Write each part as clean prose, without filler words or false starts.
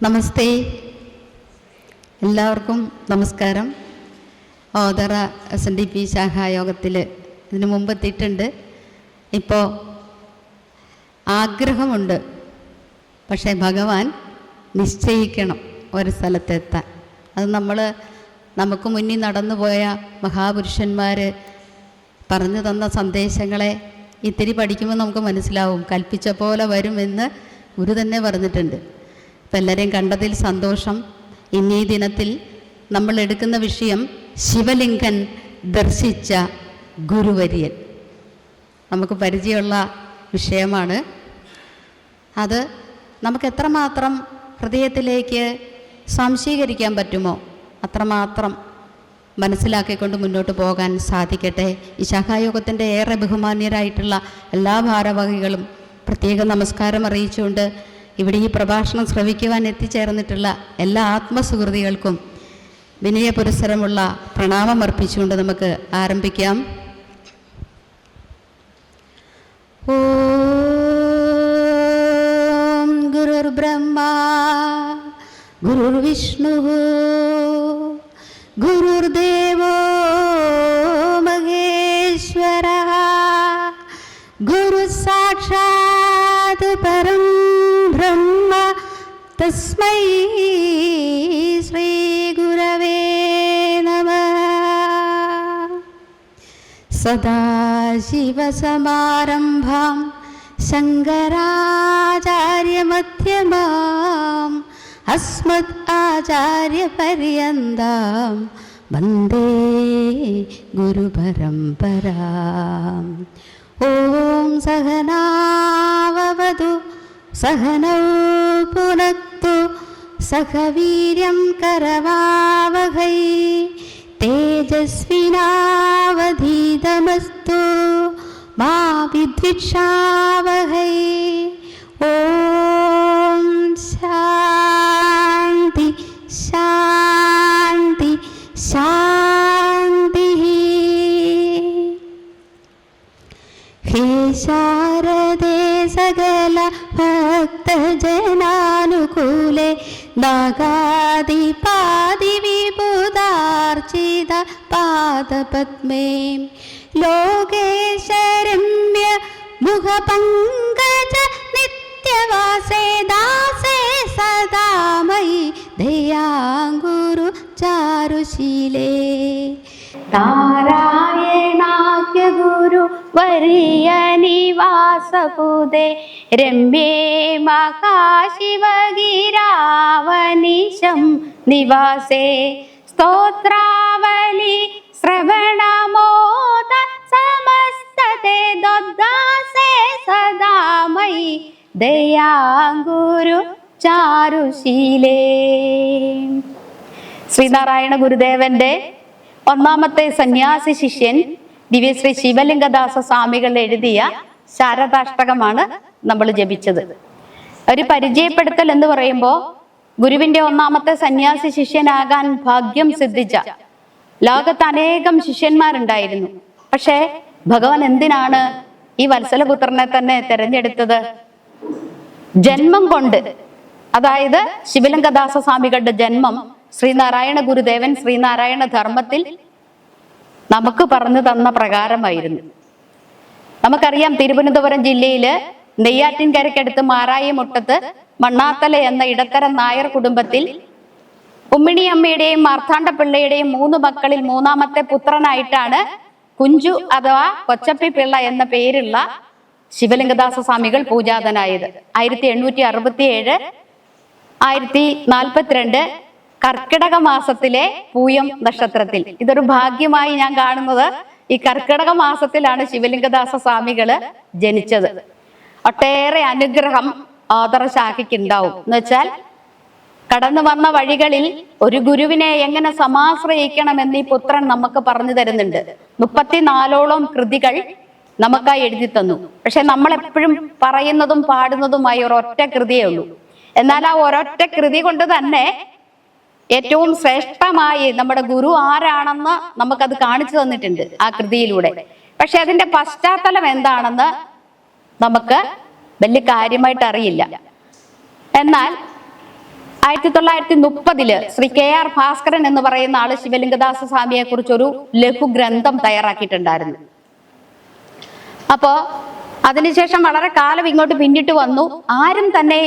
നമസ്തേ, എല്ലാവർക്കും നമസ്കാരം. ഓതറ SNDP ശാഖായോഗത്തിൽ ഇതിനു മുമ്പ് എത്തിയിട്ടുണ്ട്. ഇപ്പോൾ ആഗ്രഹമുണ്ട്, പക്ഷേ ഭഗവാൻ നിശ്ചയിക്കണം ഒരു സ്ഥലത്തെത്താൻ. അത് നമുക്ക് മുന്നിൽ നടന്നുപോയ മഹാപുരുഷന്മാർ പറഞ്ഞു തന്ന സന്ദേശങ്ങളെ ഇത്തിരി പഠിക്കുമ്പോൾ നമുക്ക് മനസ്സിലാവും. കൽപ്പിച്ച പോലെ വരുമെന്ന് ഗുരു തന്നെ പറഞ്ഞിട്ടുണ്ട്. അപ്പം എല്ലാവരെയും കണ്ടതിൽ സന്തോഷം. ഇന്നീ ദിനത്തിൽ നമ്മൾ എടുക്കുന്ന വിഷയം ശിവലിംഗൻ ദർശിച്ച ഗുരുവര്യൻ. നമുക്ക് പരിചയമുള്ള വിഷയമാണ്. അത് നമുക്ക് എത്രമാത്രം ഹൃദയത്തിലേക്ക് സംശീകരിക്കാൻ പറ്റുമോ അത്രമാത്രം മനസ്സിലാക്കിക്കൊണ്ട് മുന്നോട്ട് പോകാൻ സാധിക്കട്ടെ. ഈ ശാഖായോഗത്തിൻ്റെ ഏറെ ബഹുമാന്യരായിട്ടുള്ള എല്ലാ ഭാരവാഹികളും പ്രത്യേക നമസ്കാരം അറിയിച്ചുകൊണ്ട് ഇവിടെ ഈ പ്രഭാഷണം ശ്രവിക്കുവാൻ എത്തിച്ചേർന്നിട്ടുള്ള എല്ലാ ആത്മസുഹൃതികൾക്കും വിനയപുരസ്സരമുള്ള പ്രണാമം അർപ്പിച്ചുകൊണ്ട് നമുക്ക് ആരംഭിക്കാം. ഓം ഗുരുർ ബ്രഹ്മ ഗുരുർ വിഷ്ണു ഗുരുർദേവോ മഹേശ്വരഃ ഗുരു സാക്ഷാത് പരം ബ്രഹ്മ തസ്മൈ ശ്രീ ഗുരവേ നമഃ. സദാശിവസമാരംഭാം ശങ്കരാചാര്യമധ്യമാം അസ്മദ് ആചാര്യപര്യന്താം വന്ദേ ഗുരുപരമ്പരാം. ഓം സഹനാവവതു സഹനൗ പുനക്തു സഹ വീര്യം കരവാവഹൈ തേജസ്വിനാവധീതമസ്തു മാ വിദ്വിഷാവഹൈ. ഓം ശാന്തി ശാന്തി ശാന്തി. ഹേ ശാരദേ സകല ഭക്തജനാനുകൂലേ നാഗാദിപാദി വിബുധാർച്ചിത പാദപദ്മേ ലോകേശരമ്യ മുഖപങ്കജ നിത്യവാസേ ദാസേ സദാമയി ദയാംഗുരു ചാരുശീലേ. നാരായണാഖ്യ ഗുരു വരിയ നിവാസപുദേ രമ്യേ മഹാശിവഗിരാവനിശം നിവാസേ സ്തോത്രാവലി ശ്രവണമോദ സമസ്തേ ദോദ്ദാസേ സദാമയി ദയാംഗുരു ചാരുശീലേ. ശ്രീനാരായണ ഗുരുദേവന്റെ ഒന്നാമത്തെ സന്യാസി ശിഷ്യൻ ദിവ്യശ്രീ ശിവലിംഗദാസ സ്വാമികൾ എഴുതിയ ശാരദാഷ്ടകമാണ് നമ്മൾ ജപിച്ചത്. ഒരു പരിചയപ്പെടുത്തൽ എന്ന് പറയുമ്പോൾ ഗുരുവിന്റെ ഒന്നാമത്തെ സന്യാസി ശിഷ്യനാകാൻ ഭാഗ്യം സിദ്ധിച്ച ലോകത്ത് അനേകം ശിഷ്യന്മാരുണ്ടായിരുന്നു. പക്ഷേ ഭഗവാൻ എന്തിനാണ് ഈ വത്സലപുത്രനെ തന്നെ തിരഞ്ഞെടുത്തത്? ജന്മം കൊണ്ട്, അതായത് ശിവലിംഗദാസ സ്വാമികളുടെ ജന്മം ശ്രീനാരായണ ഗുരുദേവൻ ശ്രീനാരായണ ധർമ്മത്തിൽ നമുക്ക് പറഞ്ഞു തന്ന പ്രകാരമായിരുന്നു. നമുക്കറിയാം, തിരുവനന്തപുരം ജില്ലയില് നെയ്യാറ്റിൻകരയ്ക്കടുത്ത് മാറായിമുട്ടത്ത് മണ്ണാത്തല എന്ന ഇടത്തരം നായർ കുടുംബത്തിൽ ഉമ്മിണിയമ്മയുടെയും മാർത്താണ്ഡപിള്ളയുടെയും 3 മക്കളിൽ 3ാമത്തെ പുത്രനായിട്ടാണ് കുഞ്ചു അഥവാ കൊച്ചപ്പി പിള്ള എന്ന പേരുള്ള ശിവലിംഗദാസ സ്വാമികൾ പൂജാതനായത്. 1867 1042 കർക്കിടക മാസത്തിലെ പൂയം നക്ഷത്രത്തിൽ. ഇതൊരു ഭാഗ്യമായി ഞാൻ കാണുന്നത്. ഈ കർക്കിടക മാസത്തിലാണ് ശിവലിംഗദാസ സ്വാമികള് ജനിച്ചത്. ഒട്ടേറെ അനുഗ്രഹം ഓതറ ശാഖയ്ക്ക് ഉണ്ടാവും. എന്ന് വെച്ചാൽ കടന്നു വന്ന വഴികളിൽ ഒരു ഗുരുവിനെ എങ്ങനെ സമാശ്രയിക്കണമെന്ന് ഈ പുത്രൻ നമുക്ക് പറഞ്ഞു തരുന്നുണ്ട്. 34ഓളം കൃതികൾ നമുക്കായി എഴുതി തന്നു. പക്ഷെ നമ്മളെപ്പോഴും പറയുന്നതും പാടുന്നതുമായി ഒരൊറ്റ കൃതിയേ ഉള്ളൂ. എന്നാൽ ആ ഒരൊറ്റ കൃതി കൊണ്ട് തന്നെ ഏറ്റവും ശ്രേഷ്ഠമായി നമ്മുടെ ഗുരു ആരാണെന്ന് നമുക്കത് കാണിച്ചു തന്നിട്ടുണ്ട് ആ കൃതിയിലൂടെ. പക്ഷെ അതിന്റെ പശ്ചാത്തലം എന്താണെന്ന് നമുക്ക് വലിയ കാര്യമായിട്ട് അറിയില്ല. എന്നാൽ 1930 ശ്രീ KR ഭാസ്കരൻ എന്ന് പറയുന്ന ആള് ശിവലിംഗദാസ സ്വാമിയെ കുറിച്ചൊരു ലഘു ഗ്രന്ഥം തയ്യാറാക്കിയിട്ടുണ്ടായിരുന്നു. അപ്പോ അതിനുശേഷം വളരെ കാലം ഇങ്ങോട്ട് പിന്നിട്ട് വന്നു. ആരും തന്നെ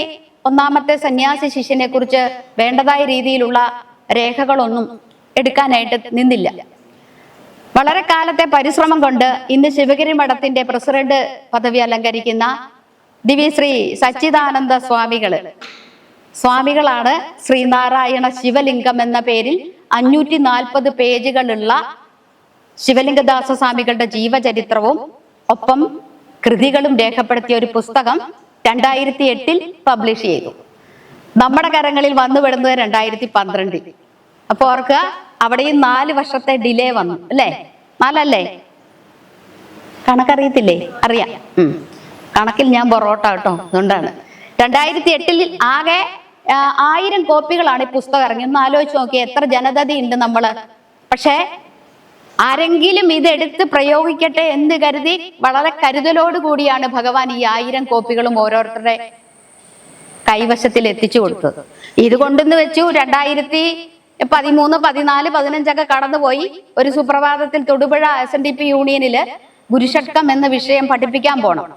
ഒന്നാമത്തെ സന്യാസി ശിഷ്യനെ കുറിച്ച് വേണ്ടതായ രീതിയിലുള്ള രേഖകളൊന്നും എടുക്കാനായിട്ട് നിന്നില്ല. വളരെ കാലത്തെ പരിശ്രമം കൊണ്ട് ഇന്ന് ശിവഗിരി മഠത്തിന്റെ പ്രസിഡന്റ് പദവി അലങ്കരിക്കുന്ന ദിവ്യശ്രീ സച്ചിദാനന്ദ സ്വാമികളാണ് ശ്രീനാരായണ ശിവലിംഗം എന്ന പേരിൽ 540 പേജുകളുള്ള ശിവലിംഗദാസ സ്വാമികളുടെ ജീവചരിത്രവും ഒപ്പം കൃതികളും രേഖപ്പെടുത്തിയ ഒരു പുസ്തകം 2008 പബ്ലിഷ് ചെയ്തു. നമ്മുടെ കരങ്ങളിൽ വന്നുപെടുന്നത് 2012. അപ്പൊ ഓർക്ക് അവിടെയും 4 വർഷത്തെ ഡിലേ വന്നു അല്ലേ? 4 അല്ലേ? കണക്കറിയത്തില്ലേ? അറിയാം. കണക്കിൽ ഞാൻ പൊറോട്ട കേട്ടോ. അതുകൊണ്ടാണ് 2008 ആകെ 1000 കോപ്പികളാണ് ഈ പുസ്തകം ഇറങ്ങി. ഒന്ന് ആലോചിച്ച് നോക്കി എത്ര ജനതതി ഉണ്ട് നമ്മള്. പക്ഷേ ആരെങ്കിലും ഇതെടുത്ത് പ്രയോഗിക്കട്ടെ എന്ന് കരുതി വളരെ കരുതലോട് കൂടിയാണ് ഭഗവാൻ ഈ 1000 കോപ്പികളും ഓരോരുത്തരുടെ കൈവശത്തിൽ എത്തിച്ചു കൊടുത്തത്. ഇത് കൊണ്ടെന്ന് വെച്ചു 2013, 14, 15 കടന്നുപോയി. ഒരു സുപ്രഭാതത്തിൽ തൊടുപുഴ SNDP യൂണിയനില് ഗുരുഷട്കം എന്ന വിഷയം പഠിപ്പിക്കാൻ പോണം.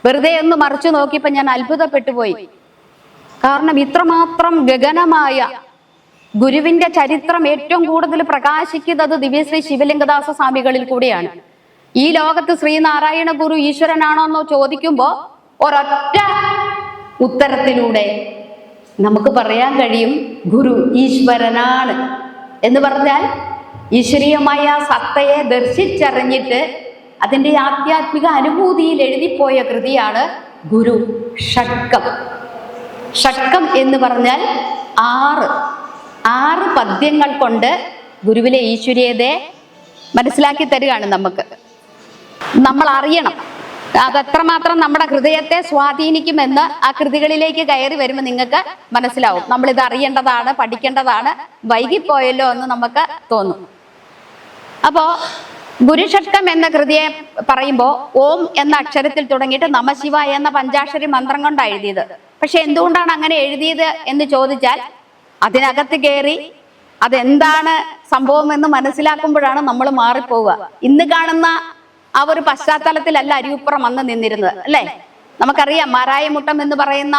വെറുതെ ഒന്ന് മറിച്ചു നോക്കിയപ്പോ ഞാൻ അത്ഭുതപ്പെട്ടു പോയി. കാരണം ഇത്രമാത്രം ഗഗനമായ ഗുരുവിന്റെ ചരിത്രം ഏറ്റവും കൂടുതൽ പ്രകാശിക്കുന്നത് ദിവ്യശ്രീ ശിവലിംഗദാസ സ്വാമികളിൽ കൂടിയാണ്. ഈ ലോകത്ത് ശ്രീനാരായണ ഗുരു ഈശ്വരനാണോ എന്നോ ചോദിക്കുമ്പോ ഒരൊറ്റ ഉത്തരത്തിലൂടെ നമുക്ക് പറയാൻ കഴിയും ഗുരു ഈശ്വരനാണ് എന്ന് പറഞ്ഞാൽ ഈശ്വരീയമായ സത്തയെ ദർശിച്ചറിഞ്ഞിട്ട് അതിൻ്റെ ആധ്യാത്മിക അനുഭൂതിയിൽ എഴുതിപ്പോയ കൃതിയാണ് ഗുരു ഷട്കം. ഷട്കം എന്ന് പറഞ്ഞാൽ 6 പദ്യങ്ങൾ കൊണ്ട് ഗുരുവിലെ ഈശ്വരീയതയെ മനസ്സിലാക്കി തരികയാണ് നമുക്ക്. നമ്മൾ അറിയണം അതെത്രമാത്രം നമ്മുടെ ഹൃദയത്തെ സ്വാധീനിക്കുമെന്ന് ആ കൃതികളിലേക്ക് കയറി വരുമ്പോൾ നിങ്ങൾക്ക് മനസ്സിലാവും. നമ്മളിത് അറിയേണ്ടതാണ്, പഠിക്കേണ്ടതാണ്, വൈകിപ്പോയല്ലോ എന്ന് നമുക്ക് തോന്നും. അപ്പോ ഗുരുഷട്കം എന്ന കൃതിയെ പറയുമ്പോൾ ഓം എന്ന അക്ഷരത്തിൽ തുടങ്ങിയിട്ട് നമശിവായ എന്ന പഞ്ചാക്ഷരി മന്ത്രം കൊണ്ടാണ് എഴുതിയത്. പക്ഷെ എന്തുകൊണ്ടാണ് അങ്ങനെ എഴുതിയത് എന്ന് ചോദിച്ചാൽ അതിനകത്ത് കയറി അതെന്താണ് സംഭവം എന്ന് മനസ്സിലാക്കുമ്പോഴാണ് നമ്മൾ മാറിപ്പോവുക. ഇന്ന് കാണുന്ന ആ ഒരു പശ്ചാത്തലത്തിലല്ല അരിയുപ്പുറം അന്ന് നിന്നിരുന്നത് അല്ലേ? നമുക്കറിയാം മാരായമുട്ടം എന്ന് പറയുന്ന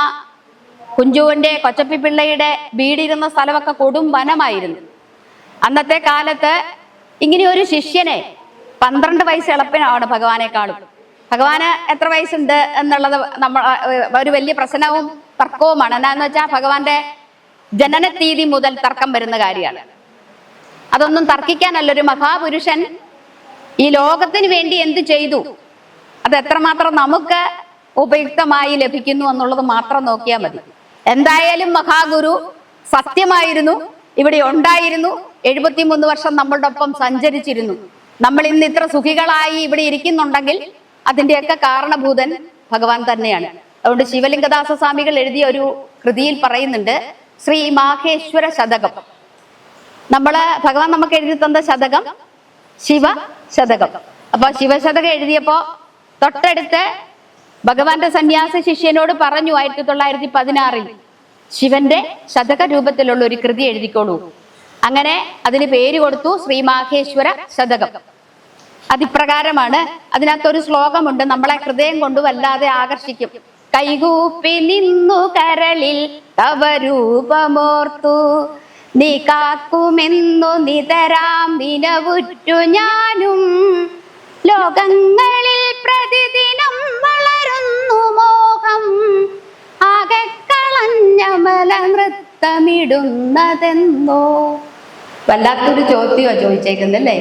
കുഞ്ചുവിന്റെ കൊച്ചപ്പിപ്പിള്ളയുടെ വീടിരുന്ന സ്ഥലമൊക്കെ കൊടും വനമായിരുന്നു. അന്നത്തെ കാലത്ത് ഇങ്ങനെ ഒരു ശിഷ്യനെ 12 വയസ്സ് എളുപ്പനാണ് ഭഗവാനെക്കാളും. ഭഗവാന് എത്ര വയസ്സുണ്ട് എന്നുള്ളത് ഒരു വലിയ പ്രശ്നവും തർക്കവുമാണ്. എന്താന്ന് വെച്ചാൽ ഭഗവാന്റെ ജനനത്തീയതി മുതൽ തർക്കം വരുന്ന കാര്യമാണ്. അതൊന്നും തർക്കിക്കാനല്ല. ഒരു മഹാപുരുഷൻ ഈ ലോകത്തിന് വേണ്ടി എന്ത് ചെയ്തു, അത് എത്രമാത്രം നമുക്ക് ഉപയുക്തമായി ലഭിക്കുന്നു എന്നുള്ളത് മാത്രം നോക്കിയാൽ മതി. എന്തായാലും മഹാഗുരു സത്യമായിരുന്നു, ഇവിടെ ഉണ്ടായിരുന്നു, 73 വർഷം നമ്മളുടെ ഒപ്പം സഞ്ചരിച്ചിരുന്നു. നമ്മൾ ഇന്ന് ഇത്ര സുഖികളായി ഇവിടെ ഇരിക്കുന്നുണ്ടെങ്കിൽ അതിൻ്റെയൊക്കെ കാരണഭൂതൻ ഭഗവാൻ തന്നെയാണ്. അതുകൊണ്ട് ശിവലിംഗദാസ സ്വാമികൾ എഴുതിയ ഒരു കൃതിയിൽ പറയുന്നുണ്ട് ശ്രീ മാഹേശ്വര ശതകം. ഭഗവാൻ നമുക്ക് എഴുതി തന്ന ശതകം ശിവ ശതകം. അപ്പൊ ശിവശതകം എഴുതിയപ്പോ തൊട്ടടുത്ത് ഭഗവാന്റെ സന്യാസ ശിഷ്യനോട് പറഞ്ഞു 1916 ശിവന്റെ ശതക രൂപത്തിലുള്ള ഒരു കൃതി എഴുതിക്കോളൂ. അങ്ങനെ അതിന് പേര് കൊടുത്തു ശ്രീ മാഹേശ്വര ശതകം. അതിപ്രകാരമാണ്. അതിനകത്തൊരു ശ്ലോകമുണ്ട്, നമ്മളെ ഹൃദയം കൊണ്ട് വല്ലാതെ ആകർഷിക്കും. കൈകൂപ്പി നിന്നു കരളിൽ തവ രൂപമോർത്തു നീ കാക്കുമെന്നു നിതരാം നിലവുറ്റു ഞാനും ലോകങ്ങളിൽ പ്രതിദിനം വളരുന്നു മോഹം ആകെ കളഞ്ഞമല നൃത്തമിടുന്നതെന്നോ. വല്ലാത്തൊരു ചോദ്യമാണ് ചോദിച്ചേക്കുന്നല്ലേ.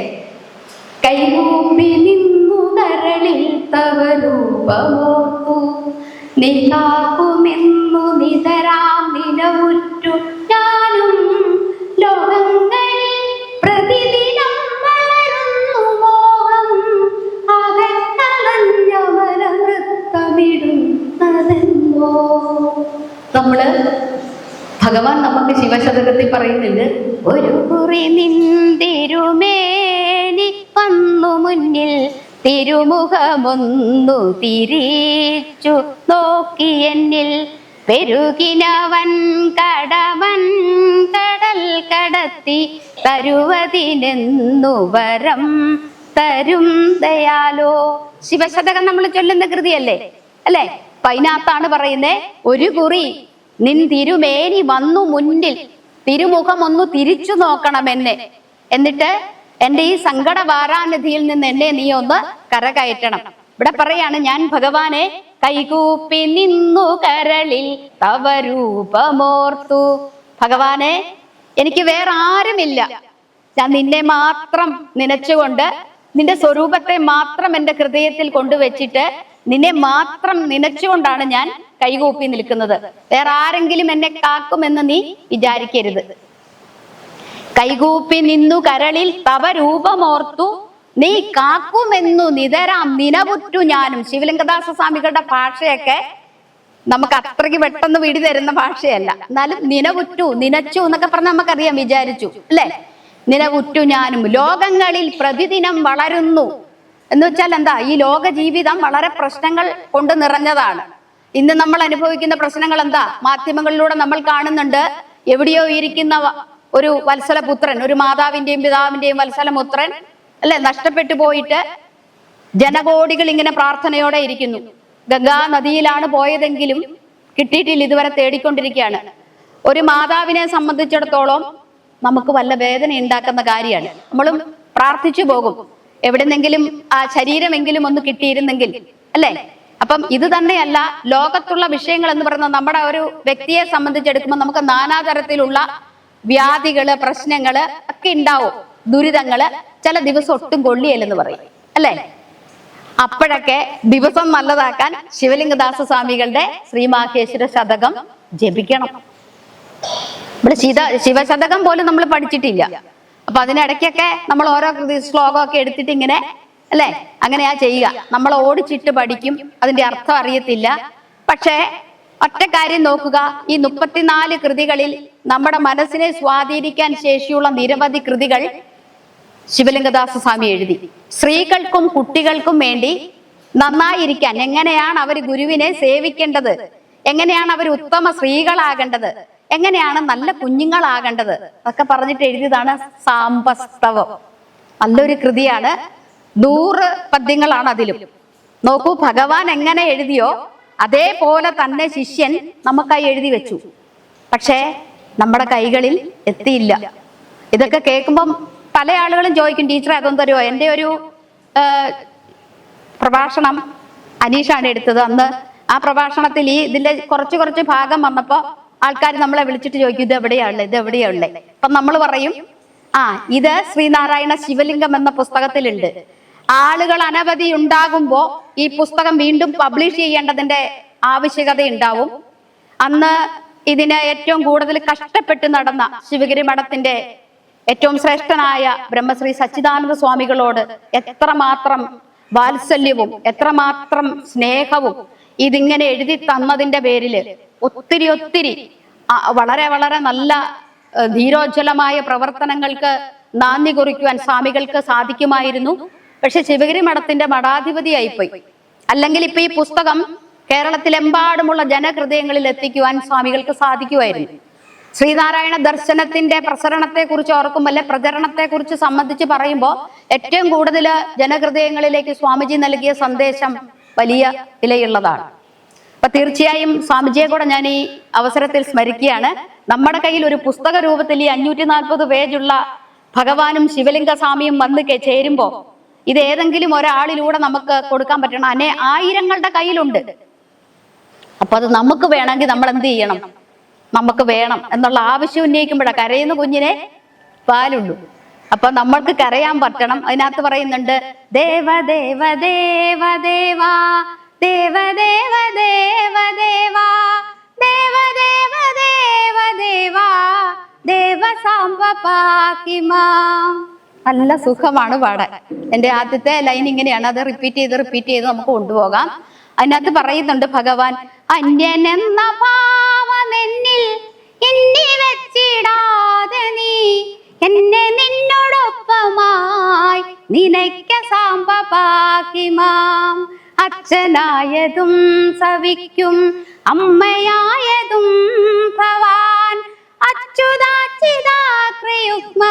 കൈകൂപ്പി നിന്നു കരളിൽ തവ രൂപമോർത്തു നീ കാക്കുമെന്നു നിതരാം നിലവുറ്റു ഞാനും ലോകങ്ങളിൽ പ്രതിദിനം വളരുന്നു മോഹം ആകെ കളഞ്ഞമല നൃത്തമിടുന്നതെന്നോ. ഭഗവാൻ നമുക്ക് ശിവശതകത്തിൽ പറയുന്നുണ്ട്, ഒരു കുറി നിന്തിരുമേനി വന്നു മുന്നിൽ തിരുമുഖമൊന്നു തിരിച്ചു നോക്കിയെന്നിൽ പെരുകിനവൻ കടവൻ നടത്തി തരുവതിനെന്നു വരം തരും ദയാലോ. ശിവശതകം നമ്മൾ ചൊല്ലുന്ന കൃതിയല്ലേ അല്ലെ? അപ്പൊ അതിനകത്താണ് പറയുന്നേ, ഒരു കുറി നിൻ തിരുമേനി വന്നു മുന്നിൽ, തിരുമുഖം ഒന്ന് തിരിച്ചു നോക്കണമെന്നെ, എന്നിട്ട് എന്റെ ഈ സങ്കട വാരാനിധിയിൽ നിന്ന് എന്നെ നീ ഒന്ന് കരകയറ്റണം. ഇവിടെ പറയാണ്, ഞാൻ ഭഗവാനെ കൈകൂപ്പി നിന്നു കരളിൽ തവ രൂപമോർത്തു. ഭഗവാനെ, എനിക്ക് വേറെ ആരുമില്ല, ഞാൻ നിന്നെ മാത്രം നനച്ചുകൊണ്ട്, നിന്റെ സ്വരൂപത്തെ മാത്രം എന്റെ ഹൃദയത്തിൽ കൊണ്ടുവച്ചിട്ട് നിന്നെ മാത്രം നനച്ചുകൊണ്ടാണ് ഞാൻ കൈകൂപ്പി നിൽക്കുന്നത്. വേറെ ആരെങ്കിലും എന്നെ കാക്കുമെന്ന് നീ വിചാരിക്കരുത്. കൈകൂപ്പി നിന്നു കരളിൽ തവ രൂപമോർത്തു, നീ കാക്കുമെന്നു നിതരാം നിനവുറ്റു ഞാനും. ശിവലിംഗദാസ സ്വാമികളുടെ ഭാഷയൊക്കെ നമുക്ക് അത്രയ്ക്ക് പെട്ടെന്ന് വിടി തരുന്ന ഭാഷയല്ല. എന്നാലും നിനവുറ്റു, നിനച്ചു എന്നൊക്കെ പറഞ്ഞാൽ നമുക്കറിയാം, വിചാരിച്ചു അല്ലെ? നിനവുറ്റു ഞാനും ലോകങ്ങളിൽ പ്രതിദിനം വളരുന്നു എന്ന് വെച്ചാൽ എന്താ? ഈ ലോക ജീവിതം വളരെ പ്രശ്നങ്ങൾ കൊണ്ട് നിറഞ്ഞതാണ്. ഇന്ന് നമ്മൾ അനുഭവിക്കുന്ന പ്രശ്നങ്ങൾ എന്താ? മാധ്യമങ്ങളിലൂടെ നമ്മൾ കാണുന്നുണ്ട്. എവിടെയോ ഇരിക്കുന്ന ഒരു വത്സലപുത്രൻ, ഒരു മാതാവിന്റെയും പിതാവിന്റെയും വത്സലപുത്രൻ അല്ലെ, നഷ്ടപ്പെട്ടു പോയിട്ട് ജനകോടികൾ ഇങ്ങനെ പ്രാർത്ഥനയോടെ ഇരിക്കുന്നു. ഗംഗാ നദിയിലാണ് പോയതെങ്കിലും കിട്ടിയിട്ടില്ല, ഇതുവരെ തേടിക്കൊണ്ടിരിക്കുകയാണ്. ഒരു മാതാവിനെ സംബന്ധിച്ചിടത്തോളം നമുക്ക് വല്ല വേദന ഉണ്ടാക്കുന്ന കാര്യമാണ്. നമ്മളും പ്രാർത്ഥിച്ചു പോകും, എവിടെന്നെങ്കിലും ആ ശരീരമെങ്കിലും ഒന്ന് കിട്ടിയിരുന്നെങ്കിൽ അല്ലെ? അപ്പം ഇത് തന്നെയല്ല ലോകത്തുള്ള വിഷയങ്ങൾ എന്ന് പറയുന്നത്. നമ്മുടെ ഒരു വ്യക്തിയെ സംബന്ധിച്ചെടുക്കുമ്പോൾ നമുക്ക് നാനാതരത്തിലുള്ള വ്യാധികള്, പ്രശ്നങ്ങള് ഒക്കെ ഉണ്ടാവും, ദുരിതങ്ങള്. ചില ദിവസം ഒട്ടും കൊള്ളിയല്ലെന്ന് പറയും അല്ലെ? അപ്പോഴൊക്കെ ദിവസം നല്ലതാക്കാൻ ശിവലിംഗദാസ സ്വാമികളുടെ ശ്രീമാഹേശ്വര ശതകം ജപിക്കണം. നമ്മള് ശിവശതകം പോലും നമ്മൾ പഠിച്ചിട്ടില്ല. അപ്പൊ അതിനിടയ്ക്കൊക്കെ നമ്മൾ ഓരോ കൃതി ശ്ലോകമൊക്കെ എടുത്തിട്ട് ഇങ്ങനെ അല്ലെ, അങ്ങനെയാ ചെയ്യുക. നമ്മൾ ഓടിച്ചിട്ട് പഠിക്കും, അതിന്റെ അർത്ഥം അറിയത്തില്ല. പക്ഷേ ഒറ്റ കാര്യം നോക്കുക, ഈ 34 കൃതികളിൽ നമ്മുടെ മനസ്സിനെ സ്വാധീനിക്കാൻ ശേഷിയുള്ള നിരവധി കൃതികൾ ശിവലിംഗദാസ സ്വാമി എഴുതി. സ്ത്രീകൾക്കും കുട്ടികൾക്കും വേണ്ടി നന്നായിരിക്കാൻ എങ്ങനെയാണ് അവർ ഗുരുവിനെ സേവിക്കേണ്ടത്, എങ്ങനെയാണ് അവർ ഉത്തമ സ്ത്രീകളാകേണ്ടത്, എങ്ങനെയാണ് നല്ല കുഞ്ഞുങ്ങളാകേണ്ടത് അതൊക്കെ പറഞ്ഞിട്ട് എഴുതിയതാണ് സാംബസ്തവം. നല്ലൊരു കൃതിയാണ്. 100 പദ്യങ്ങളാണ് അതിലും. നോക്കൂ, ഭഗവാൻ എങ്ങനെ എഴുതിയോ അതേപോലെ തന്നെ ശിഷ്യൻ നമുക്കായി എഴുതി വെച്ചു. പക്ഷേ നമ്മുടെ കൈകളിൽ എത്തിയില്ല. ഇതൊക്കെ കേൾക്കുമ്പം പല ആളുകളും ചോദിക്കും, ടീച്ചറെ അതൊന്നും തരുമോ? എൻ്റെ ഒരു പ്രഭാഷണം അനീഷാണ് എടുത്തത്. അന്ന് ആ പ്രഭാഷണത്തിൽ ഇതിന്റെ കുറച്ച് ഭാഗം വന്നപ്പോ ആൾക്കാർ നമ്മളെ വിളിച്ചിട്ട് ചോദിക്കും, ഇത് എവിടെയാണുള്ളത്, ഇത് എവിടെയാണുള്ളത്. അപ്പൊ നമ്മൾ പറയും, ഇത് ശ്രീനാരായണ ശിവലിംഗം എന്ന പുസ്തകത്തിലുണ്ട്. ആളുകൾ അനവധി ഉണ്ടാകുമ്പോ ഈ പുസ്തകം വീണ്ടും പബ്ലിഷ് ചെയ്യേണ്ടതിന്റെ ആവശ്യകത ഉണ്ടാവും. അന്ന് ഇതിന് ഏറ്റവും കൂടുതൽ കഷ്ടപ്പെട്ട് നടന്ന ശിവഗിരി മഠത്തിന്റെ ഏറ്റവും ശ്രേഷ്ഠനായ ബ്രഹ്മശ്രീ സച്ചിദാനന്ദ സ്വാമികളോട് എത്രമാത്രം വാത്സല്യവും എത്രമാത്രം സ്നേഹവും ഇതിങ്ങനെ എഴുതി തന്നതിന്റെ പേരില് ഒത്തിരി വളരെ നല്ല ധീരോജ്വലമായ പ്രവർത്തനങ്ങൾക്ക് നാന്ദി കുറിക്കുവാൻ സ്വാമികൾക്ക് സാധിക്കുമായിരുന്നു. പക്ഷെ ശിവഗിരി മഠത്തിന്റെ മഠാധിപതിയായിപ്പോയി. അല്ലെങ്കിൽ ഇപ്പൊ ഈ പുസ്തകം കേരളത്തിലെമ്പാടുമുള്ള ജനഹൃദയങ്ങളിൽ എത്തിക്കുവാൻ സ്വാമികൾക്ക് സാധിക്കുമായിരുന്നു. ശ്രീനാരായണ ദർശനത്തിന്റെ പ്രസരണത്തെ കുറിച്ച് ഓർക്കുമ്പോൾ, പ്രചരണത്തെ കുറിച്ച് സംബന്ധിച്ച് പറയുമ്പോൾ ഏറ്റവും കൂടുതൽ ജനഹൃദയങ്ങളിലേക്ക് സ്വാമിജി നൽകിയ സന്ദേശം വലിയ വിലയുള്ളതാണ്. അപ്പൊ തീർച്ചയായും സ്വാമിജിയെ കൂടെ ഞാൻ ഈ അവസരത്തിൽ സ്മരിക്കുകയാണ്. നമ്മുടെ കയ്യിൽ ഒരു പുസ്തക രൂപത്തിൽ ഈ 540 പേജുള്ള ഭഗവാനും ശിവലിംഗ സ്വാമിയും വന്ന് ചേരുമ്പോ ഇത് ഏതെങ്കിലും ഒരാളിലൂടെ നമുക്ക് കൊടുക്കാൻ പറ്റണം. ആയിരങ്ങളുടെ കയ്യിലുണ്ട്. അപ്പൊ അത് നമുക്ക് വേണമെങ്കിൽ നമ്മൾ എന്ത് ചെയ്യണം? നമുക്ക് വേണം എന്നുള്ള ആവശ്യം ഉന്നയിക്കുമ്പോഴാണ് കരയുന്ന കുഞ്ഞിനെ പാലുള്ളൂ. അപ്പൊ നമ്മൾക്ക് കരയാൻ പറ്റണം. അതിനകത്ത് പറയുന്നുണ്ട്, ദേവ ദേവ ദേവ ദേവാ ദേവ ദേവ ദേവ ദേവാ ദേവ ദേവ ദേവ ദേവാ ദേവ സാംബ പാകിമാം. നല്ല സുഖമാണ് പാടാൻ. എൻ്റെ ആദ്യത്തെ ലൈൻ ഇങ്ങനെയാണ്. അത് റിപ്പീറ്റ് ചെയ്ത് നമുക്ക് കൊണ്ടുപോകാം. അതിനകത്ത് പറയുന്നുണ്ട് ഭഗവാൻ, അന്യനെന്ന ഭാവമെന്നിൽ എണ്ണി വെച്ചിടാതെ നീ എന്നെ നിന്നോടൊപ്പമായി നിനയ്ക്ക സാംബ പാകിമാം. അച്ഛനായതും സവിക്കും അമ്മയായതും ഭവാൻ അച്യുതാച്യുതാക്രയുഗ്മ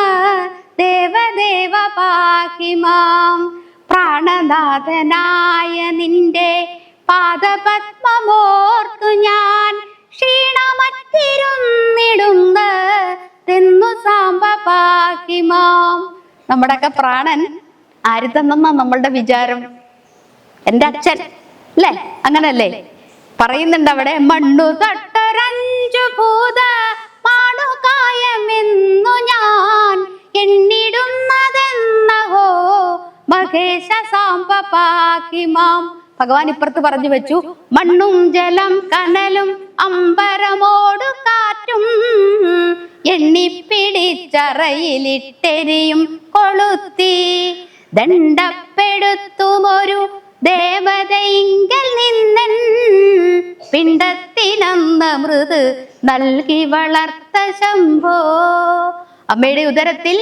ദേവദേവ പാഹി മാം. പ്രാണനാഥനായ നിന്റെ പാദപത്മമോർത്തു ഞാൻ ക്ഷീണമറ്റിരുന്നിടുന്നു സാംബ പാഹി മാം. നമ്മുടെയൊക്കെ പ്രാണൻ ആര് തന്നെന്നാ നമ്മളുടെ വിചാരം? എൻ്റെ അച്ഛൻ അല്ലേ? അങ്ങനല്ലേ പറയുന്നുണ്ട് അവിടെ. മണ്ണു തട്ടൊരഞ്ചു ഭൂത മാണുകായമെന്നു ഞാൻ എണ്ണിടുന്നതെന്നഹോ മഹേശ സാംബ പാഹി മാം. ഭഗവാൻ ഇപ്പുറത്ത് പറഞ്ഞു വെച്ചു, മണ്ണും ജലം കനലും അമ്പരമോടു കാറ്റും എണ്ണിപ്പിടിച്ചറയിലിട്ടെരിയും കൊളുത്തി ദണ്ഡപ്പെടുത്തുമൊരു ദേവതയിങ്കൽ നിന്നൻ പിണ്ടത്തിനന്ന് മൃദു നൽകി വളർത്ത ശംഭോ. അമ്മയുടെ ഉദരത്തിൽ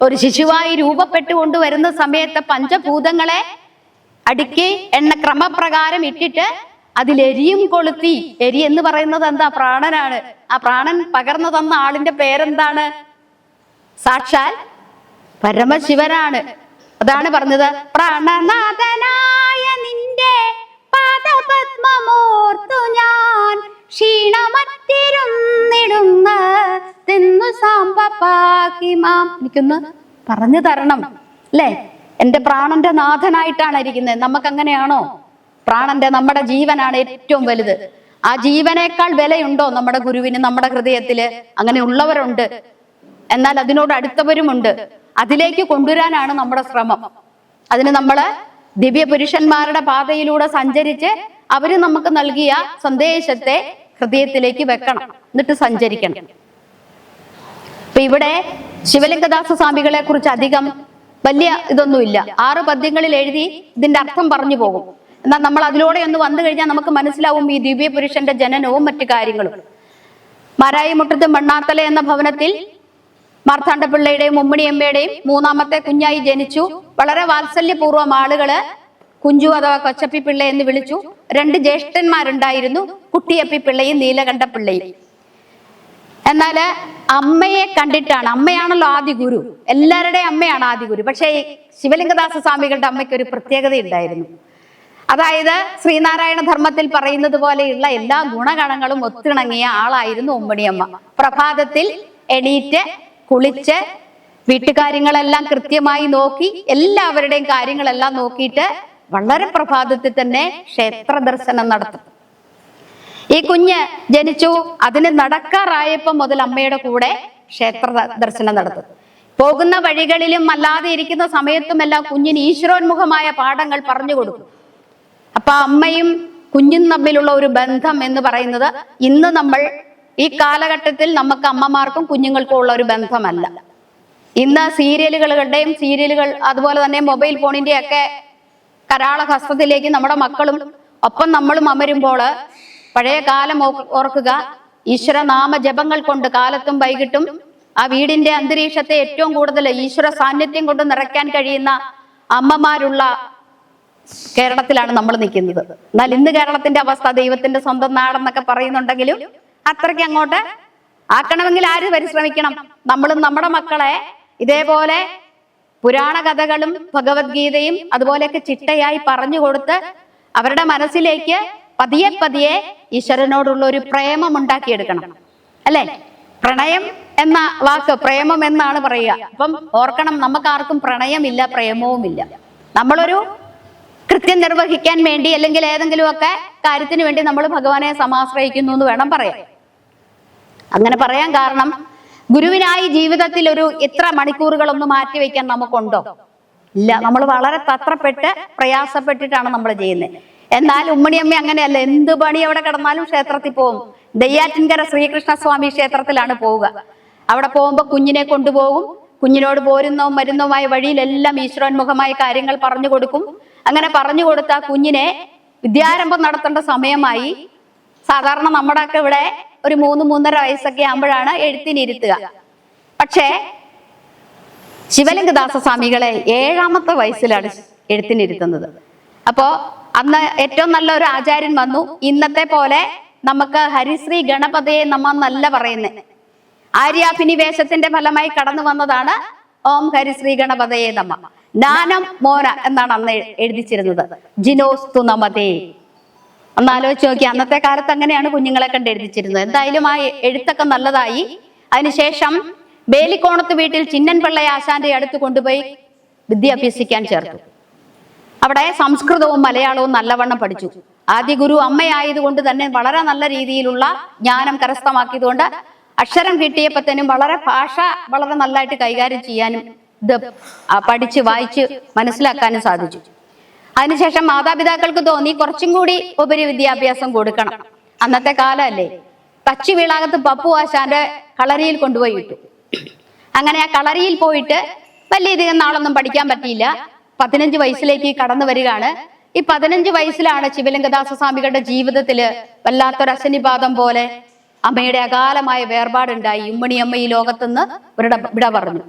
ഒരു ശിശുവായി രൂപപ്പെട്ടുകൊണ്ട് വരുന്ന സമയത്ത് പഞ്ചഭൂതങ്ങളെ അടുക്കി എണ്ണ ക്രമപ്രകാരം ഇട്ടിട്ട് അതിലെരിയും കൊളുത്തി. എരി എന്ന് പറയുന്നത് എന്താ? പ്രാണനാണ്. ആ പ്രാണൻ പകർന്നു തന്ന ആളിന്റെ പേരെന്താണ്? സാക്ഷാൽ പരമശിവനാണ്. അതാണ് പറഞ്ഞത്, പ്രാണനാഥനായ നിന്റെ പാദപത്മമോർത്തു ഞാൻ ക്ഷീണമറ്റിരുന്നിടുന്നു സാംബ പാഹി മാം. എനിക്കൊന്ന് പറഞ്ഞു തരണം അല്ലേ? എൻ്റെ പ്രാണന്റെ നാഥനായിട്ടാണ് ഇരിക്കുന്നത്. നമുക്ക് അങ്ങനെയാണോ? പ്രാണന്റെ, നമ്മുടെ ജീവനാണ് ഏറ്റവും വലുത്. ആ ജീവനേക്കാൾ വിലയുണ്ടോ നമ്മുടെ ഗുരുവിന് നമ്മുടെ ഹൃദയത്തില്? അങ്ങനെ ഉള്ളവരുണ്ട്, എന്നാൽ അതിനോട് അടുത്തവരുമുണ്ട്. അതിലേക്ക് കൊണ്ടുവരാനാണ് നമ്മുടെ ശ്രമം. അതിന് നമ്മള് ദിവ്യ പുരുഷന്മാരുടെ പാതയിലൂടെ സഞ്ചരിച്ച് അവര് നമുക്ക് നൽകിയ സന്ദേശത്തെ ഹൃദയത്തിലേക്ക് വെക്കണം, എന്നിട്ട് സഞ്ചരിക്കണം. ഇപ്പൊ ഇവിടെ ശിവലിംഗദാസ സ്വാമികളെ കുറിച്ച് അധികം വലിയ ഇതൊന്നുമില്ല. 6 പദ്യങ്ങളിൽ എഴുതി ഇതിന്റെ അർത്ഥം പറഞ്ഞു പോകും. എന്നാൽ നമ്മൾ അതിലൂടെ ഒന്ന് വന്നു കഴിഞ്ഞാൽ നമുക്ക് മനസ്സിലാവും ഈ ദിവ്യ പുരുഷന്റെ ജനനവും മറ്റു കാര്യങ്ങളും. മാരായിമുട്ടത്ത് മണ്ണാത്തല എന്ന ഭവനത്തിൽ മാർത്താണ്ഡപിള്ളയുടെയും ഉമ്മണിയമ്മയുടെയും 3ാമത്തെ കുഞ്ഞായി ജനിച്ചു. വളരെ വാത്സല്യപൂർവ്വം ആളുകള് കുഞ്ചു അഥവാ കൊച്ചപ്പി പിള്ള എന്ന് വിളിച്ചു. 2 ജ്യേഷ്ഠന്മാരുണ്ടായിരുന്നു, കുട്ടിയപ്പി പിള്ളയും നീലകണ്ഠ പിള്ളയും. എന്നാല് അമ്മയെ കണ്ടിട്ടാണ്, അമ്മയാണല്ലോ ആദ്യ ഗുരു, എല്ലാവരുടെയും അമ്മയാണ് ആദ്യ ഗുരു. പക്ഷേ ശിവലിംഗദാസ സ്വാമികളുടെ അമ്മയ്ക്ക് ഒരു പ്രത്യേകത ഉണ്ടായിരുന്നു. അതായത് ശ്രീനാരായണ ധർമ്മത്തിൽ പറയുന്നത് പോലെയുള്ള എല്ലാ ഗുണഗണങ്ങളും ഒത്തിണങ്ങിയ ആളായിരുന്നു ഉമ്മണിയമ്മ. പ്രഭാതത്തിൽ എണീറ്റ് കുളിച്ച് വീട്ടുകാര്യങ്ങളെല്ലാം കൃത്യമായി നോക്കി, എല്ലാവരുടെയും കാര്യങ്ങളെല്ലാം നോക്കിയിട്ട് വളരെ പ്രഭാതത്തിൽ തന്നെ ക്ഷേത്ര ദർശനം നടത്തും. ഈ കുഞ്ഞ് ജനിച്ചു, അതിന് നടക്കാറായപ്പോ മുതൽ അമ്മയുടെ കൂടെ ക്ഷേത്ര ദർശനം നടത്തും. പോകുന്ന വഴികളിലും അല്ലാതെ ഇരിക്കുന്ന സമയത്തുമെല്ലാം കുഞ്ഞിന് ഈശ്വരോന്മുഖമായ പാഠങ്ങൾ പറഞ്ഞു കൊടുക്കും. അപ്പൊ അമ്മയും കുഞ്ഞും തമ്മിലുള്ള ഒരു ബന്ധം എന്ന് പറയുന്നത് ഇന്ന് നമ്മൾ ഈ കാലഘട്ടത്തിൽ നമുക്ക് അമ്മമാർക്കും കുഞ്ഞുങ്ങൾക്കും ഉള്ള ഒരു ബന്ധമല്ല. ഇന്ന് സീരിയലുകൾ അതുപോലെ തന്നെ മൊബൈൽ ഫോണിന്റെ ഒക്കെ കരാള ഹസ്തത്തിലേക്ക് നമ്മുടെ മക്കളും ഒപ്പം നമ്മളും അമരുമ്പോൾ പഴയ കാലം ഓർക്കുക. ഈശ്വര നാമ ജപങ്ങൾ കൊണ്ട് കാലത്തും വൈകിട്ടും ആ വീടിന്റെ അന്തരീക്ഷത്തെ ഏറ്റവും കൂടുതൽ ഈശ്വര സാന്നിധ്യം കൊണ്ട് നിറയ്ക്കാൻ കഴിയുന്ന അമ്മമാരുള്ള കേരളത്തിലാണ് നമ്മൾ നിൽക്കുന്നത്. എന്നാൽ ഇന്ന് കേരളത്തിന്റെ അവസ്ഥ ദൈവത്തിന്റെ സ്വന്തം നാടെന്നൊക്കെ പറയുന്നുണ്ടെങ്കിലും അത്രയ്ക്ക് അങ്ങോട്ട് ആക്കണമെങ്കിൽ ആര് പരിശ്രമിക്കണം? നമ്മളും നമ്മുടെ മക്കളെ ഇതേപോലെ പുരാണ കഥകളും ഭഗവത്ഗീതയും അതുപോലെയൊക്കെ ചിട്ടയായി പറഞ്ഞു കൊടുത്ത് അവരുടെ മനസ്സിലേക്ക് പതിയെ പതിയെ ഈശ്വരനോടുള്ള ഒരു പ്രേമം ഉണ്ടാക്കിയെടുക്കണം അല്ലെ? പ്രണയം എന്ന വാക്ക് പ്രേമം എന്നാണ് പറയുക. അപ്പം ഓർക്കണം, നമുക്ക് ആർക്കും പ്രണയമില്ല, പ്രേമവുമില്ല. നമ്മളൊരു കൃത്യം നിർവഹിക്കാൻ വേണ്ടി അല്ലെങ്കിൽ ഏതെങ്കിലുമൊക്കെ കാര്യത്തിന് വേണ്ടി നമ്മൾ ഭഗവാനെ സമാശ്രയിക്കുന്നു എന്ന് വേണം പറയാൻ. അങ്ങനെ പറയാൻ കാരണം ഗുരുവിനായി ജീവിതത്തിൽ ഒരു ഇത്ര മണിക്കൂറുകളൊന്നും മാറ്റിവെക്കാൻ നമുക്കുണ്ടോ? ഇല്ല. നമ്മൾ വളരെ തത്രപ്പെട്ട് പ്രയാസപ്പെട്ടിട്ടാണ് നമ്മൾ ചെയ്യുന്നത്. എന്നാൽ ഉമ്മണിയമ്മ അങ്ങനെയല്ല. എന്ത് പണി അവിടെ കിടന്നാലും ക്ഷേത്രത്തിൽ പോകും. നെയ്യാറ്റിൻകര ശ്രീകൃഷ്ണസ്വാമി ക്ഷേത്രത്തിലാണ് പോവുക. അവിടെ പോകുമ്പോൾ കുഞ്ഞിനെ കൊണ്ടുപോകും. കുഞ്ഞിനോട് പോരുന്നവും മരുന്നവുമായ വഴിയിലെല്ലാം ഈശ്വരോന്മുഖമായ കാര്യങ്ങൾ പറഞ്ഞു കൊടുക്കും. അങ്ങനെ പറഞ്ഞു കൊടുത്ത കുഞ്ഞിനെ വിദ്യാരംഭം നടത്തേണ്ട സമയമായി. സാധാരണ നമ്മുടെയൊക്കെ ഇവിടെ ഒരു 3-3.5 വയസ്സൊക്കെ ആകുമ്പോഴാണ് എഴുത്തിനിരുത്തുക. പക്ഷേ ശിവലിംഗദാസ സ്വാമികളെ 7ാമത്തെ വയസ്സിലാണ് എഴുത്തിനിരുത്തുന്നത്. അപ്പോ അന്ന് ഏറ്റവും നല്ല ഒരു ആചാര്യൻ വന്നു. ഇന്നത്തെ പോലെ നമുക്ക് ഹരിശ്രീ ഗണപതയെ നമ്മ നല്ല പറയുന്നത്. ആര്യാഭിനിവേശത്തിന്റെ ഫലമായി കടന്നു വന്നതാണ് ഓം ഹരിശ്രീ ഗണപതയേ നമഃ. ജ്ഞാനം മോന എന്നാണ് അന്ന് എഴുതിച്ചിരുന്നത്. ജിനോസ്തു നമതേ. ഒന്ന് ആലോചിച്ച് നോക്കി, അന്നത്തെ കാലത്ത് അങ്ങനെയാണ് കുഞ്ഞുങ്ങളെ കണ്ട് എഴുതിച്ചിരുന്നത്. എന്തായാലും ആ എഴുത്തൊക്കെ നല്ലതായി. അതിനുശേഷം ബേലിക്കോണത്ത് വീട്ടിൽ ചിന്നൻ പിള്ളയെ ആശാന്റെ അടുത്ത് കൊണ്ടുപോയി വിദ്യ അഭ്യസിക്കാൻ ചേർത്തു. അവിടെ സംസ്കൃതവും മലയാളവും നല്ലവണ്ണം പഠിച്ചു. ആദ്യ ഗുരു അമ്മയായതുകൊണ്ട് തന്നെ വളരെ നല്ല രീതിയിലുള്ള ജ്ഞാനം കരസ്ഥമാക്കിയതുകൊണ്ട് അക്ഷരം കിട്ടിയപ്പോഴത്തേനും ഭാഷ വളരെ നല്ലതായിട്ട് കൈകാര്യം ചെയ്യാനും ഇത് പഠിച്ച് വായിച്ച് മനസ്സിലാക്കാനും സാധിച്ചു. അതിനുശേഷം മാതാപിതാക്കൾക്ക് തോന്നി കുറച്ചും കൂടി ഉപരി വിദ്യാഭ്യാസം കൊടുക്കണം. അന്നത്തെ കാലമല്ലേ. തച്ചു വീളാകത്ത് പപ്പു ആശാന്റെ കളരിയിൽ കൊണ്ടുപോയി വിട്ടു. അങ്ങനെ ആ കളരിയിൽ പോയിട്ട് വലിയധികം നാളൊന്നും പഠിക്കാൻ പറ്റിയില്ല. 15 വയസ്സിലേക്ക് കടന്നു വരികയാണ്. ഈ 15 വയസ്സിലാണ് ശിവലിംഗദാസ സ്വാമികളുടെ ജീവിതത്തില് വല്ലാത്തൊരു അശനിപാതം പോലെ അമ്മയുടെ അകാലമായ വേർപാടുണ്ടായി. ഉമ്മണിയമ്മ ഈ ലോകത്തുനിന്ന് വിട പറഞ്ഞു.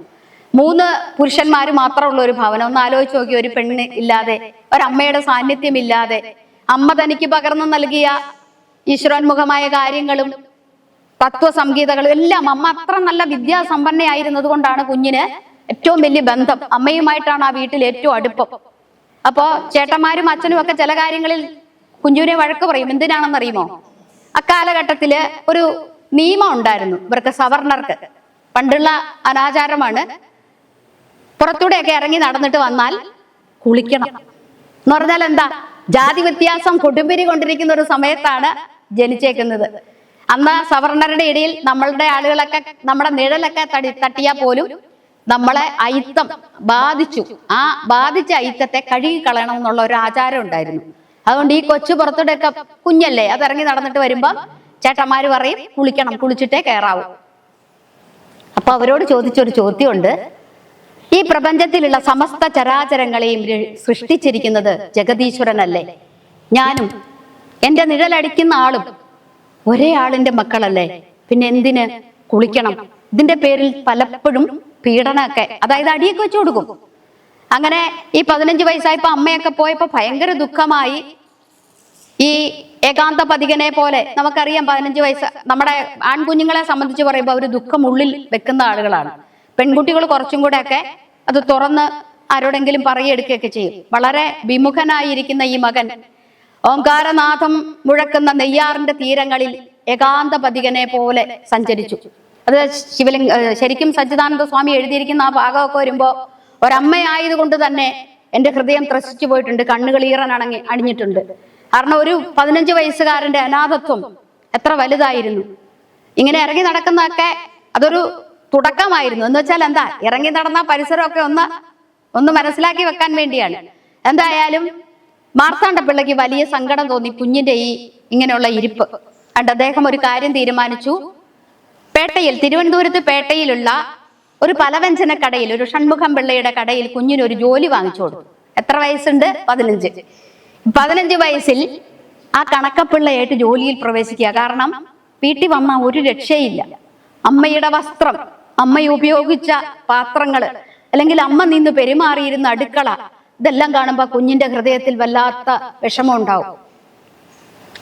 3 പുരുഷന്മാര് മാത്രമുള്ള ഒരു ഭവനം. ഒന്ന് ആലോചിച്ച് നോക്കി, ഒരു പെണ്ണ് ഇല്ലാതെ, ഒരമ്മയുടെ സാന്നിധ്യം ഇല്ലാതെ, അമ്മ തനിക്ക് പകർന്നു നൽകിയ ഈശ്വരോന്മുഖമായ കാര്യങ്ങളും തത്വസംഗീതകളും എല്ലാം, അമ്മ അത്ര നല്ല വിദ്യാസമ്പന്നയായിരുന്നത് കൊണ്ടാണ് കുഞ്ഞിന് ഏറ്റവും വലിയ ബന്ധം അമ്മയുമായിട്ടാണ് ആ വീട്ടിൽ ഏറ്റവും അടുപ്പം. അപ്പോ ചേട്ടന്മാരും അച്ഛനും ഒക്കെ ചില കാര്യങ്ങളിൽ കുഞ്ഞുവിനെ വഴക്ക് പറയും. എന്തിനാണെന്നറിയുമോ? അക്കാലഘട്ടത്തില് ഒരു നിയമം ഉണ്ടായിരുന്നു ഇവർക്ക്, സവർണർക്ക്. പണ്ടുള്ള അനാചാരമാണ്. പുറത്തൂടെയൊക്കെ ഇറങ്ങി നടന്നിട്ട് വന്നാൽ കുളിക്കണം എന്ന് പറഞ്ഞാൽ എന്താ? ജാതി വ്യത്യാസം കൊടുമ്പിരി കൊണ്ടിരിക്കുന്ന ഒരു സമയത്താണ് ജനിച്ചേക്കുന്നത്. അന്ന് സവർണരുടെ ഇടയിൽ നമ്മളുടെ ആളുകളൊക്കെ, നമ്മുടെ നിഴലൊക്കെ തട്ടിയാൽ പോലും നമ്മളെ അയിത്തം ബാധിച്ചു. ആ ബാധിച്ച അയിത്തത്തെ കഴുകി കളയണം എന്നുള്ള ഒരു ആചാരം ഉണ്ടായിരുന്നു. അതുകൊണ്ട് ഈ കൊച്ചു പുറത്തൂടെയൊക്കെ, കുഞ്ഞല്ലേ, അത് ഇറങ്ങി നടന്നിട്ട് വരുമ്പോ ചേട്ടന്മാര് പറയും കുളിക്കണം, കുളിച്ചിട്ടേ കയറാവൂ. അപ്പൊ അവരോട് ചോദിച്ചൊരു ചോദ്യമുണ്ട്. ഈ പ്രപഞ്ചത്തിലുള്ള സമസ്ത ചരാചരങ്ങളെയും സൃഷ്ടിച്ചിരിക്കുന്നത് ജഗദീശ്വരനല്ലേ? ഞാനും എന്റെ നിഴലടിക്കുന്ന ആളും ഒരേ ആളിന്റെ മക്കളല്ലേ? പിന്നെ എന്തിന് കുളിക്കണം? ഇതിന്റെ പേരിൽ പലപ്പോഴും പീഡനമൊക്കെ, അതായത് അടിയൊക്കെ വെച്ചു കൊടുക്കും. അങ്ങനെ ഈ 15 വയസ്സായപ്പോ അമ്മയൊക്കെ പോയപ്പോ ഭയങ്കര ദുഃഖമായി. ഈ ഏകാന്ത പതികനെ പോലെ നമുക്കറിയാം, 15 വയസ്സ് നമ്മുടെ ആൺകുഞ്ഞുങ്ങളെ സംബന്ധിച്ച് പറയുമ്പോൾ അവർ ദുഃഖം ഉള്ളിൽ വെക്കുന്ന ആളുകളാണ്. പെൺകുട്ടികൾ കുറച്ചും കൂടെ ഒക്കെ അത് തുറന്ന് ആരോടെങ്കിലും പറയെടുക്കുകയൊക്കെ ചെയ്യും. വളരെ വിമുഖനായിരിക്കുന്ന ഈ മകൻ ഓംകാരനാഥം മുഴക്കുന്ന നെയ്യാറിന്റെ തീരങ്ങളിൽ ഏകാന്ത പതികനെ പോലെ സഞ്ചരിച്ചു. അത് ശരിക്കും സച്ചിദാനന്ദ സ്വാമി എഴുതിയിരിക്കുന്ന ആ ഭാഗമൊക്കെ വരുമ്പോ, ഒരമ്മയായതുകൊണ്ട് തന്നെ എന്റെ ഹൃദയം ത്രസിച്ചു പോയിട്ടുണ്ട്, കണ്ണുകൾ അണിഞ്ഞിട്ടുണ്ട്. കാരണം ഒരു 15 വയസ്സുകാരന്റെ അനാഥത്വം എത്ര വലുതായിരുന്നു. ഇങ്ങനെ ഇറങ്ങി നടക്കുന്നതൊക്കെ അതൊരു തുടക്കമായിരുന്നു. എന്ന് വെച്ചാൽ എന്താ, ഇറങ്ങി നടന്ന പരിസരമൊക്കെ ഒന്ന് മനസ്സിലാക്കി വെക്കാൻ വേണ്ടിയാണ്. എന്തായാലും മാർത്താണ്ഡ പിള്ളയ്ക്ക് വലിയ സങ്കടം തോന്നി കുഞ്ഞിന്റെ ഈ ഇങ്ങനെയുള്ള ഇരിപ്പ് കണ്ട്. അദ്ദേഹം ഒരു കാര്യം തീരുമാനിച്ചു. തിരുവനന്തപുരത്ത് പേട്ടയിലുള്ള ഒരു പലവ്യഞ്ജന കടയിൽ, ഒരു ഷൺമുഖം പിള്ളയുടെ കടയിൽ കുഞ്ഞിനൊരു ജോലി വാങ്ങിച്ചു കൊടുത്തു. എത്ര വയസ്സുണ്ട്? 15. 15 വയസ്സിൽ ആ കണക്കപ്പിള്ളയായിട്ട് ജോലിയിൽ പ്രവേശിക്കുക. കാരണം വീട്ടിൽ വന്ന ഒരു രക്ഷയില്ല. അമ്മയുടെ വസ്ത്രം, അമ്മ ഉപയോഗിച്ച പാത്രങ്ങള്, അല്ലെങ്കിൽ അമ്മ നിന്ന് പെരുമാറിയിരുന്ന അടുക്കള, ഇതെല്ലാം കാണുമ്പോ കുഞ്ഞിന്റെ ഹൃദയത്തിൽ വല്ലാത്ത വിഷമം ഉണ്ടാവും.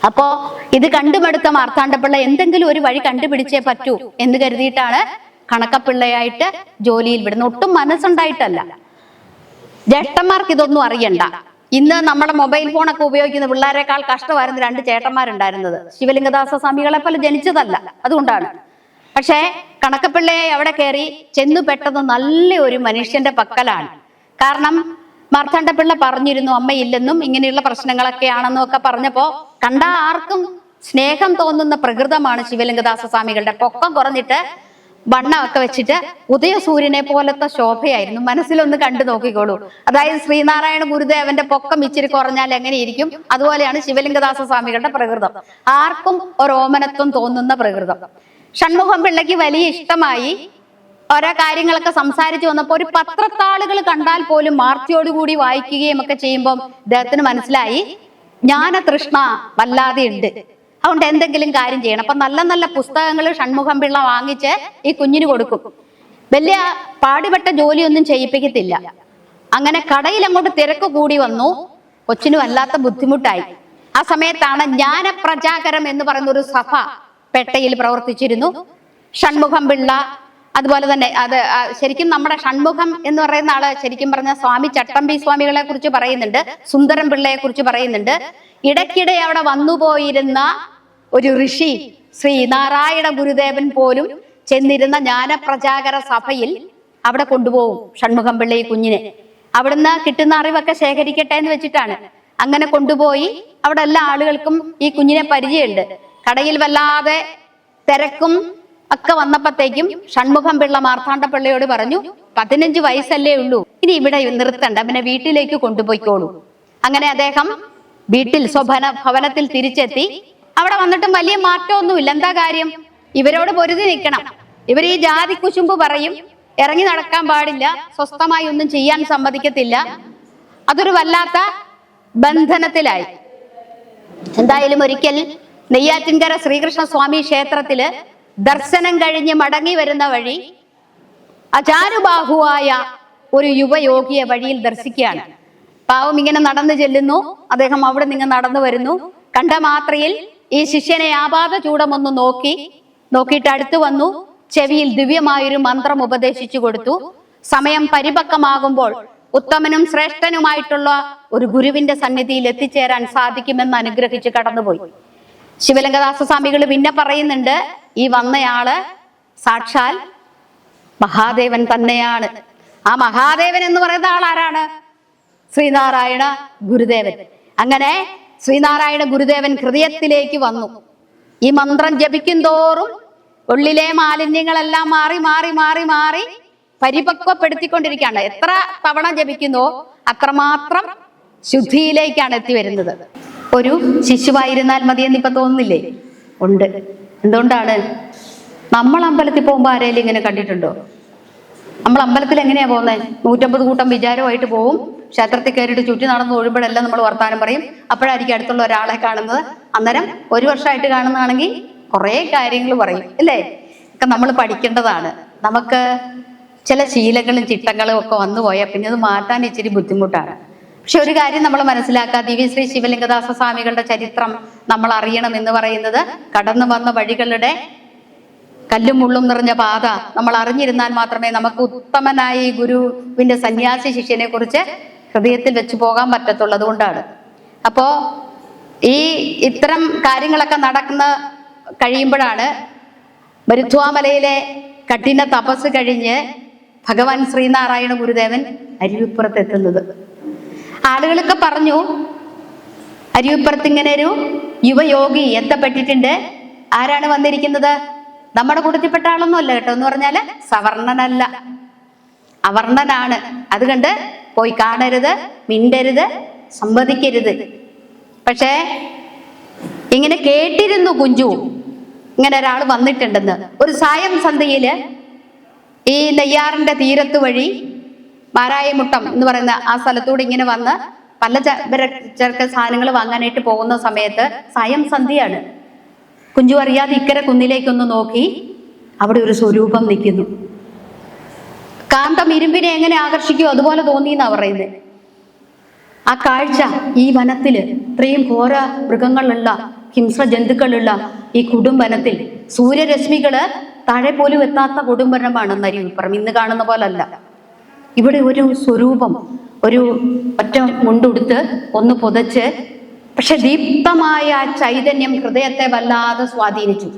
അപ്പോ ഇത് കണ്ടുമടുത്ത മാർത്താണ്ഡപിള്ള എന്തെങ്കിലും ഒരു വഴി കണ്ടുപിടിച്ചേ പറ്റൂ എന്ന് കരുതിയിട്ടാണ് കണക്കപ്പിള്ളയായിട്ട് ജോലിയിൽ വിടുന്നത്. ഒട്ടും മനസ്സുണ്ടായിട്ടല്ല. ജ്യേഷ്ഠന്മാർക്ക് ഇതൊന്നും അറിയണ്ട. ഇന്ന് നമ്മുടെ മൊബൈൽ ഫോണൊക്കെ ഉപയോഗിക്കുന്ന പിള്ളേരെക്കാൾ കഷ്ടമായിരുന്നു 2 ചേട്ടന്മാരുണ്ടായിരുന്നത്. ശിവലിംഗദാസ സ്വാമികളെ പോലെ ജനിച്ചതല്ല, അതുകൊണ്ടാണ്. പക്ഷേ കണക്കപ്പിള്ളയെ അവിടെ കയറി ചെന്നു പെട്ടത് നല്ല ഒരു മനുഷ്യന്റെ പക്കലാണ്. കാരണം മാർത്താണ്ഡപിള്ള പറഞ്ഞിരുന്നു അമ്മയില്ലെന്നും ഇങ്ങനെയുള്ള പ്രശ്നങ്ങളൊക്കെയാണെന്നും ഒക്കെ പറഞ്ഞപ്പോ കണ്ട ആർക്കും സ്നേഹം തോന്നുന്ന പ്രകൃതമാണ് ശിവലിംഗദാസ സ്വാമികളുടെ. പൊക്കം കുറഞ്ഞിട്ട് വണ്ണമൊക്കെ വെച്ചിട്ട് ഉദയസൂര്യനെ പോലത്തെ ശോഭയായിരുന്നു. മനസ്സിലൊന്ന് കണ്ടു നോക്കിക്കോളൂ. അതായത് ശ്രീനാരായണ ഗുരുദേവന്റെ പൊക്കം ഇച്ചിരി കുറഞ്ഞാൽ എങ്ങനെയിരിക്കും, അതുപോലെയാണ് ശിവലിംഗദാസ സ്വാമികളുടെ പ്രകൃതം. ആർക്കും ഒരു ഓമനത്വം തോന്നുന്ന പ്രകൃതം. ഷൺമുഖം പിള്ളയ്ക്ക് വലിയ ഇഷ്ടമായി. ഓരോ കാര്യങ്ങളൊക്കെ സംസാരിച്ചു വന്നപ്പോൾ ഒരു പത്രത്താളുകൾ കണ്ടാൽ പോലും മാർത്തിയോടുകൂടി വായിക്കുകയും ഒക്കെ ചെയ്യുമ്പോൾ ഇദ്ദേഹത്തിന് മനസ്സിലായി ജ്ഞാനതൃഷ്ണ വല്ലാതെ ഉണ്ട്. അതുകൊണ്ട് എന്തെങ്കിലും കാര്യം ചെയ്യണം. അപ്പൊ നല്ല നല്ല പുസ്തകങ്ങൾ ഷൺമുഖം പിള്ള വാങ്ങിച്ച് ഈ കുഞ്ഞിന് കൊടുക്കും. വലിയ പാടുപെട്ട ജോലിയൊന്നും ചെയ്യിപ്പിക്കത്തില്ല. അങ്ങനെ കടയിൽ അങ്ങോട്ട് തിരക്ക് കൂടി വന്നു. കൊച്ചിന് വല്ലാത്ത ബുദ്ധിമുട്ടായി. ആ സമയത്താണ് ജ്ഞാനപ്രചാകരം എന്ന് പറയുന്ന ഒരു സഭ പേട്ടയിൽ പ്രവർത്തിച്ചിരുന്നു. ഷൺമുഖം പിള്ള, അതുപോലെ തന്നെ ശരിക്കും നമ്മുടെ ഷൺമുഖം എന്ന് പറയുന്ന ആള് ശരിക്കും പറഞ്ഞ സ്വാമി ചട്ടമ്പി സ്വാമികളെ കുറിച്ച് പറയുന്നുണ്ട്, സുന്ദരം പിള്ളയെ കുറിച്ച് പറയുന്നുണ്ട്. ഇടയ്ക്കിടെ അവിടെ വന്നുപോയിരുന്ന ഒരു ഋഷി ശ്രീ നാരായണ ഗുരുദേവൻ പോലും ചെന്നിരുന്ന ജ്ഞാനപ്രചാകര സഭയിൽ അവിടെ കൊണ്ടുപോകും ഷൺമുഖം പിള്ള ഈ കുഞ്ഞിനെ. അവിടുന്ന് കിട്ടുന്ന അറിവൊക്കെ ശേഖരിക്കട്ടെ എന്ന് വെച്ചിട്ടാണ് അങ്ങനെ കൊണ്ടുപോയി. അവിടെ എല്ലാ ആളുകൾക്കും ഈ കുഞ്ഞിനെ പരിചയമുണ്ട്. കടയിൽ വല്ലാതെ തിരക്കും ഒക്കെ വന്നപ്പോഴത്തേക്കും ഷൺമുഖം പിള്ള മാർത്താണ്ഡ പിള്ളയോട് പറഞ്ഞു, 15 വയസ്സല്ലേ ഉള്ളൂ, ഇനി ഇവിടെ നിർത്തണ്ട, പിന്നെ വീട്ടിലേക്ക് കൊണ്ടുപോയിക്കോളൂ. അങ്ങനെ അദ്ദേഹം വീട്ടിൽ ഭവനത്തിൽ തിരിച്ചെത്തി. അവിടെ വന്നിട്ടും വലിയ മാറ്റമൊന്നുമില്ല. എന്താ കാര്യം? ഇവരോട് പൊരുതി നിൽക്കണം. ഇവർ ഈ ജാതി കുശുമ്പ് പറയും, ഇറങ്ങി നടക്കാൻ പാടില്ല, സ്വസ്ഥമായി ഒന്നും ചെയ്യാൻ സമ്മതിക്കത്തില്ല. അതൊരു വല്ലാത്ത ബന്ധനത്തിലായി. എന്തായാലും ഒരിക്കൽ നെയ്യാറ്റിൻകര ശ്രീകൃഷ്ണ സ്വാമി ക്ഷേത്രത്തില് ദർശനം കഴിഞ്ഞ് മടങ്ങി വരുന്ന വഴി അചാരുബാഹുവായ ഒരു യുവയോഗിയെ വഴിയിൽ ദർശിക്കുകയാണ്. പാവം ഇങ്ങനെ നടന്നു ചെല്ലുന്നു. അദ്ദേഹം അവിടെ നിന്ന് നടന്നു വരുന്നു. കണ്ട മാത്രയിൽ ഈ ശിഷ്യനെ ആപാത ചൂടമൊന്ന് നോക്കിയിട്ട് അടുത്തു വന്നു. ചെവിയിൽ ദിവ്യമായൊരു മന്ത്രം ഉപദേശിച്ചു കൊടുത്തു. സമയം പരിപക്വമാകുമ്പോൾ ഉത്തമനും ശ്രേഷ്ഠനുമായിട്ടുള്ള ഒരു ഗുരുവിന്റെ സന്നിധിയിൽ എത്തിച്ചേരാൻ സാധിക്കുമെന്ന് അനുഗ്രഹിച്ച് കടന്നുപോയി. ശിവലിംഗദാസ സ്വാമികൾ പിന്നെ പറയുന്നുണ്ട്, ഈ വന്നയാള് സാക്ഷാൽ മഹാദേവൻ തന്നെയാണ്. ആ മഹാദേവൻ എന്ന് പറയുന്ന ആൾ ആരാണ്? ശ്രീനാരായണ ഗുരുദേവൻ. അങ്ങനെ ശ്രീനാരായണ ഗുരുദേവൻ ഹൃദയത്തിലേക്ക് വന്നു. ഈ മന്ത്രം ജപിക്കും തോറും ഉള്ളിലെ മാലിന്യങ്ങളെല്ലാം മാറി മാറി മാറി മാറി പരിപക്വപ്പെടുത്തിക്കൊണ്ടിരിക്കുകയാണ്. എത്ര തവണ ജപിക്കുന്നോ അത്രമാത്രം ശുദ്ധിയിലേക്കാണ് എത്തി വരുന്നത്. ഒരു ശിശുവായിരുന്നാൽ മതിയെന്ന് ഇപ്പൊ തോന്നുന്നില്ലേ? ഉണ്ട്. എന്തുകൊണ്ടാണ്? നമ്മൾ അമ്പലത്തിൽ പോകുമ്പോൾ ആരെങ്കിലും ഇങ്ങനെ കണ്ടിട്ടുണ്ടോ? നമ്മൾ അമ്പലത്തിൽ എങ്ങനെയാ പോകുന്നത്? 150 കൂട്ടം വിചാരമായിട്ട് പോവും. ക്ഷേത്രത്തിൽ കയറിയിട്ട് ചുറ്റി നടന്ന് ഒഴുമ്പോഴെല്ലാം നമ്മൾ വർത്താനം പറയും. അപ്പോഴായിരിക്കും അടുത്തുള്ള ഒരാളെ കാണുന്നത്. അന്നേരം 1 വർഷമായിട്ട് കാണുന്നതാണെങ്കിൽ കുറേ കാര്യങ്ങൾ പറയും, അല്ലേ? ഒക്കെ നമ്മൾ പഠിക്കേണ്ടതാണ്. നമുക്ക് ചില ശീലങ്ങളും ചിട്ടങ്ങളും ഒക്കെ വന്നു പോയാൽ പിന്നെ അത് മാറ്റാൻ ഇച്ചിരി ബുദ്ധിമുട്ടാണ്. പക്ഷെ ഒരു കാര്യം നമ്മൾ മനസ്സിലാക്കുക, ദിവ്യശ്രീ ശിവലിംഗദാസ സ്വാമികളുടെ ചരിത്രം നമ്മൾ അറിയണം എന്ന് പറയുന്നത് കടന്നു വന്ന വഴികളുടെ കല്ലും മുള്ളും നിറഞ്ഞ പാത നമ്മൾ അറിഞ്ഞിരുന്നാൽ മാത്രമേ നമുക്ക് ഉത്തമനായ ഈ ഗുരുവിന്റെ സന്യാസി ശിഷ്യനെ കുറിച്ച് ഹൃദയത്തിൽ വെച്ച് പോകാൻ പറ്റത്തുള്ളൂ. അതുകൊണ്ടാണ്. അപ്പോ ഈ ഇത്തരം കാര്യങ്ങളൊക്കെ കഴിയുമ്പോഴാണ് മരുത്വാമലയിലെ കഠിന തപസ് കഴിഞ്ഞ് ഭഗവാൻ ശ്രീനാരായണ ഗുരുദേവൻ അരുവിപ്പുറത്ത് എത്തുന്നത്. ആളുകളൊക്കെ പറഞ്ഞു, അരുവിപ്പുറത്ത് ഇങ്ങനെ ഒരു യുവയോഗി എത്തപ്പെട്ടിട്ടുണ്ട്. ആരാണ് വന്നിരിക്കുന്നത്? നമ്മുടെ കൂട്ടത്തിൽപ്പെട്ട ആളൊന്നും അല്ല കേട്ടോ. എന്ന് പറഞ്ഞാല് സവർണനല്ല, അവർണനാണ്. അതുകൊണ്ട് പോയി കാണരുത്, മിണ്ടരുത്, സംവദിക്കരുത്. പക്ഷേ ഇങ്ങനെ കേട്ടിരുന്നു കുഞ്ചു, ഇങ്ങനെ ഒരാൾ വന്നിട്ടുണ്ടെന്ന്. ഒരു സായം സന്ധ്യയില് ഈ നെയ്യാറിന്റെ തീരത്ത് വഴി മാരായമുട്ടം എന്ന് പറയുന്ന ആ സ്ഥലത്തൂടെ ഇങ്ങനെ വന്ന് പലചരക്ക് സാധനങ്ങൾ വാങ്ങാനായിട്ട് പോകുന്ന സമയത്ത് സായം സന്ധ്യയാണ്. കുഞ്ചു അറിയാതെ ഇക്കരെ കുന്നിലേക്കൊന്ന് നോക്കി. അവിടെ ഒരു സ്വരൂപം നിൽക്കുന്നു. കാന്തം ഇരുമ്പിനെ എങ്ങനെ ആകർഷിക്കുമോ അതുപോലെ തോന്നിയെന്നാ പറയുന്നത്. ആ കാഴ്ച ഈ വനത്തില് ഇത്രയും ഘോര മൃഗങ്ങളുള്ള ഹിംസ്ര ജന്തുക്കളുള്ള ഈ കൊടുംവനത്തിൽ സൂര്യരശ്മികള് താഴെ പോലും എത്താത്ത കൊടുംവനമാണ് അരുവിപ്പുറം. ഇന്ന് കാണുന്ന പോലല്ല. ഇവിടെ ഒരു സ്വരൂപം, ഒരു ഒറ്റ മുണ്ടുടുത്ത് ഒന്ന് പുതച്ച്, പക്ഷെ ദീപ്തമായ ആ ചൈതന്യം ഹൃദയത്തെ വല്ലാതെ സ്വാധീനിച്ചു.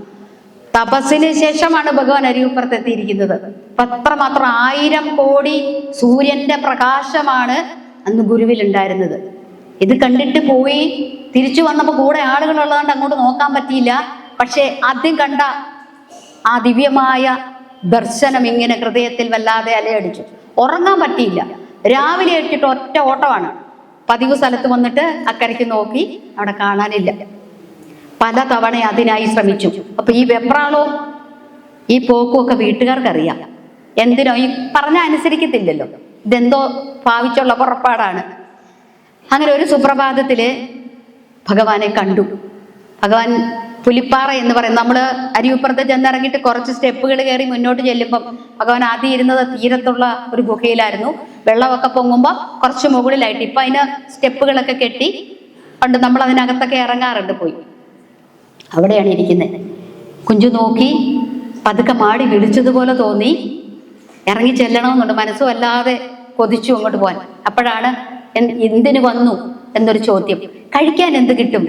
തപസ്സിന് ശേഷമാണ് ഭഗവാൻ അരുവിപ്പുറത്ത് എത്തിയിരിക്കുന്നത്. അത്രമാത്രം 1000 കോടി സൂര്യന്റെ പ്രകാശമാണ് അന്ന് ഗുരുവിൽ ഉണ്ടായിരുന്നത്. ഇത് കണ്ടിട്ട് പോയി തിരിച്ചു വന്നപ്പോൾ കൂടെ ആളുകളുള്ളതുകൊണ്ട് അങ്ങോട്ട് നോക്കാൻ പറ്റിയില്ല. പക്ഷെ ആദ്യം കണ്ട ആ ദിവ്യമായ ദർശനം ഇങ്ങനെ ഹൃദയത്തിൽ വല്ലാതെ അലയടിച്ചു. ഉറങ്ങാൻ പറ്റിയില്ല. രാവിലെ എട്ടിട്ട് ഒറ്റ ഓട്ടമാണ്. പതിവ് സ്ഥലത്ത് വന്നിട്ട് അക്കരയ്ക്ക് നോക്കി, അവിടെ കാണാനില്ല. പല തവണ അതിനായി ശ്രമിച്ചു. അപ്പൊ ഈ വെപ്രാളവും ഈ പോക്കും ഒക്കെ വീട്ടുകാർക്കറിയാം. എന്തിനോ ഈ പറഞ്ഞ അനുസരിക്കത്തില്ലല്ലോ, ഇതെന്തോ ഭാവിച്ചുള്ള പുറപ്പാടാണ്. അങ്ങനെ ഒരു സുപ്രഭാതത്തില് ഭഗവാനെ കണ്ടു. ഭഗവാൻ പുലിപ്പാറ എന്ന് പറയുന്നത്, നമ്മൾ അരുവിപ്പുറത്ത് ചെന്നിറങ്ങിയിട്ട് കുറച്ച് സ്റ്റെപ്പുകൾ കയറി മുന്നോട്ട് ചെല്ലുമ്പം ഭഗവാൻ ആദ്യം ഇരുന്നത് തീരത്തുള്ള ഒരു ഗുഹയിലായിരുന്നു. വെള്ളമൊക്കെ പൊങ്ങുമ്പോൾ കുറച്ച് മുകളിലായിട്ട്. ഇപ്പം അതിന് സ്റ്റെപ്പുകളൊക്കെ കെട്ടി പണ്ട് നമ്മൾ അതിനകത്തൊക്കെ ഇറങ്ങാറുണ്ട്. പോയി അവിടെയാണ് ഇരിക്കുന്നത്. കുഞ്ചു നോക്കി, പതുക്കെ മാടി വിളിച്ചതുപോലെ തോന്നി. ഇറങ്ങി ചെല്ലണമെന്നുണ്ട്, മനസ്സും അല്ലാതെ കൊതിച്ചു അങ്ങോട്ട് പോകാൻ. അപ്പോഴാണ് എന്തിനു വന്നു എന്നൊരു ചോദ്യം. കഴിക്കാൻ എന്ത് കിട്ടും?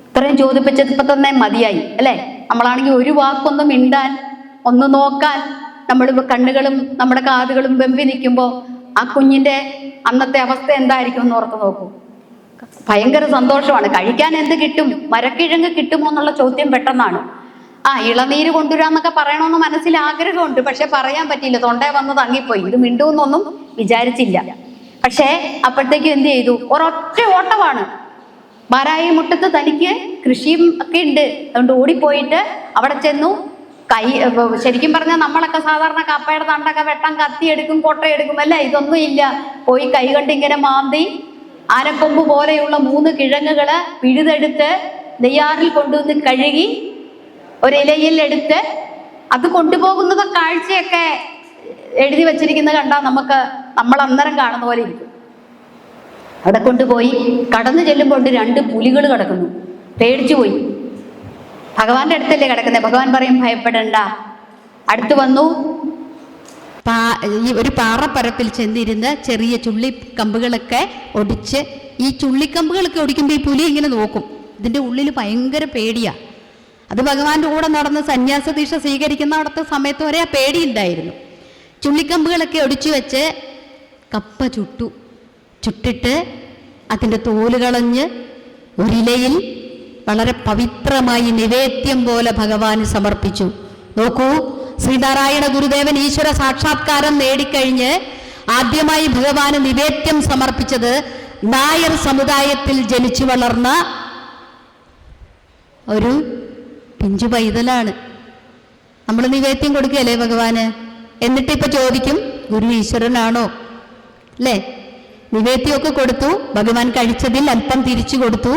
ഇത്രയും ചോദിപ്പിച്ചപ്പോ തന്നെ മതിയായി അല്ലേ? നമ്മളാണെങ്കിൽ ഒരു വാക്കൊന്നും മിണ്ടാൻ, ഒന്ന് നോക്കാൻ നമ്മൾ കണ്ണുകളും നമ്മുടെ കാതുകളും വെമ്പി നിൽക്കുമ്പോൾ ആ കുഞ്ഞിന്റെ അന്നത്തെ അവസ്ഥ എന്തായിരിക്കും എന്ന് ഓർത്ത് നോക്കൂ. ഭയങ്കര സന്തോഷമാണ്. കഴിക്കാൻ എന്ത് കിട്ടും, മരക്കിഴങ്ങ് കിട്ടുമോ എന്നുള്ള ചോദ്യം പെട്ടെന്നാണ്. ഇളനീര് കൊണ്ടുവരാന്നൊക്കെ പറയണമെന്ന് മനസ്സിൽ ആഗ്രഹമുണ്ട്, പക്ഷെ പറയാൻ പറ്റിയില്ല, തൊണ്ടേ വന്ന് തങ്ങിപ്പോയി. ഇത് മിണ്ടുമെന്നൊന്നും വിചാരിച്ചില്ല. പക്ഷേ അപ്പോഴത്തേക്കും എന്ത് ചെയ്തു? ഒരൊറ്റ ഓട്ടമാണ്. ബാരായി മുട്ടത്ത് തനിക്ക് കൃഷിയും ഒക്കെ ഉണ്ട്, അതുകൊണ്ട് ഓടിപ്പോയിട്ട് അവിടെ ചെന്നു. ശരിക്കും പറഞ്ഞാൽ നമ്മളൊക്കെ സാധാരണ കപ്പയുടെ തണ്ടൊക്കെ വെട്ടാൻ കത്തിയെടുക്കും, കൊട്ടയെടുക്കും അല്ലേ? ഇതൊന്നും ഇല്ല. പോയി കൈ കൊണ്ട് ഇങ്ങനെ മാന്തി ആനക്കൊമ്പ് പോലെയുള്ള 3 കിഴങ്ങുകള് പിഴുതെടുത്ത് നെയ്യാറിൽ കൊണ്ടുവന്ന് കഴുകി ഒരിലയിൽ എടുത്ത് അത് കൊണ്ടുപോകുന്നത് കാഴ്ചയൊക്കെ എഴുതി വച്ചിരിക്കുന്നത് കണ്ടാൽ നമ്മൾ അന്നേരം കാണുന്ന പോലെ ഇരിക്കും. അവിടെ കൊണ്ടുപോയി കടന്നു ചെല്ലുമ്പോൾ 2 പുലികൾ കിടക്കുന്നു. പേടിച്ചു പോയി. ഭഗവാന്റെ അടുത്തല്ലേ കിടക്കുന്നത്. ഭഗവാൻ പറയും ഭയപ്പെടണ്ട. അടുത്ത് വന്നു. ഈ ഒരു പാറപ്പരപ്പിൽ ചെന്നിരുന്ന് ചെറിയ ചുള്ളിക്കമ്പുകളൊക്കെ ഒടിച്ച്, ഈ ചുള്ളിക്കമ്പുകളൊക്കെ ഒടിക്കുമ്പോൾ ഈ പുലി ഇങ്ങനെ നോക്കും. ഇതിൻ്റെ ഉള്ളിൽ ഭയങ്കര പേടിയാ. അത് ഭഗവാന്റെ കൂടെ നടന്ന് സന്യാസ ദീക്ഷ സ്വീകരിക്കുന്ന അവിടുത്തെ സമയത്ത് വരെ ആ പേടിയുണ്ടായിരുന്നു. ചുള്ളിക്കമ്പുകളൊക്കെ ഒടിച്ചു വെച്ച് കപ്പ ചുട്ടിട്ട് അതിൻ്റെ തോല് കളഞ്ഞ് ഒരിലയിൽ വളരെ പവിത്രമായി നിവേദ്യം പോലെ ഭഗവാന് സമർപ്പിച്ചു. നോക്കൂ, ശ്രീനാരായണ ഗുരുദേവൻ ഈശ്വര സാക്ഷാത്കാരം നേടിക്കഴിഞ്ഞ് ആദ്യമായി ഭഗവാന് നിവേദ്യം സമർപ്പിച്ചത് നായർ സമുദായത്തിൽ ജനിച്ചു വളർന്ന ഒരു പിഞ്ചു പൈതലാണ്. നമ്മൾ നിവേദ്യം കൊടുക്കുകയല്ലേ ഭഗവാന്? എന്നിട്ട് ഇപ്പൊ ചോദിക്കും, ഗുരു ഈശ്വരനാണോ അല്ലേ? നിവേദ്യമൊക്കെ കൊടുത്തു. ഭഗവാൻ കഴിച്ചതിൽ അല്പം തിരിച്ചു കൊടുത്തു.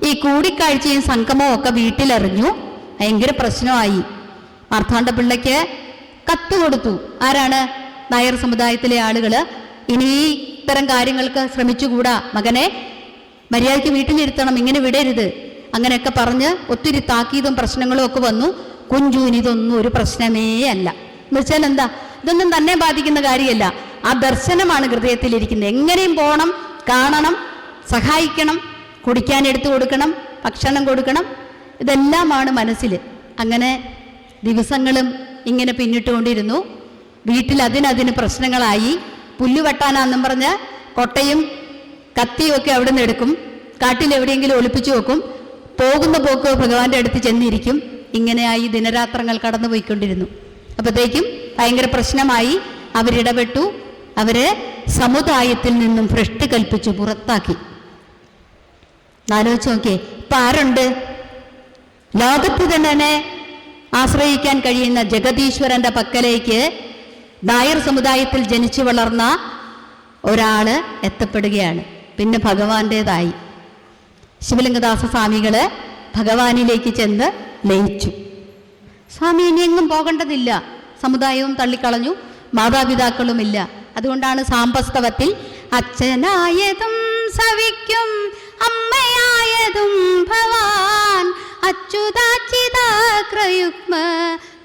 ഈ കൂടിക്കാഴ്ചയും സംഗമവും ഒക്കെ വീട്ടിലറിഞ്ഞു. ഭയങ്കര പ്രശ്നമായി. മാർത്താണ്ഡ പിള്ളയ്ക്ക് കത്ത് കൊടുത്തു. ആരാണ്? നായർ സമുദായത്തിലെ ആളുകള്. ഇനി ഇത്തരം കാര്യങ്ങൾക്ക് ശ്രമിച്ചുകൂടാ, മകനെ മര്യാദയ്ക്ക് വീട്ടിലിരുത്തണം, ഇങ്ങനെ വിടരുത്, അങ്ങനെയൊക്കെ പറഞ്ഞ് ഒത്തിരി താക്കീതും പ്രശ്നങ്ങളും ഒക്കെ വന്നു. കുഞ്ചുവിന് ഇതൊന്നും ഒരു പ്രശ്നമേ അല്ല. എന്ന് വെച്ചാൽ എന്താ? ഇതൊന്നും തന്നെ ബാധിക്കുന്ന കാര്യമല്ല. ആ ദർശനമാണ് ഹൃദയത്തിലിരിക്കുന്നത്. എങ്ങനെയും പോകണം, കാണണം, സഹായിക്കണം, കുടിക്കാൻ എടുത്തു കൊടുക്കണം, ഭക്ഷണം കൊടുക്കണം, ഇതെല്ലാമാണ് മനസ്സിൽ. അങ്ങനെ ദിവസങ്ങളും ഇങ്ങനെ പിന്നിട്ടുകൊണ്ടിരുന്നു. വീട്ടിൽ അതിനതിന് പ്രശ്നങ്ങളായി. പുല്ല് വെട്ടാനാന്നും പറഞ്ഞ് കൊട്ടയും കത്തിയും ഒക്കെ അവിടെ നിന്ന് എടുക്കും, കാട്ടിലെവിടെയെങ്കിലും ഒളിപ്പിച്ചു വെക്കും, പോകുന്ന പോക്ക് ഭഗവാന്റെ അടുത്ത് ചെന്നിരിക്കും. ഇങ്ങനെയായി ദിനരാത്രങ്ങൾ കടന്നു പോയിക്കൊണ്ടിരുന്നു. അപ്പോഴത്തേക്കും ഭയങ്കര പ്രശ്നമായി. അവരിടപെട്ടു. അവരെ സമുദായത്തിൽ നിന്നും ഭ്രഷ്ട് കൽപ്പിച്ചു പുറത്താക്കി. ആലോചിച്ച് നോക്കിയേ, ഇപ്പം ആരുണ്ട്? ലോകത്ത് തന്നെ ആശ്രയിക്കാൻ കഴിയുന്ന ജഗതീശ്വരന്റെ പക്കലേക്ക് നായർ സമുദായത്തിൽ ജനിച്ചു വളർന്ന ഒരാള് എത്തപ്പെടുകയാണ്. പിന്നെ ഭഗവാന്റേതായി. ശിവലിംഗദാസ സ്വാമികള് ഭഗവാനിലേക്ക് ചെന്ന് ലയിച്ചു. സ്വാമി ഇനി എങ്ങും പോകേണ്ടതില്ല, സമുദായവും തള്ളിക്കളഞ്ഞു, മാതാപിതാക്കളുമില്ല. അതുകൊണ്ടാണ് സാമ്പസ്തവത്തിൽ അച്ഛനായതും സവിക്കും അമ്മയായതും ഭവാൻ അച്യുതാച്യുതാക്രയുഗ്മ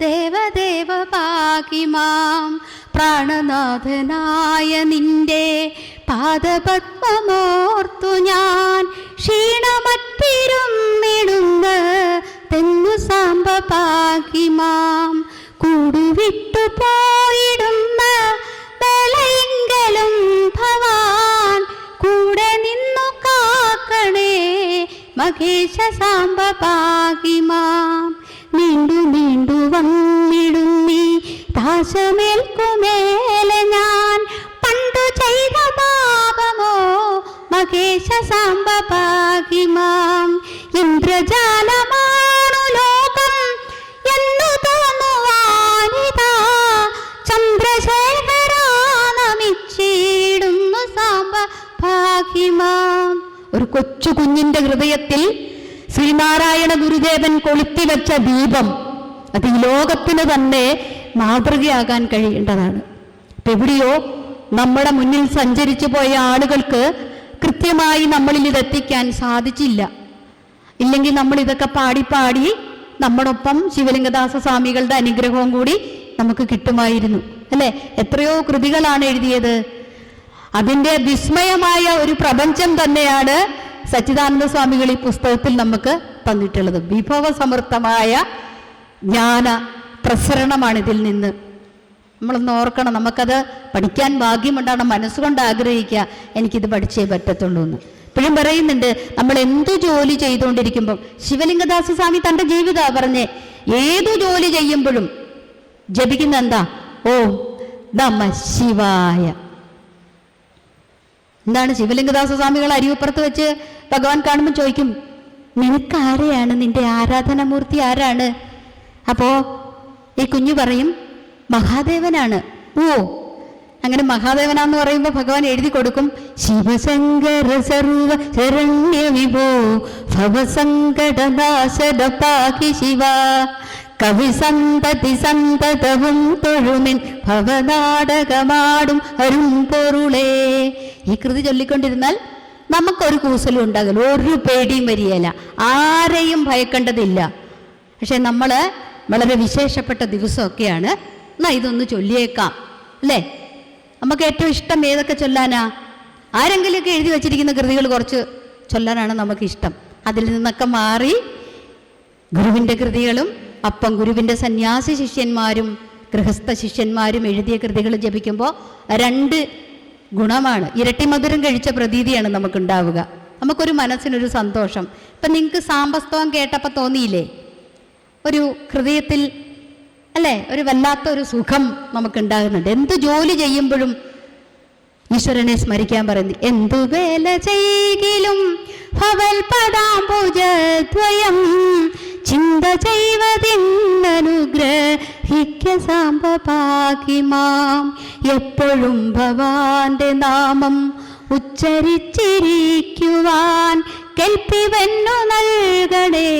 ദേവദേവ പാകിമാം പ്രാണനാഥനായ നിന്റെ പാദപത്മമോർത്തു ഞാൻ ക്ഷീണമറ്റിരുന്നിടുന്ന തെന്നു സാമ്പ പാകിമാം കൂടുവിട്ടു പോയിടുന്ന വേളയെങ്കിലും ഭവാൻ കൂടെ നിന്നു കാക്കണേ മഹേശ സാമ്പ പാകിമാം നീണ്ടു വന്നിടുന്നീ ദാശമേൽക്കുമേലെ ഞാൻ പണ്ടു ചെയ്ത പാപമോ മഹേശ സാമ്പ പാകിമാം ഇന്ദ്രജാലമാണു ലോകം എന്നു തോന്നുവാനിതാ ചന്ദ്രശേഖരാ നമിച്ചിടുന്നു സാമ്പ പാകിമാം. ഒരു കൊച്ചു കുഞ്ഞിന്റെ ഹൃദയത്തിൽ ശ്രീനാരായണ ഗുരുദേവൻ കൊളുത്തിവെച്ച ദീപം അത് ഈ ലോകത്തിന് തന്നെ മാതൃകയാകാൻ കഴിയേണ്ടതാണ്. എവിടെയോ നമ്മുടെ മുന്നിൽ സഞ്ചരിച്ചു പോയ ആളുകൾക്ക് കൃത്യമായി നമ്മളിൽ ഇതെത്തിക്കാൻ സാധിച്ചില്ല. ഇല്ലെങ്കിൽ നമ്മൾ ഇതൊക്കെ പാടി നമ്മോടൊപ്പം ശിവലിംഗദാസ സ്വാമികളുടെ അനുഗ്രഹവും കൂടി നമുക്ക് കിട്ടുമായിരുന്നു അല്ലെ? എത്രയോ കൃതികളാണ് എഴുതിയത്. അതിൻ്റെ വിസ്മയമായ ഒരു പ്രപഞ്ചം തന്നെയാണ് സച്ചിദാനന്ദ സ്വാമികൾ ഈ പുസ്തകത്തിൽ നമുക്ക് തന്നിട്ടുള്ളത്. വിഭവസമൃദ്ധമായ ജ്ഞാന പ്രസരണമാണ് ഇതിൽ നിന്ന്. നമ്മളൊന്ന് ഓർക്കണം, നമുക്കത് പഠിക്കാൻ ഭാഗ്യമുണ്ടാകണം, മനസ്സുകൊണ്ട് ആഗ്രഹിക്കുക എനിക്കിത് പഠിച്ചേ പറ്റത്തുള്ളൂ എന്ന്. ഇപ്പോഴും പറയുന്നുണ്ട്, നമ്മൾ എന്തു ജോലി ചെയ്തുകൊണ്ടിരിക്കുമ്പോൾ, ശിവലിംഗദാസ സ്വാമി തൻ്റെ ജീവിതമാണ് പറഞ്ഞേ, ഏതു ജോലി ചെയ്യുമ്പോഴും ജപിക്കുന്ന എന്താ? ഓം നമ ശിവായ. എന്താണ്? ശിവലിംഗദാസ സ്വാമികൾ അരിവപ്പുറത്ത് വെച്ച് ഭഗവാൻ കാണുമ്പോൾ ചോദിക്കും, നിനക്കാരെയാണ്, നിന്റെ ആരാധനാമൂർത്തി ആരാണ്? അപ്പോ ഈ കുഞ്ഞു പറയും, മഹാദേവനാണ്. ഓ, അങ്ങനെ മഹാദേവനാന്ന് പറയുമ്പോൾ ഭഗവാൻ എഴുതി കൊടുക്കും, ശിവശങ്കര സർവ ശരണ്യ വിഭോ ഭവസങ്കടനാശന പാഹി ശിവ കവി സന്തതി സന്തതവും തൊഴുമിൻ ഭവനാടകമാടും അരും പൊരുളേ. ഈ കൃതി ചൊല്ലിക്കൊണ്ടിരുന്നാൽ നമുക്കൊരു കൂസലും ഉണ്ടാകില്ല, ഒരു പേടിയും വരികയില്ല, ആരെയും ഭയക്കേണ്ടതില്ല. പക്ഷെ നമ്മൾ വളരെ വിശേഷപ്പെട്ട ദിവസമൊക്കെയാണ്, എന്നാ ഇതൊന്ന് ചൊല്ലിയേക്കാം അല്ലേ? നമുക്ക് ഏറ്റവും ഇഷ്ടം ഏതൊക്കെ ചൊല്ലാനാ? ആരെങ്കിലുമൊക്കെ എഴുതി വച്ചിരിക്കുന്ന കൃതികൾ കുറച്ച് ചൊല്ലാനാണ് നമുക്കിഷ്ടം. അതിൽ നിന്നൊക്കെ മാറി ഗുരുവിൻ്റെ കൃതികളും അപ്പം ഗുരുവിൻ്റെ സന്യാസി ശിഷ്യന്മാരും ഗൃഹസ്ഥ ശിഷ്യന്മാരും എഴുതിയ കൃതികൾ ജപിക്കുമ്പോൾ രണ്ട് ഗുണമാണ്. ഇരട്ടി മധുരം കഴിച്ച പ്രതീതിയാണ് നമുക്കുണ്ടാവുക. നമുക്കൊരു മനസ്സിനൊരു സന്തോഷം. ഇപ്പം നിങ്ങൾക്ക് സാമ്പസ്തവം കേട്ടപ്പോൾ തോന്നിയില്ലേ? ഒരു ഹൃദയത്തിൽ അല്ലേ ഒരു വല്ലാത്തൊരു സുഖം നമുക്കുണ്ടാകുന്നുണ്ട്. എന്ത് ജോലി ചെയ്യുമ്പോഴും ഈശ്വരനെ സ്മരിക്കാൻ പറയുന്നു. എന്തു വേല ചെയ്യിലും ഭവൽപദാംബുജദ്വയം ചിന്ത ചെയ്വതിന്നനുഗ്രഹിക്ക സാമ്പപാകി മാം. എപ്പോഴും ഭവാന്റെ നാമം ഉച്ചരിച്ചിരിക്കുവാൻ കൽപ്പിവന്നു നൽകണേ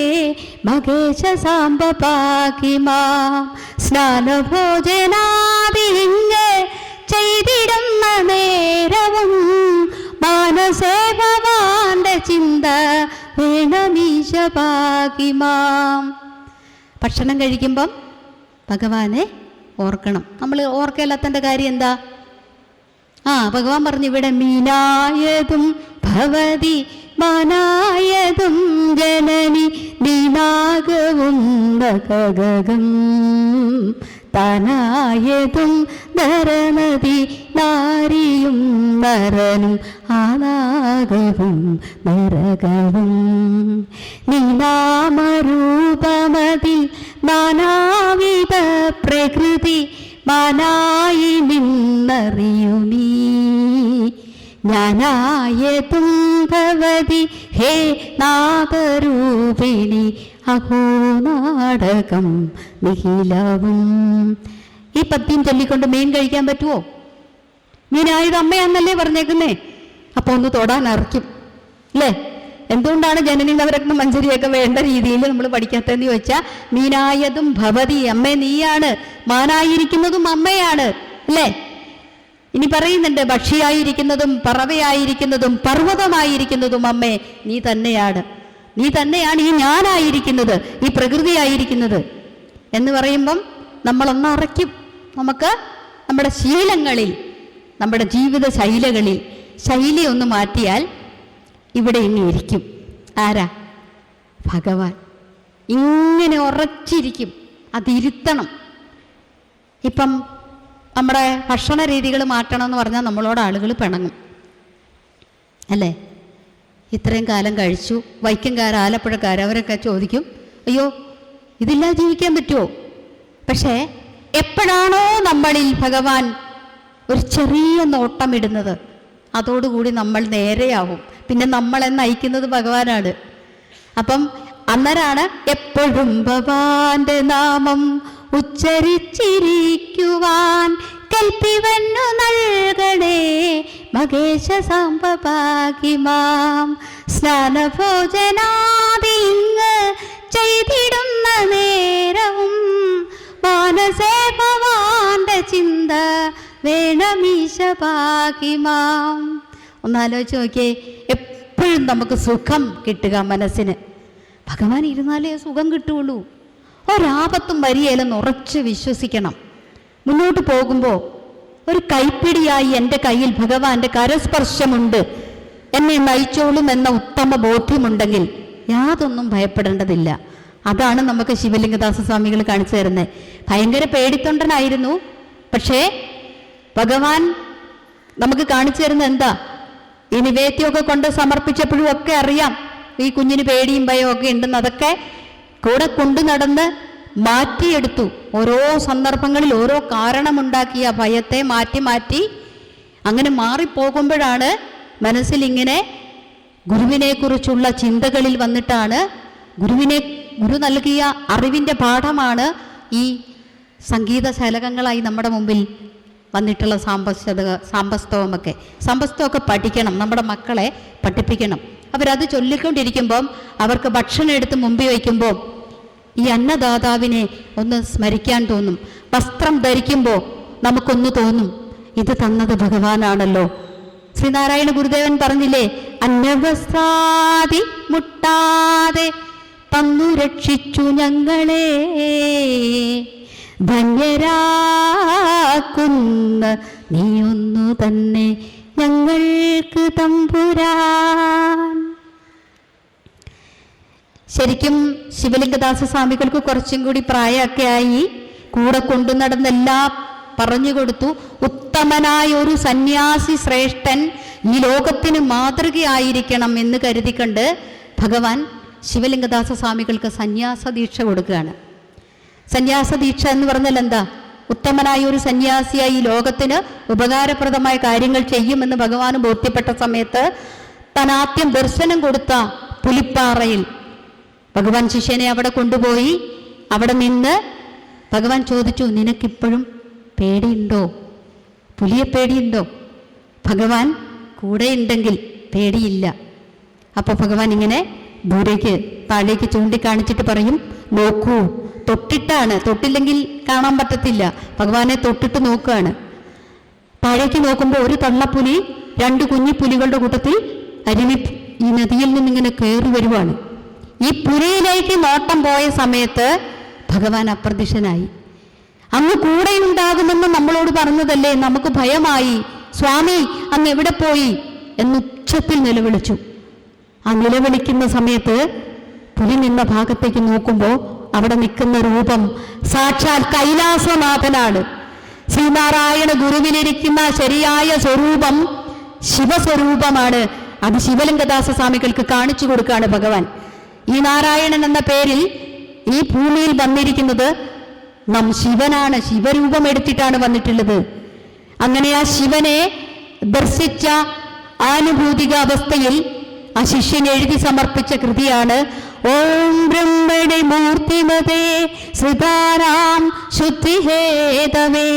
മകേശ സാമ്പപാകി മാം. സ്നാനഭോജനാദിങ്ങ് ചെയ്തിടുന്ന നേരവും മാനസേ ഭവാന്റെ ചിന്ത വേണമീശ പാകി മാം. ഭക്ഷണം കഴിക്കുമ്പം ഭഗവാനെ ഓർക്കണം. നമ്മൾ ഓർക്കല്ലാത്തൻ്റെ കാര്യം എന്താ? ഭഗവാൻ പറഞ്ഞു, ഇവിടെ മീനായതും ഭവതി മാനായതും ജനനി ദീനാകവും നഗഗം താനായതും നരനദി നാരിയും നരനും ആനാഗവും നരകവും നീനാമരൂപമതിൽ നാനാവിധ പ്രകൃതി മാനായി നിന്നറിയുമീ ജ്ഞാനായതും ഭവതി ഹേ നാദരൂപിണി അഹോ നാടകം നിഖിലവും. ഈ പദ്യം ചൊല്ലിക്കൊണ്ട് മീൻ കഴിക്കാൻ പറ്റുമോ? മീനായത് അമ്മയാന്നല്ലേ പറഞ്ഞേക്കുന്നേ. അപ്പോൾ ഒന്ന് തൊടാൻ അറയ്ക്കും അല്ലേ? എന്തുകൊണ്ടാണ് ജനനി നവരത്ന മഞ്ജരിയൊക്കെ വേണ്ട രീതിയിൽ നമ്മൾ പഠിക്കാത്തതെന്ന് ചോദിച്ചാൽ, മീനായതും ഭവതി, അമ്മേ നീയാണ്, മാനായിരിക്കുന്നതും അമ്മയാണ് അല്ലേ? ഇനി പറയുന്നുണ്ട്, പക്ഷിയായിരിക്കുന്നതും പറവയായിരിക്കുന്നതും പർവ്വതമായിരിക്കുന്നതും അമ്മേ നീ തന്നെയാണ്. നീ തന്നെയാണ് ഈ ഞാനായിരിക്കുന്നത്, ഈ പ്രകൃതിയായിരിക്കുന്നത് എന്ന് പറയുമ്പം നമ്മളൊന്ന് അറയ്ക്കും. നമുക്ക് നമ്മുടെ ശീലങ്ങളിൽ, നമ്മുടെ ജീവിത ശൈലി ഒന്ന് മാറ്റിയാൽ ഇവിടെ ഇനി ഇരിക്കും. ആരാ? ഭഗവാൻ. ഇങ്ങനെ ഉറച്ചിരിക്കും. അതിരുത്തണം. ഇപ്പം നമ്മുടെ ഭക്ഷണ രീതികൾ മാറ്റണം എന്ന് പറഞ്ഞാൽ നമ്മളോട് ആളുകൾ പിണങ്ങും അല്ലേ? ഇത്രയും കാലം കഴിച്ചു, വൈക്കംകാർ, ആലപ്പുഴക്കാർ, അവരൊക്കെ ചോദിക്കും, അയ്യോ ഇതില്ലാതെ ജീവിക്കാൻ പറ്റുമോ? പക്ഷേ എപ്പോഴാണോ നമ്മളിൽ ഭഗവാൻ ഒരു ചെറിയ നോട്ടമിടുന്നത്, അതോടുകൂടി നമ്മൾ നേരെയാവും. പിന്നെ നമ്മളെ നയിക്കുന്നത് ഭഗവാനാണ്. അപ്പം അന്നേരമാണ് എപ്പോഴും ഭഗവാന്റെ നാമം ഉച്ചരിച്ചിരിക്കുവാൻ കൽപ്പിവന്നു നൽകണേ മകേശ സാമ്പപാകി മാം. സ്നാനഭോജനാദിങ്ങ് ചെയ്തിടുന്ന നേരവും മാനസേ ഭവാന്റെ ചിന്ത വേണമീശ പാകി മാം. ഒന്നാലോചിച്ച് നോക്കിയേ, എപ്പോഴും നമുക്ക് സുഖം കിട്ടുക മനസ്സിന്. ഭഗവാൻ ഇരുന്നാലേ സുഖം കിട്ടുള്ളൂ ഒരാപത്തും വരികയില്ലെന്ന് ഉറച്ച് വിശ്വസിക്കണം. മുന്നോട്ട് പോകുമ്പോൾ ഒരു കൈപ്പിടിയായി എൻ്റെ കയ്യിൽ ഭഗവാന്റെ കരസ്പർശമുണ്ട്, എന്നെ നയിച്ചോളും എന്ന ഉത്തമ ബോധ്യമുണ്ടെങ്കിൽ യാതൊന്നും ഭയപ്പെടേണ്ടതില്ല. അതാണ് നമുക്ക് ശിവലിംഗദാസ സ്വാമികൾ കാണിച്ചു തരുന്നത്. ഭയങ്കര പേടിത്തൊണ്ടനായിരുന്നു, പക്ഷേ ഭഗവാൻ നമുക്ക് കാണിച്ചു തരുന്നത് എന്താ? ഈ നിവേദ്യമൊക്കെ കൊണ്ട് സമർപ്പിച്ചപ്പോഴും ഒക്കെ അറിയാം ഈ കുഞ്ഞിന് പേടിയും ഭയവും ഒക്കെ ഉണ്ടെന്ന്. അതൊക്കെ കൂടെ കൊണ്ടു നടന്ന് മാറ്റിയെടുത്തു. ഓരോ സന്ദർഭങ്ങളിൽ ഓരോ കാരണമുണ്ടാക്കിയ ഭയത്തെ മാറ്റി മാറ്റി അങ്ങനെ മാറിപ്പോകുമ്പോഴാണ് മനസ്സിൽ ഇങ്ങനെ ഗുരുവിനെ കുറിച്ചുള്ള ചിന്തകളിൽ വന്നിട്ടാണ് ഗുരു നൽകിയ അറിവിൻ്റെ പാഠമാണ് ഈ സംഗീത ശലകങ്ങളായി നമ്മുടെ മുമ്പിൽ വന്നിട്ടുള്ള സാമ്പസ്തവമൊക്കെ. സാമ്പസ്തവമൊക്കെ പഠിക്കണം, നമ്മുടെ മക്കളെ പഠിപ്പിക്കണം. അവരത് ചൊല്ലിക്കൊണ്ടിരിക്കുമ്പം അവർക്ക് ഭക്ഷണം എടുത്ത് മുമ്പിൽ വയ്ക്കുമ്പോൾ ഈ അന്നദാതാവിനെ ഒന്ന് സ്മരിക്കാൻ തോന്നും. വസ്ത്രം ധരിക്കുമ്പോൾ നമുക്കൊന്ന് തോന്നും, ഇത് തന്നത് ഭഗവാനാണല്ലോ. ശ്രീനാരായണ ഗുരുദേവൻ പറഞ്ഞില്ലേ, അന്നവസ്ത്രാദി മുട്ടാതെ തന്നു രക്ഷിച്ചു ഞങ്ങളെ, ധന്യരാക്കുന്ന നീയൊന്നു തന്നെ ഞങ്ങൾക്ക് തമ്പുരാൻ. ശരിക്കും ശിവലിംഗദാസ സ്വാമികൾക്ക് കുറച്ചും കൂടി പ്രായമൊക്കെ ആയി. കൂടെ കൊണ്ടു നടന്നെല്ലാം പറഞ്ഞു കൊടുത്തു. ഉത്തമനായ ഒരു സന്യാസി ശ്രേഷ്ഠൻ ഈ ലോകത്തിന് മാതൃകയായിരിക്കണം എന്ന് കരുതിക്കൊണ്ട് ഭഗവാൻ ശിവലിംഗദാസ സ്വാമികൾക്ക് സന്യാസ ദീക്ഷ കൊടുക്കുകയാണ്. സന്യാസ ദീക്ഷ എന്ന് പറഞ്ഞാൽ എന്താ? ഉത്തമനായ ഒരു സന്യാസിയായി ഈ ലോകത്തിന് ഉപകാരപ്രദമായ കാര്യങ്ങൾ ചെയ്യുമെന്ന് ഭഗവാന് ബോധ്യപ്പെട്ട സമയത്ത് താൻ ആദ്യം ദർശനം കൊടുത്ത പുലിപ്പാറയിൽ ഭഗവാൻ ശിഷ്യനെ അവിടെ കൊണ്ടുപോയി. അവിടെ നിന്ന് ഭഗവാൻ ചോദിച്ചു, നിനക്കിപ്പോഴും പേടിയുണ്ടോ? പുലിയെ പേടിയുണ്ടോ? ഭഗവാൻ കൂടെ ഉണ്ടെങ്കിൽ പേടിയില്ല. അപ്പോൾ ഭഗവാൻ ഇങ്ങനെ ദൂരേക്ക് താഴേക്ക് ചൂണ്ടിക്കാണിച്ചിട്ട് പറയും, നോക്കൂ. തൊട്ടിട്ടാണ്, തൊട്ടില്ലെങ്കിൽ കാണാൻ പറ്റത്തില്ല. ഭഗവാനെ തൊട്ടിട്ട് നോക്കുകയാണ്. താഴേക്ക് നോക്കുമ്പോൾ ഒരു തള്ളപ്പുലി 2 കുഞ്ഞു പുലികളുടെ കൂട്ടത്തിൽ അരുവി ഈ നദിയിൽ നിന്നിങ്ങനെ കയറി വരുവാണ്. ഈ പുലിയിലേക്ക് നോട്ടം പോയ സമയത്ത് ഭഗവാൻ അപ്രത്യക്ഷനായി. അങ്ങ് കൂടെ ഉണ്ടാകുമെന്ന് നമ്മളോട് പറഞ്ഞതല്ലേ, നമുക്ക് ഭയമായി. സ്വാമി അങ്ങ് എവിടെ പോയി എന്ന് ഉച്ചത്തിൽ നിലവിളിച്ചു. ആ നിലവിളിക്കുന്ന സമയത്ത് പുലി നിന്ന ഭാഗത്തേക്ക് നോക്കുമ്പോൾ അവിടെ നിൽക്കുന്ന രൂപം സാക്ഷാൽ കൈലാസനാഥനാണ്. ശ്രീനാരായണ ഗുരുവിലിരിക്കുന്ന ശരിയായ സ്വരൂപം ശിവസ്വരൂപമാണ്. അത് ശിവലിംഗദാസ സ്വാമികൾക്ക് കാണിച്ചു കൊടുക്കുകയാണ് ഭഗവാൻ. ഈ നാരായണൻ എന്ന പേരിൽ ഈ ഭൂമിയിൽ വന്നിരിക്കുന്നത് ശിവനാണ്. ശിവരൂപം എടുത്തിട്ടാണ് വന്നിട്ടുള്ളത്. അങ്ങനെ ആ ശിവനെ ദർശിച്ച ആനുഭൂതിക അവസ്ഥയിൽ ആ ശിഷ്യൻ എഴുതി സമർപ്പിച്ച കൃതിയാണ് ഓം ബ്രഹ്മണി മൂർത്തിമതേ ശ്രിതാരാം ശുദ്ധിഹേതവേ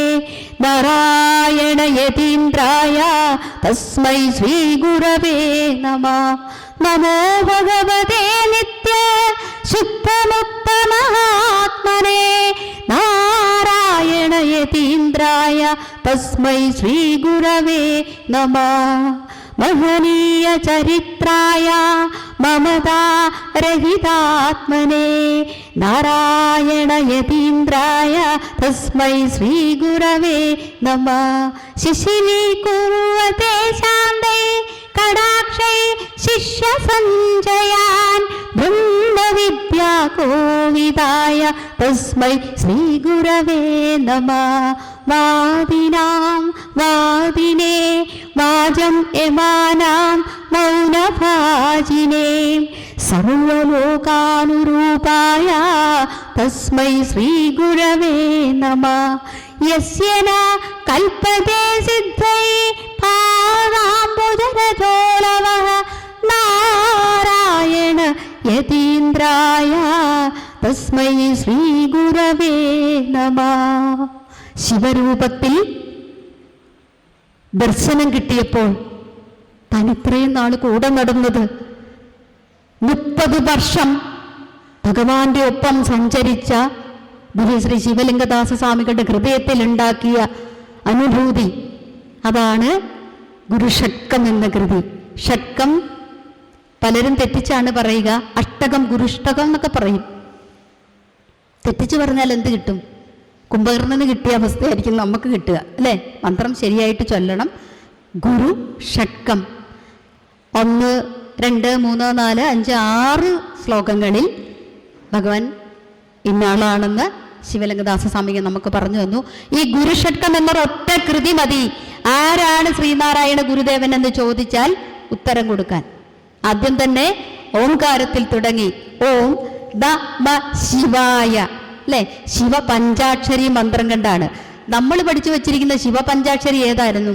നാരായണ യതീന്ദ്രായ തസ്മൈ ശ്രീ ഗുരവേ നമഃ. നമോ ഭഗവതേ നിത്യ ശുദ്ധമുക്ത മഹാത്മനേ നാരായണ യതീന്ദ്രായ തസ്മൈ ശ്രീ ഗുരവേ നമഃ. മഹനീയ ചരിത്രായ മമതാ രഹിതാത്മനേ നാരായണ യതീന്ദ്രായ തസ്മൈ ശ്രീ ഗുരവേ നമഃ. ശിശിലീകുർവതേ ശാന്തേ കടാക്ഷൈ ശിഷ്യ സഞ്ജയാൻ ബ്രഹ്മവിദ്യാ കോവിദായ തസ്മൈ ശ്രീ ഗുരവേ നമഃ. വാദിനാം വാദിനേ വാചം യമാനാം മൗനഭാജിനേ സർവലോകാനുരൂപായ തസ്മൈ ശ്രീ ഗുരവേ നമഃ. യസ്യ ന കൽപ്പതേ സിദ്ധൈ പാദാംബുജരജോളവഃ നാരായണ യതീന്ദ്രായ തസ്മൈ ശ്രീ ഗുരവേ നമഃ. ശിവരൂപത്തിൽ ദർശനം കിട്ടിയപ്പോൾ താൻ ഇത്രയും നാൾ കൂടെ നടന്നത് 30 വർഷം ഭഗവാന്റെ ഒപ്പം സഞ്ചരിച്ച ശ്രീ ശിവലിംഗദാസ സ്വാമികളുടെ ഹൃദയത്തിൽ ഉണ്ടാക്കിയ അനുഭൂതി, അതാണ് ഗുരുഷട്കം എന്ന കൃതി. ഷട്കം പലരും തെറ്റിച്ചാണ് പറയുക, അഷ്ടകം ഗുരുഷ്ടകം എന്നൊക്കെ പറയും. തെറ്റിച്ച് പറഞ്ഞാൽ എന്ത് കിട്ടും? കുംഭകർണന് കിട്ടിയ അവസ്ഥയായിരിക്കും നമുക്ക് കിട്ടുക, അല്ലേ? മന്ത്രം ശരിയായിട്ട് ചൊല്ലണം. ഗുരു ഷഡ്കം 1, 2, 3, 4, 5, 6 ശ്ലോകങ്ങളിൽ ഭഗവാൻ ഇന്നാളാണെന്ന് ശിവലിംഗദാസ സ്വാമിക്ക് നമുക്ക് പറഞ്ഞു തന്നു. ഈ ഗുരുഷഡ്കം എന്നൊരൊറ്റ കൃതി മതി ആരാണ് ശ്രീനാരായണ ഗുരുദേവൻ എന്ന് ചോദിച്ചാൽ ഉത്തരം കൊടുക്കാൻ. ആദ്യം തന്നെ ഓംകാരത്തിൽ തുടങ്ങി ഓം നമ ശിവായ, അല്ലേ? ശിവ പഞ്ചാക്ഷരി മന്ത്രം കണ്ടാണ് നമ്മൾ പഠിച്ചു വച്ചിരിക്കുന്ന ശിവപഞ്ചാക്ഷരി. ഏതായിരുന്നു?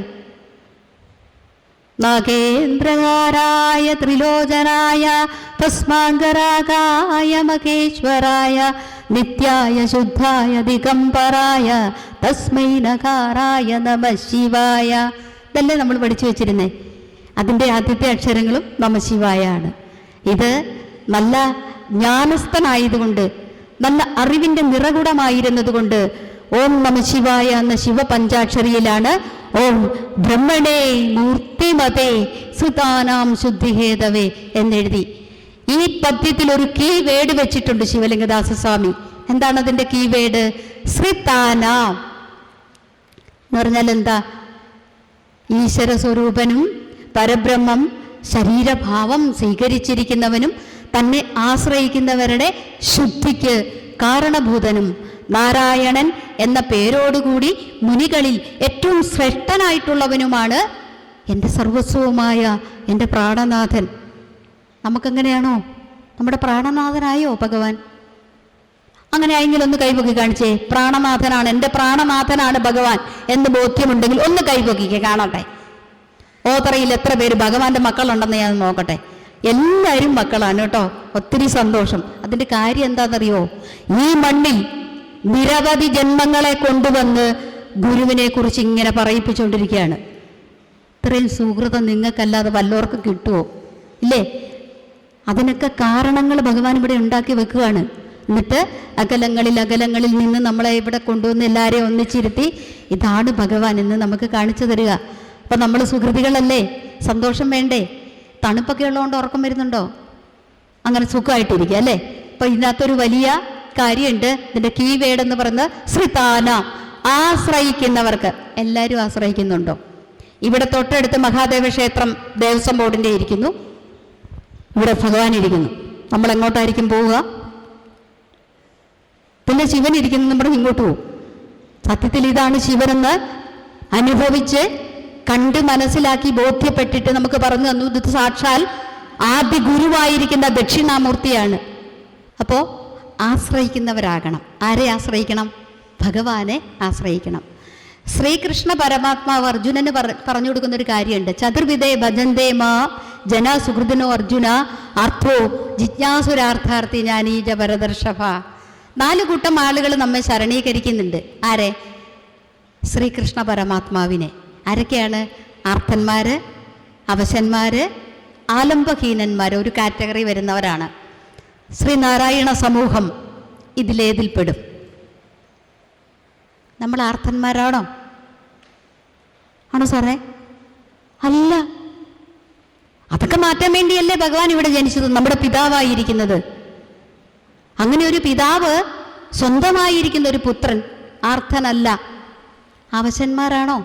നാഗേന്ദ്രകാരായ ത്രിലോചനായ തസ്മാങ്കരാകായ മഹേശ്വരായ നിത്യായ ശുദ്ധായ ദിഗംബരായ തസ്മൈ നകാരായ നമഃ ശിവായ. ഇതല്ലേ നമ്മൾ പഠിച്ചു വെച്ചിരുന്നേ? അതിൻ്റെ ആദ്യത്തെ അക്ഷരങ്ങളും നമഃ ശിവായ ആണ്. ഇത് നല്ല ജ്ഞാനസ്ഥനായതുകൊണ്ട്, നല്ല അറിവിൻ്റെ നിറകുടമായിരുന്നത് കൊണ്ട് ഓം നമഃ ശിവായ എന്ന ശിവപഞ്ചാക്ഷരിയിലാണ് ഓം ബ്രഹ്മണേ മൂർത്തിമതേ സുതാനാം ശുദ്ധിഹേതവേ എന്നെഴുതി. ഈ പദ്യത്തിൽ ഒരു കീ വേഡ് വെച്ചിട്ടുണ്ട് ശിവലിംഗദാസ സ്വാമി. എന്താണ് അതിൻ്റെ കീ വേഡ്? ശ്രിതാനാം എന്ന് പറഞ്ഞാൽ എന്താ? ഈശ്വര സ്വരൂപനും പരബ്രഹ്മം ശരീരഭാവം സ്വീകരിച്ചിരിക്കുന്നവനും തന്നെ ആശ്രയിക്കുന്നവരുടെ ശുദ്ധിക്ക് കാരണഭൂതനും നാരായണൻ എന്ന പേരോടുകൂടി മുനികളിൽ ഏറ്റവും ശ്രേഷ്ഠനായിട്ടുള്ളവനുമാണ് എൻ്റെ സർവസ്വവുമായ എൻ്റെ പ്രാണനാഥൻ. നമുക്കെങ്ങനെയാണോ? നമ്മുടെ പ്രാണനാഥനായോ ഭഗവാൻ? അങ്ങനെ ആയെങ്കിൽ ഒന്ന് കൈപൊക്കി കാണിച്ചേ. പ്രാണനാഥനാണ്, എൻ്റെ പ്രാണനാഥനാണ് ഭഗവാൻ എന്ന് ബോധ്യമുണ്ടെങ്കിൽ ഒന്ന് കൈപൊക്കിക്കെ കാണട്ടെ. ഓതറയിൽ എത്ര പേര് ഭഗവാന്റെ മക്കളുണ്ടെന്ന് ഞാൻ നോക്കട്ടെ. എല്ലാവരും മക്കളാണ് കേട്ടോ. ഒത്തിരി സന്തോഷം. അതിൻ്റെ കാര്യം എന്താണെന്നറിയോ? ഈ മണ്ണിൽ നിരവധി ജന്മങ്ങളെ കൊണ്ടുവന്ന് ഗുരുവിനെ കുറിച്ച് ഇങ്ങനെ പറയിപ്പിച്ചുകൊണ്ടിരിക്കുകയാണ്. ഇത്രയും സുഹൃതം നിങ്ങൾക്കല്ലാതെ വല്ലവർക്കും കിട്ടുമോ? ഇല്ലേ? അതിനൊക്കെ കാരണങ്ങൾ ഭഗവാൻ ഇവിടെ ഉണ്ടാക്കി വെക്കുകയാണ്. എന്നിട്ട് അകലങ്ങളിൽ നിന്ന് നമ്മളെ ഇവിടെ കൊണ്ടുവന്ന് എല്ലാവരെയും ഒന്നിച്ചിരുത്തി ഇതാണ് ഭഗവാൻ എന്ന് നമുക്ക് കാണിച്ചു തരിക. അപ്പം നമ്മൾ സുഹൃതികളല്ലേ? സന്തോഷം വേണ്ടേ? തണുപ്പൊക്കെ ഉള്ളതുകൊണ്ട് ഉറക്കം വരുന്നുണ്ടോ? അങ്ങനെ സുഖമായിട്ടിരിക്കുക അല്ലേ? അപ്പം ഇതിനകത്തൊരു വലിയ കാര്യമുണ്ട്. ഇതിൻ്റെ കീ വേഡ് എന്ന് പറയുന്നത് ശ്രിതാന, ആശ്രയിക്കുന്നവർക്ക്. എല്ലാവരും ആശ്രയിക്കുന്നുണ്ടോ? ഇവിടെ തൊട്ടടുത്ത് മഹാദേവ ക്ഷേത്രം ദേവസ്വം ബോർഡിൻ്റെ ഇരിക്കുന്നു, ഇവിടെ ഭഗവാൻ ഇരിക്കുന്നു. നമ്മൾ എങ്ങോട്ടായിരിക്കും പോവുക? പിന്നെ ശിവൻ ഇരിക്കുന്നു, നമ്മൾ ഇങ്ങോട്ട് പോകും. സത്യത്തിൽ ഇതാണ് ശിവനെന്ന് അനുഭവിച്ച് കണ്ട് മനസ്സിലാക്കി ബോധ്യപ്പെട്ടിട്ട് നമുക്ക് പറഞ്ഞു തന്നു. ഇത് സാക്ഷാൽ ആദ്യ ഗുരുവായിരിക്കുന്ന ദക്ഷിണാമൂർത്തിയാണ്. അപ്പോൾ ആശ്രയിക്കുന്നവരാകണം. ആരെ ആശ്രയിക്കണം? ഭഗവാനെ ആശ്രയിക്കണം. ശ്രീകൃഷ്ണ പരമാത്മാവ് അർജുനന് പറഞ്ഞു കൊടുക്കുന്നൊരു കാര്യമുണ്ട്. ചതുർവിധേ ഭജന്തേ മാ ജന സുഹൃദിനോ അർജുന ആർത്തോ ജിജ്ഞാസുരാർത്ഥാർത്ഥി ജ്ഞാനീജ പരദർശഭ. 4 കൂട്ടം ആളുകൾ നമ്മെ ശരണീകരിക്കുന്നുണ്ട്. ആരെ? ശ്രീകൃഷ്ണ പരമാത്മാവിനെ. ആരൊക്കെയാണ്? ആർത്തന്മാര്, അവശന്മാര്, ആലംബഹീനന്മാർ ഒരു കാറ്റഗറി വരുന്നവരാണ്. ശ്രീനാരായണ സമൂഹം ഇതിലേതിൽപ്പെടും? നമ്മൾ ആർത്തന്മാരാണോ? ആണോ സാറേ? അല്ല. അതൊക്കെ മാറ്റാൻ വേണ്ടിയല്ലേ ഭഗവാൻ ഇവിടെ ജനിച്ചത്, നമ്മുടെ പിതാവായിരിക്കുന്നത്. അങ്ങനെ ഒരു പിതാവ് സ്വന്തമായിരിക്കുന്ന ഒരു പുത്രൻ ആർത്തനല്ല. അവശന്മാരാണോ?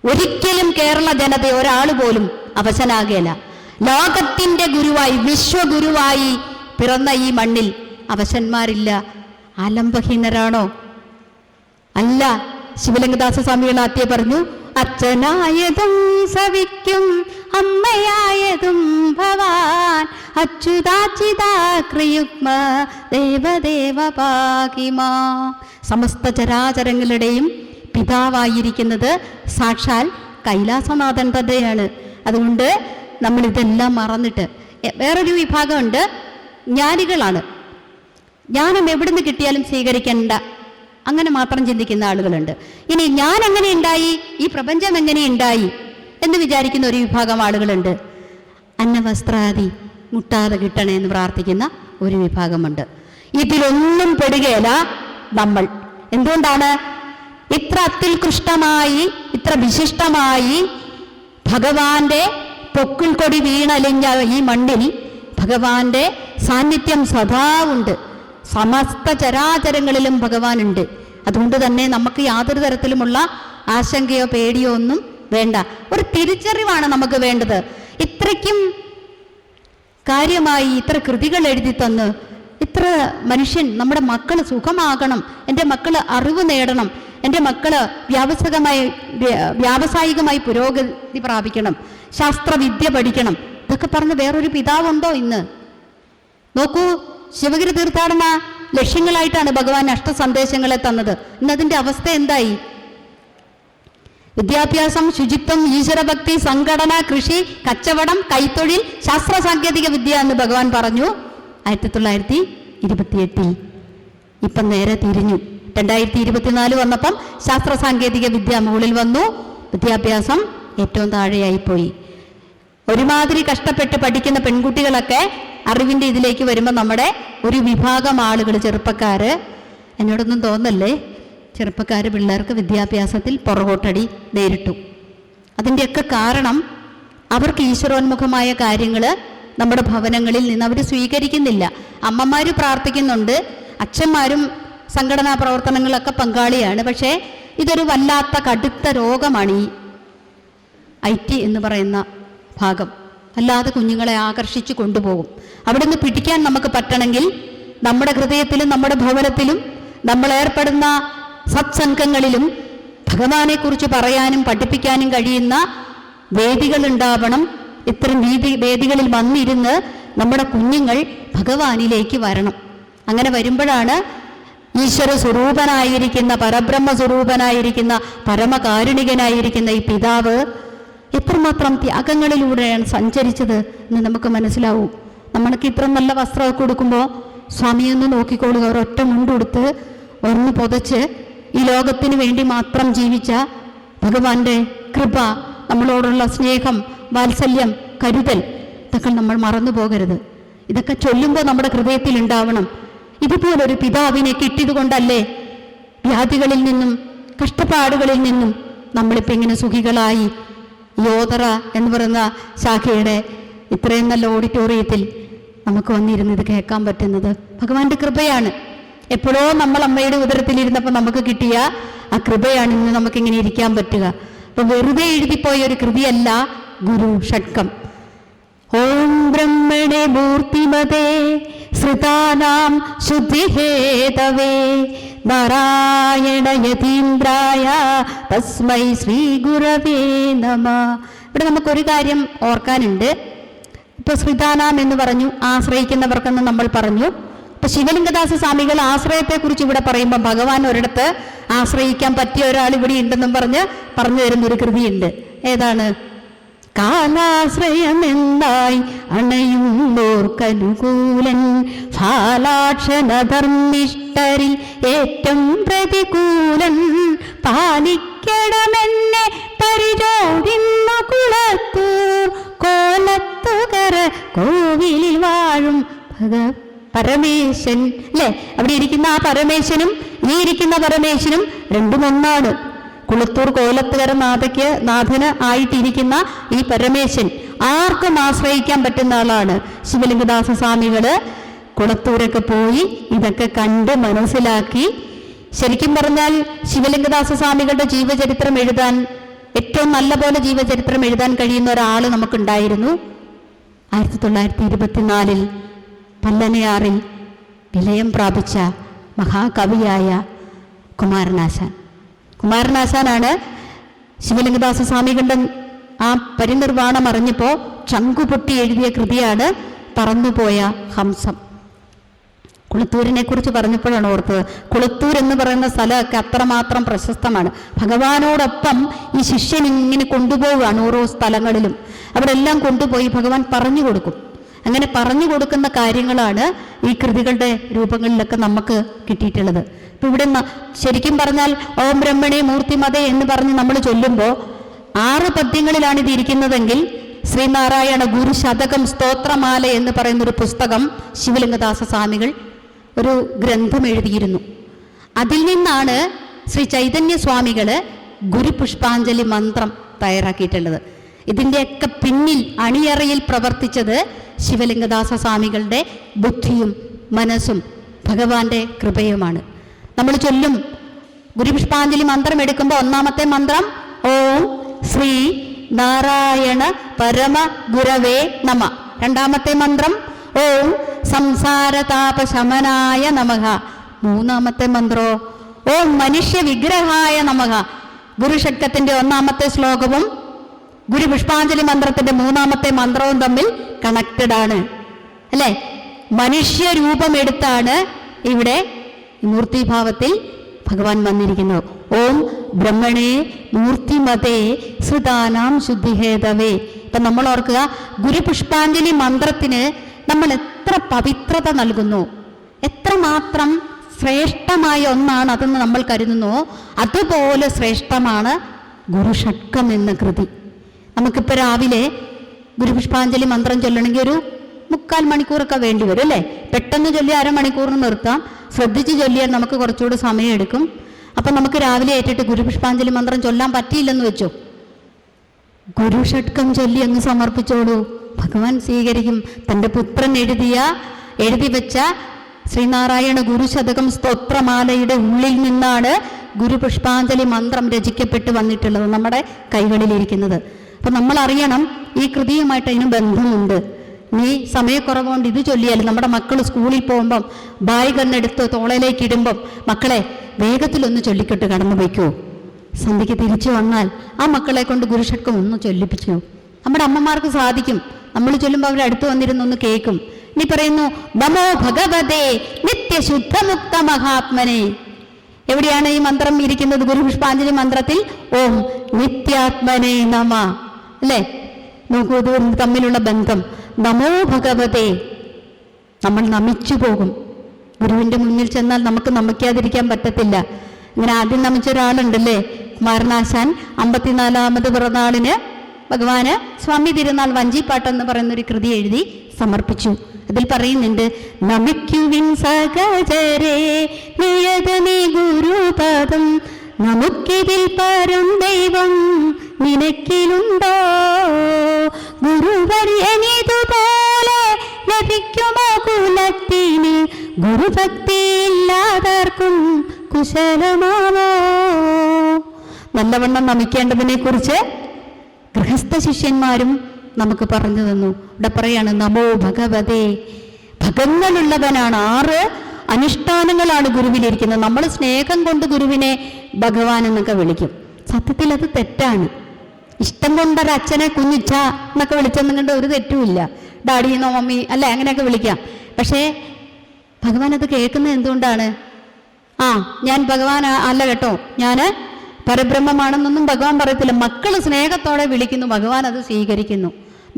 ഒരിക്കലും കേരള ജനത ഒരാൾ പോലും അവശനാകുകയില്ല. ലോകത്തിൻ്റെ ഗുരുവായി, വിശ്വഗുരുവായി പിറന്ന ഈ മണ്ണിൽ അവശന്മാരില്ല. ആലംബഹീനരാണോ? അല്ല. ശിവലിംഗദാസ സ്വാമികൾ ആദ്യം പറഞ്ഞു, അച്ഛനായതും സവിക്കും അമ്മയായതും ഭവാൻ അച്യുതാച്യുതാക്രിയുഗ്മ ദേവദേവ പാകിമാ. സമസ്ത ചരാചരങ്ങളുടെയും പിതാവായിരിക്കുന്നത് സാക്ഷാൽ കൈലാസനാഥൻ തന്നെയാണ്. അതുകൊണ്ട് നമ്മളിതെല്ലാം മറന്നിട്ട് വേറൊരു വിഭാഗമുണ്ട്, ജ്ഞാനികളാണ്. ജ്ഞാനം എവിടുന്ന് കിട്ടിയാലും സ്വീകരിക്കേണ്ട, അങ്ങനെ മാത്രം ചിന്തിക്കുന്ന ആളുകളുണ്ട്. ഇനി ഞാൻ എങ്ങനെ ഉണ്ടായി, ഈ പ്രപഞ്ചം എങ്ങനെ ഉണ്ടായി എന്ന് വിചാരിക്കുന്ന ഒരു വിഭാഗം ആളുകളുണ്ട്. അന്നവസ്ത്രാദി മുട്ടാതെ കിട്ടണേ എന്ന് പ്രാർത്ഥിക്കുന്ന ഒരു വിഭാഗമുണ്ട്. ഇതിലൊന്നും പെടുകയില്ല നമ്മൾ. എന്തുകൊണ്ടാണ്? ഇത്ര അത്യുത്കൃഷ്ടമായി, ഇത്ര വിശിഷ്ടമായി ഭഗവാന്റെ പൊക്കിൾ കൊടി വീണലിഞ്ഞ ഈ മണ്ണിൽ ഭഗവാന്റെ സാന്നിധ്യം സദാ ഉണ്ട്. സമസ്ത ചരാചരങ്ങളിലും ഭഗവാനുണ്ട്. അതുകൊണ്ട് തന്നെ നമുക്ക് യാതൊരു തരത്തിലുമുള്ള ആശങ്കയോ പേടിയോ ഒന്നും വേണ്ട. ഒരു തിരിച്ചറിവാണ് നമുക്ക് വേണ്ടത്. ഇത്രയ്ക്കും കാര്യമായി ഇത്ര കൃതികൾ എഴുതി തന്ന് ഇത്ര മനുഷ്യൻ, നമ്മുടെ മക്കൾ സുഖമാകണം, എൻ്റെ മക്കൾ അറിവ് നേടണം, എൻ്റെ മക്കൾ വ്യാവസായികമായി പുരോഗതി പ്രാപിക്കണം, ശാസ്ത്രവിദ്യ പഠിക്കണം, ഇതൊക്കെ പറഞ്ഞ് വേറൊരു പിതാവുണ്ടോ ഇന്ന്? നോക്കൂ, ശിവഗിരി തീർത്ഥാടന ലക്ഷ്യങ്ങളായിട്ടാണ് ഭഗവാൻ അഷ്ടസന്ദേശങ്ങളെ തന്നത്. ഇന്നതിൻ്റെ അവസ്ഥ എന്തായി? വിദ്യാഭ്യാസം, ശുചിത്വം, ഈശ്വരഭക്തി, സംഘടന, കൃഷി, കച്ചവടം, കൈത്തൊഴിൽ, ശാസ്ത്ര സാങ്കേതിക വിദ്യ എന്ന് ഭഗവാൻ പറഞ്ഞു 1928. ഇപ്പം നേരെ തിരിഞ്ഞു. 2024 വന്നപ്പം ശാസ്ത്ര സാങ്കേതിക വിദ്യ മുകളിൽ വന്നു, വിദ്യാഭ്യാസം ഏറ്റവും താഴെയായിപ്പോയി. ഒരുമാതിരി കഷ്ടപ്പെട്ട് പഠിക്കുന്ന പെൺകുട്ടികളൊക്കെ അറിവിൻ്റെ ഇതിലേക്ക് വരുമ്പോൾ നമ്മുടെ ഒരു വിഭാഗം ആളുകൾ, ചെറുപ്പക്കാർ, എന്നോടൊന്നും തോന്നല്ലേ, ചെറുപ്പക്കാർ പിള്ളേർക്ക് വിദ്യാഭ്യാസത്തിൽ പുറകോട്ടടി നേരിട്ടു. അതിൻ്റെയൊക്കെ കാരണം അവർക്ക് ഈശ്വരോന്മുഖമായ കാര്യങ്ങൾ നമ്മുടെ ഭവനങ്ങളിൽ നിന്ന് അവർ സ്വീകരിക്കുന്നില്ല. അമ്മമാർ പ്രാർത്ഥിക്കുന്നുണ്ട്, അച്ഛന്മാരും സംഘടനാ പ്രവർത്തനങ്ങളൊക്കെ പങ്കാളിയാണ്. പക്ഷേ ഇതൊരു വല്ലാത്ത കടുത്ത രോഗമാണ് ഈ IT എന്ന് പറയുന്ന ഭാഗം. അല്ലാതെ കുഞ്ഞുങ്ങളെ ആകർഷിച്ച് കൊണ്ടുപോകും. അവിടെ നിന്ന് പിടിക്കാൻ നമുക്ക് പറ്റണമെങ്കിൽ നമ്മുടെ ഹൃദയത്തിലും നമ്മുടെ ഭവനത്തിലും നമ്മൾ ഏർപ്പെടുന്ന സത്സംഗങ്ങളിലും ഭഗവാനെക്കുറിച്ച് പറയാനും പഠിപ്പിക്കാനും കഴിയുന്ന വേദികൾ ഉണ്ടാവണം. ഇത്തരം വേദികളിൽ വന്നിരുന്ന് നമ്മുടെ കുഞ്ഞുങ്ങൾ ഭഗവാനിലേക്ക് വരണം. അങ്ങനെ വരുമ്പോഴാണ് ഈശ്വര സ്വരൂപനായിരിക്കുന്ന, പരബ്രഹ്മ സ്വരൂപനായിരിക്കുന്ന, പരമകാരുണികനായിരിക്കുന്ന ഈ പിതാവ് എത്രമാത്രം ത്യാഗങ്ങളിലൂടെയാണ് സഞ്ചരിച്ചത് എന്ന് നമുക്ക് മനസ്സിലാവും. നമ്മൾക്ക് ഇത്ര നല്ല വസ്ത്രമൊക്കെ കൊടുക്കുമ്പോൾ സ്വാമിയൊന്ന് നോക്കിക്കൊള്ളുക, ഒരൊറ്റ മുണ്ടുടുത്ത് ഒന്ന് പുതച്ച് ഈ ലോകത്തിന് വേണ്ടി മാത്രം ജീവിച്ച ഭഗവാന്റെ കൃപ, നമ്മളോടുള്ള സ്നേഹം, വാത്സല്യം, കരുതൽ, ഇതൊക്കെ നമ്മൾ മറന്നു പോകരുത്. ഇതൊക്കെ ചൊല്ലുമ്പോൾ നമ്മുടെ ഹൃദയത്തിൽ ഉണ്ടാവണം. ഇതുപോലൊരു പിതാവിനെ കിട്ടിയത് കൊണ്ടല്ലേ വ്യാധികളിൽ നിന്നും കഷ്ടപ്പാടുകളിൽ നിന്നും നമ്മളിപ്പോൾ ഇങ്ങനെ സുഖികളായി യോധറ എന്ന് പറയുന്ന ശാഖയുടെ ഇത്രയും നല്ല ഓഡിറ്റോറിയത്തിൽ നമുക്ക് വന്നിരുന്ന് ഇത് കേൾക്കാൻ പറ്റുന്നത് ഭഗവാന്റെ കൃപയാണ്. എപ്പോഴോ നമ്മൾ അമ്മയുടെ ഉദരത്തിലിരുന്നപ്പോൾ നമുക്ക് കിട്ടിയ ആ കൃപയാണ് ഇന്ന് നമുക്കിങ്ങനെ ഇരിക്കാൻ പറ്റുക. അപ്പം വെറുതെ എഴുതിപ്പോയ ഒരു കൃതിയല്ല ഗുരു ഷഡ്കം. ഓം ബ്രഹ്മണേ മൂർത്തിമതേ ശ്രുതാനാം ശുദ്ധിഹേതവേ നാരായണ യതീന്ദ്രായ തസ്മൈ ശ്രീ ഗുരവേ നമഃ. ഇവിടെ നമുക്കൊരു കാര്യം ഓർക്കാനുണ്ട്. ഇപ്പോൾ ശ്രുതാനാം എന്ന് പറഞ്ഞു, ആശ്രയിക്കുന്നവർക്കെന്ന് നമ്മൾ പറഞ്ഞു. ഇപ്പൊ ശിവലിംഗദാസ സ്വാമികൾ ആശ്രയത്തെക്കുറിച്ച് ഇവിടെ പറയുമ്പോൾ ഭഗവാൻ ഒരിടത്ത് ആശ്രയിക്കാൻ പറ്റിയ ഒരാൾ ഇവിടെ ഉണ്ടെന്നും പറഞ്ഞു തരുന്നൊരു കൃതിയുണ്ട്. ഏതാണ്? കാലാശ്രയമെന്നായി അണയുന്നോർക്കനുകൂലൻ ഫാലാക്ഷണധർമ്മിഷ്ഠരിൽ ഏറ്റവും പ്രതികൂലൻ പാലിക്കണമെന്നെ പരിചോദിന്നു കുളത്തൂർ കോലത്തുകര കോവിലിൽ വാഴും പരമേശൻ. അല്ലേ? അവിടെ ഇരിക്കുന്ന ആ പരമേശനും ഈ ഇരിക്കുന്ന പരമേശനും രണ്ടും ഒന്നാണ്. കുളത്തൂർ കോലത്തുകര നാഥന് ആയിട്ടിരിക്കുന്ന ഈ പരമേശൻ ആർക്കും ആശ്രയിക്കാൻ പറ്റുന്ന ആളാണ്. ശിവലിംഗദാസ സ്വാമികള് കുളത്തൂരൊക്കെ പോയി ഇതൊക്കെ കണ്ട് മനസ്സിലാക്കി. ശരിക്കും പറഞ്ഞാൽ ശിവലിംഗദാസ സ്വാമികളുടെ ജീവചരിത്രം എഴുതാൻ, ഏറ്റവും നല്ല പോലെ ജീവചരിത്രം എഴുതാൻ കഴിയുന്ന ഒരാൾ നമുക്കുണ്ടായിരുന്നു. 1924 പല്ലനയാറിൽ വിലയം പ്രാപിച്ച മഹാകവിയായ കുമാരനാശാനാണ് ശിവലിംഗദാസ സ്വാമികളുടെ ആ പരിനിർവാണം അറിഞ്ഞപ്പോൾ ചങ്കുപൊട്ടി എഴുതിയ കൃതിയാണ് പറന്നുപോയ ഹംസം. കുളത്തൂരിനെ കുറിച്ച് പറഞ്ഞപ്പോഴാണ് ഓർത്തത്. കുളത്തൂർ എന്ന് പറയുന്ന സ്ഥലമൊക്കെ അത്രമാത്രം പ്രശസ്തമാണ്. ഭഗവാനോടൊപ്പം ഈ ശിഷ്യൻ ഇങ്ങനെ കൊണ്ടുപോവുകയാണ് ഓരോ സ്ഥലങ്ങളിലും. അവിടെ എല്ലാം കൊണ്ടുപോയി ഭഗവാൻ പറഞ്ഞു കൊടുക്കും. അങ്ങനെ പറഞ്ഞു കൊടുക്കുന്ന കാര്യങ്ങളാണ് ഈ കൃതികളുടെ രൂപങ്ങളിലൊക്കെ നമുക്ക് കിട്ടിയിട്ടുള്ളത്. ഇപ്പം ഇവിടെ ശരിക്കും പറഞ്ഞാൽ ഓം ബ്രഹ്മണേ മൂർത്തിമതേ എന്ന് പറഞ്ഞ് നമ്മൾ ചൊല്ലുമ്പോൾ 6 പദ്യങ്ങളിലാണ് ഇത് ഇരിക്കുന്നതെങ്കിൽ ശ്രീനാരായണ ഗുരു ശതകം സ്തോത്രമാല എന്ന് പറയുന്നൊരു പുസ്തകം ശിവലിംഗദാസ സ്വാമികൾ ഒരു ഗ്രന്ഥം എഴുതിയിരുന്നു. അതിൽ നിന്നാണ് ശ്രീ ചൈതന്യ സ്വാമികള് ഗുരുപുഷ്പാഞ്ജലി മന്ത്രം തയ്യാറാക്കിയിട്ടുള്ളത്. ഇതിൻ്റെയൊക്കെ പിന്നിൽ അണിയറയിൽ പ്രവർത്തിച്ചത് ശിവലിംഗദാസ സ്വാമികളുടെ ബുദ്ധിയും മനസ്സും ഭഗവാന്റെ കൃപയുമാണ്. നമ്മൾ ചൊല്ലും ഗുരുപുഷ്പാഞ്ജലി മന്ത്രം എടുക്കുമ്പോൾ ഒന്നാമത്തെ മന്ത്രം ഓം ശ്രീ നാരായണ പരമ ഗുരവേ നമ. രണ്ടാമത്തെ മന്ത്രം ഓം സംസാരതാപശമനായ നമഃ. മൂന്നാമത്തെ മന്ത്രോ ഓം മനുഷ്യ വിഗ്രഹായ നമഃ. ഗുരുഷട്കത്തിന്റെ ഒന്നാമത്തെ ശ്ലോകവും ഗുരുപുഷ്പാഞ്ജലി മന്ത്രത്തിന്റെ മൂന്നാമത്തെ മന്ത്രവും തമ്മിൽ കണക്റ്റഡ് ആണ് അല്ലെ? മനുഷ്യരൂപമെടുത്താണ് ഇവിടെ മൂർത്തിഭാവത്തിൽ ഭഗവാൻ വന്നിരിക്കുന്നു. ഓം ബ്രഹ്മണേ മൂർത്തിമതേ ശ്രുതാനാം ശുദ്ധിഹേതവേ. ഇപ്പൊ നമ്മൾ ഓർക്കുക, ഗുരുപുഷ്പാഞ്ജലി മന്ത്രത്തിന് നമ്മൾ എത്ര പവിത്രത നൽകുന്നു, എത്രമാത്രം ശ്രേഷ്ഠമായ ഒന്നാണ് അതെന്ന് നമ്മൾ കരുതുന്നു, അതുപോലെ ശ്രേഷ്ഠമാണ് ഗുരുഷട്കം എന്ന കൃതി. നമുക്കിപ്പോൾ രാവിലെ ഗുരുപുഷ്പാഞ്ജലി മന്ത്രം ചൊല്ലണമെങ്കിൽ ഒരു 3/4 മണിക്കൂറൊക്കെ വേണ്ടി വരും അല്ലേ? പെട്ടെന്ന് ചൊല്ലി അരമണിക്കൂറിന് നിർത്താം. ശ്രദ്ധിച്ച് ചൊല്ലിയാൽ നമുക്ക് കുറച്ചുകൂടി സമയമെടുക്കും. അപ്പം നമുക്ക് രാവിലെ ഏറ്റിട്ട് ഗുരുപുഷ്പാഞ്ജലി മന്ത്രം ചൊല്ലാൻ പറ്റിയില്ലെന്ന് വെച്ചോ, ഗുരുഷട്കം ചൊല്ലി അങ്ങ് സമർപ്പിച്ചോളൂ, ഭഗവാൻ സ്വീകരിക്കും. തൻ്റെ പുത്രൻ എഴുതി വെച്ച ശ്രീനാരായണ ഗുരുശതകം സ്തോത്രമാലയുടെ ഉള്ളിൽ നിന്നാണ് ഗുരുപുഷ്പാഞ്ജലി മന്ത്രം രചിക്കപ്പെട്ട് വന്നിട്ടുള്ളത്, നമ്മുടെ കൈകളിലിരിക്കുന്നത്. അപ്പം നമ്മൾ അറിയണം ഈ കൃതിയുമായിട്ട് അതിന് ബന്ധമുണ്ട്. നീ സമയക്കുറവുകൊണ്ട് ഇത് ചൊല്ലിയാലും നമ്മുടെ മക്കൾ സ്കൂളിൽ പോകുമ്പം ബാഗ് കണ്ണെടുത്ത് തോളയിലേക്ക് ഇടുമ്പം മക്കളെ വേഗത്തിലൊന്ന് ചൊല്ലിക്കെട്ട് കടന്നു വയ്ക്കൂ. സന്ധ്യയ്ക്ക് തിരിച്ചു വന്നാൽ ആ മക്കളെ കൊണ്ട് ഗുരുഷട്കം ഒന്ന് ചൊല്ലിപ്പിച്ചു. നമ്മുടെ അമ്മമാർക്ക് സാധിക്കും. നമ്മൾ ചൊല്ലുമ്പോൾ അവർ അടുത്ത് വന്നിരുന്നൊന്ന് കേൾക്കും. ഇനി പറയുന്നു നമോ ഭഗവതേ നിത്യശുദ്ധമുക്ത മഹാത്മനെ. എവിടെയാണ് ഈ മന്ത്രം ഇരിക്കുന്നത്? ഗുരുപുഷ്പാഞ്ജലി മന്ത്രത്തിൽ ഓം നിത്യാത്മനെ നമ അല്ലേ? നോക്കൂ, ഇത് തമ്മിലുള്ള ബന്ധം. നമോ ഭഗവതേ, നമ്മൾ നമിച്ചു പോകും. ഗുരുവിൻ്റെ മുന്നിൽ ചെന്നാൽ നമുക്ക് നമിക്കാതിരിക്കാൻ പറ്റത്തില്ല. ഇങ്ങനെ ആദ്യം നമിച്ച ഒരാളുണ്ടല്ലേ, കുമാരനാശാൻ 54ാമത് പിറന്നാളിന് ഭഗവാന് സ്വാമി തിരുനാൾ വഞ്ചിപ്പാട്ടെന്ന് പറയുന്നൊരു കൃതി എഴുതി സമർപ്പിച്ചു. അതിൽ പറയുന്നുണ്ട്, നമിക്കുവിൻ സഹചരേ നിയതനീ ഗുരുപദം, നമുക്കിതിൽ പരം ദൈവം നിനക്കിലുണ്ടോ, ഗുരുവര്യനിതുപോലെ ലഭിക്കുമോ കുലത്തിന്, ഗുരുഭക്തി ഇല്ലാതാർക്കും കുശലമാവോ. നല്ലവണ്ണം നമിക്കേണ്ടതിനെ കുറിച്ച് ഗൃഹസ്ഥ ശിഷ്യന്മാരും നമുക്ക് പറഞ്ഞു തന്നു. ഇവിടെ പറയാണ് നമോ ഭഗവതേ. ഭഗങ്ങളുള്ളവനാണ്. 6 അനുഷ്ഠാനങ്ങളാണ് ഗുരുവിലിരിക്കുന്നത്. നമ്മൾ സ്നേഹം കൊണ്ട് ഗുരുവിനെ ഭഗവാൻ എന്നൊക്കെ വിളിക്കും. സത്യത്തിൽ അത് തെറ്റാണ്. ഇഷ്ടം കൊണ്ടൊരച്ഛനെ കുഞ്ഞിച്ച എന്നൊക്കെ വിളിച്ചെന്നും കണ്ട് ഒരു തെറ്റുമില്ല. ഡാഡിന്നോ മമ്മി അല്ലെ അങ്ങനെയൊക്കെ വിളിക്കാം. പക്ഷേ ഭഗവാൻ അത് കേൾക്കുന്നത് എന്തുകൊണ്ടാണ്? ഞാൻ ഭഗവാൻ അല്ല കേട്ടോ, ഞാൻ പരബ്രഹ്മമാണെന്നൊന്നും ഭഗവാൻ പറയത്തില്ല. മക്കൾ സ്നേഹത്തോടെ വിളിക്കുന്നു, ഭഗവാൻ അത് സ്വീകരിക്കുന്നു.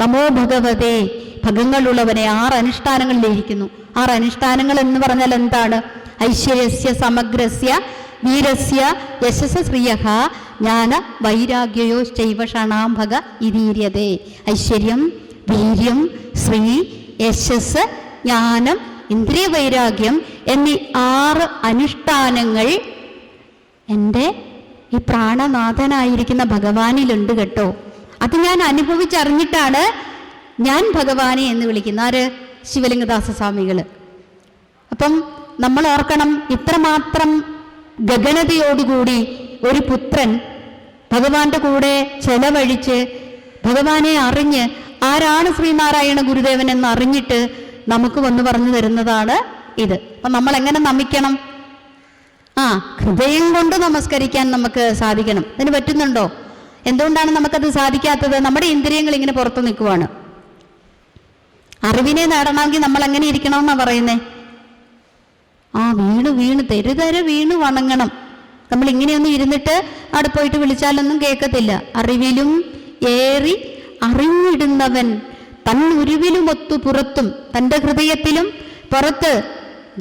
നമോ ഭഗവതേ, ഭഗങ്ങളുള്ളവനെ. 6 അനുഷ്ഠാനങ്ങളിലിരിക്കുന്നു. 6 അനുഷ്ഠാനങ്ങൾ എന്ന് പറഞ്ഞാൽ എന്താണ്? ഐശ്വര്യസ്യ സമഗ്രസ്യ വീരസ്യ യശസ് ശ്രിയഃ ജ്ഞാന വൈരാഗ്യയോ ശൈവ ഷണാംഭക ഇതീര്യതേ. ഐശ്വര്യം, വീര്യം, ശ്രീ, യശസ്, ജ്ഞാനം, ഇന്ദ്രിയ വൈരാഗ്യം എന്നീ 6 അനുഷ്ഠാനങ്ങൾ എൻ്റെ ഈ പ്രാണനാഥനായിരിക്കുന്ന ഭഗവാനിലുണ്ട് കേട്ടോ. അത് ഞാൻ അനുഭവിച്ചറിഞ്ഞിട്ടാണ് ഞാൻ ഭഗവാനെ എന്ന് വിളിക്കുന്ന. ആര്? ശിവലിംഗദാസ സ്വാമികൾ. അപ്പം നമ്മൾ ഓർക്കണം, ഇത്രമാത്രം ഗഗനതയോടുകൂടി ഒരു പുത്രൻ ഭഗവാന്റെ കൂടെ ചെലവഴിച്ച് ഭഗവാനെ അറിഞ്ഞ് ആരാണ് ശ്രീനാരായണ ഗുരുദേവൻ എന്ന് അറിഞ്ഞിട്ട് നമുക്ക് വന്ന് പറഞ്ഞു തരുന്നതാണ് ഇത്. അപ്പം നമ്മൾ എങ്ങനെ നമിക്കണം? ഹൃദയം കൊണ്ട് നമസ്കരിക്കാൻ നമുക്ക് സാധിക്കണം. അതിന് പറ്റുന്നുണ്ടോ? എന്തുകൊണ്ടാണ് നമുക്കത് സാധിക്കാത്തത്? നമ്മുടെ ഇന്ദ്രിയങ്ങൾ ഇങ്ങനെ പുറത്തു നിൽക്കുവാണ്. അറിവിനെ നേടണമെങ്കിൽ നമ്മൾ എങ്ങനെ ഇരിക്കണമെന്നാണ് പറയുന്നേ? വീണ് തെരുതര വീണ് വണങ്ങണം. നമ്മൾ ഇങ്ങനെയൊന്നും ഇരുന്നിട്ട് അവിടെ പോയിട്ട് വിളിച്ചാലൊന്നും കേൾക്കത്തില്ല. അറിവിലും ഏറി അറിഞ്ഞിടുന്നവൻ തന്നുരുവിലുമൊത്തു പുറത്തും, തൻ്റെ ഹൃദയത്തിലും പുറത്ത്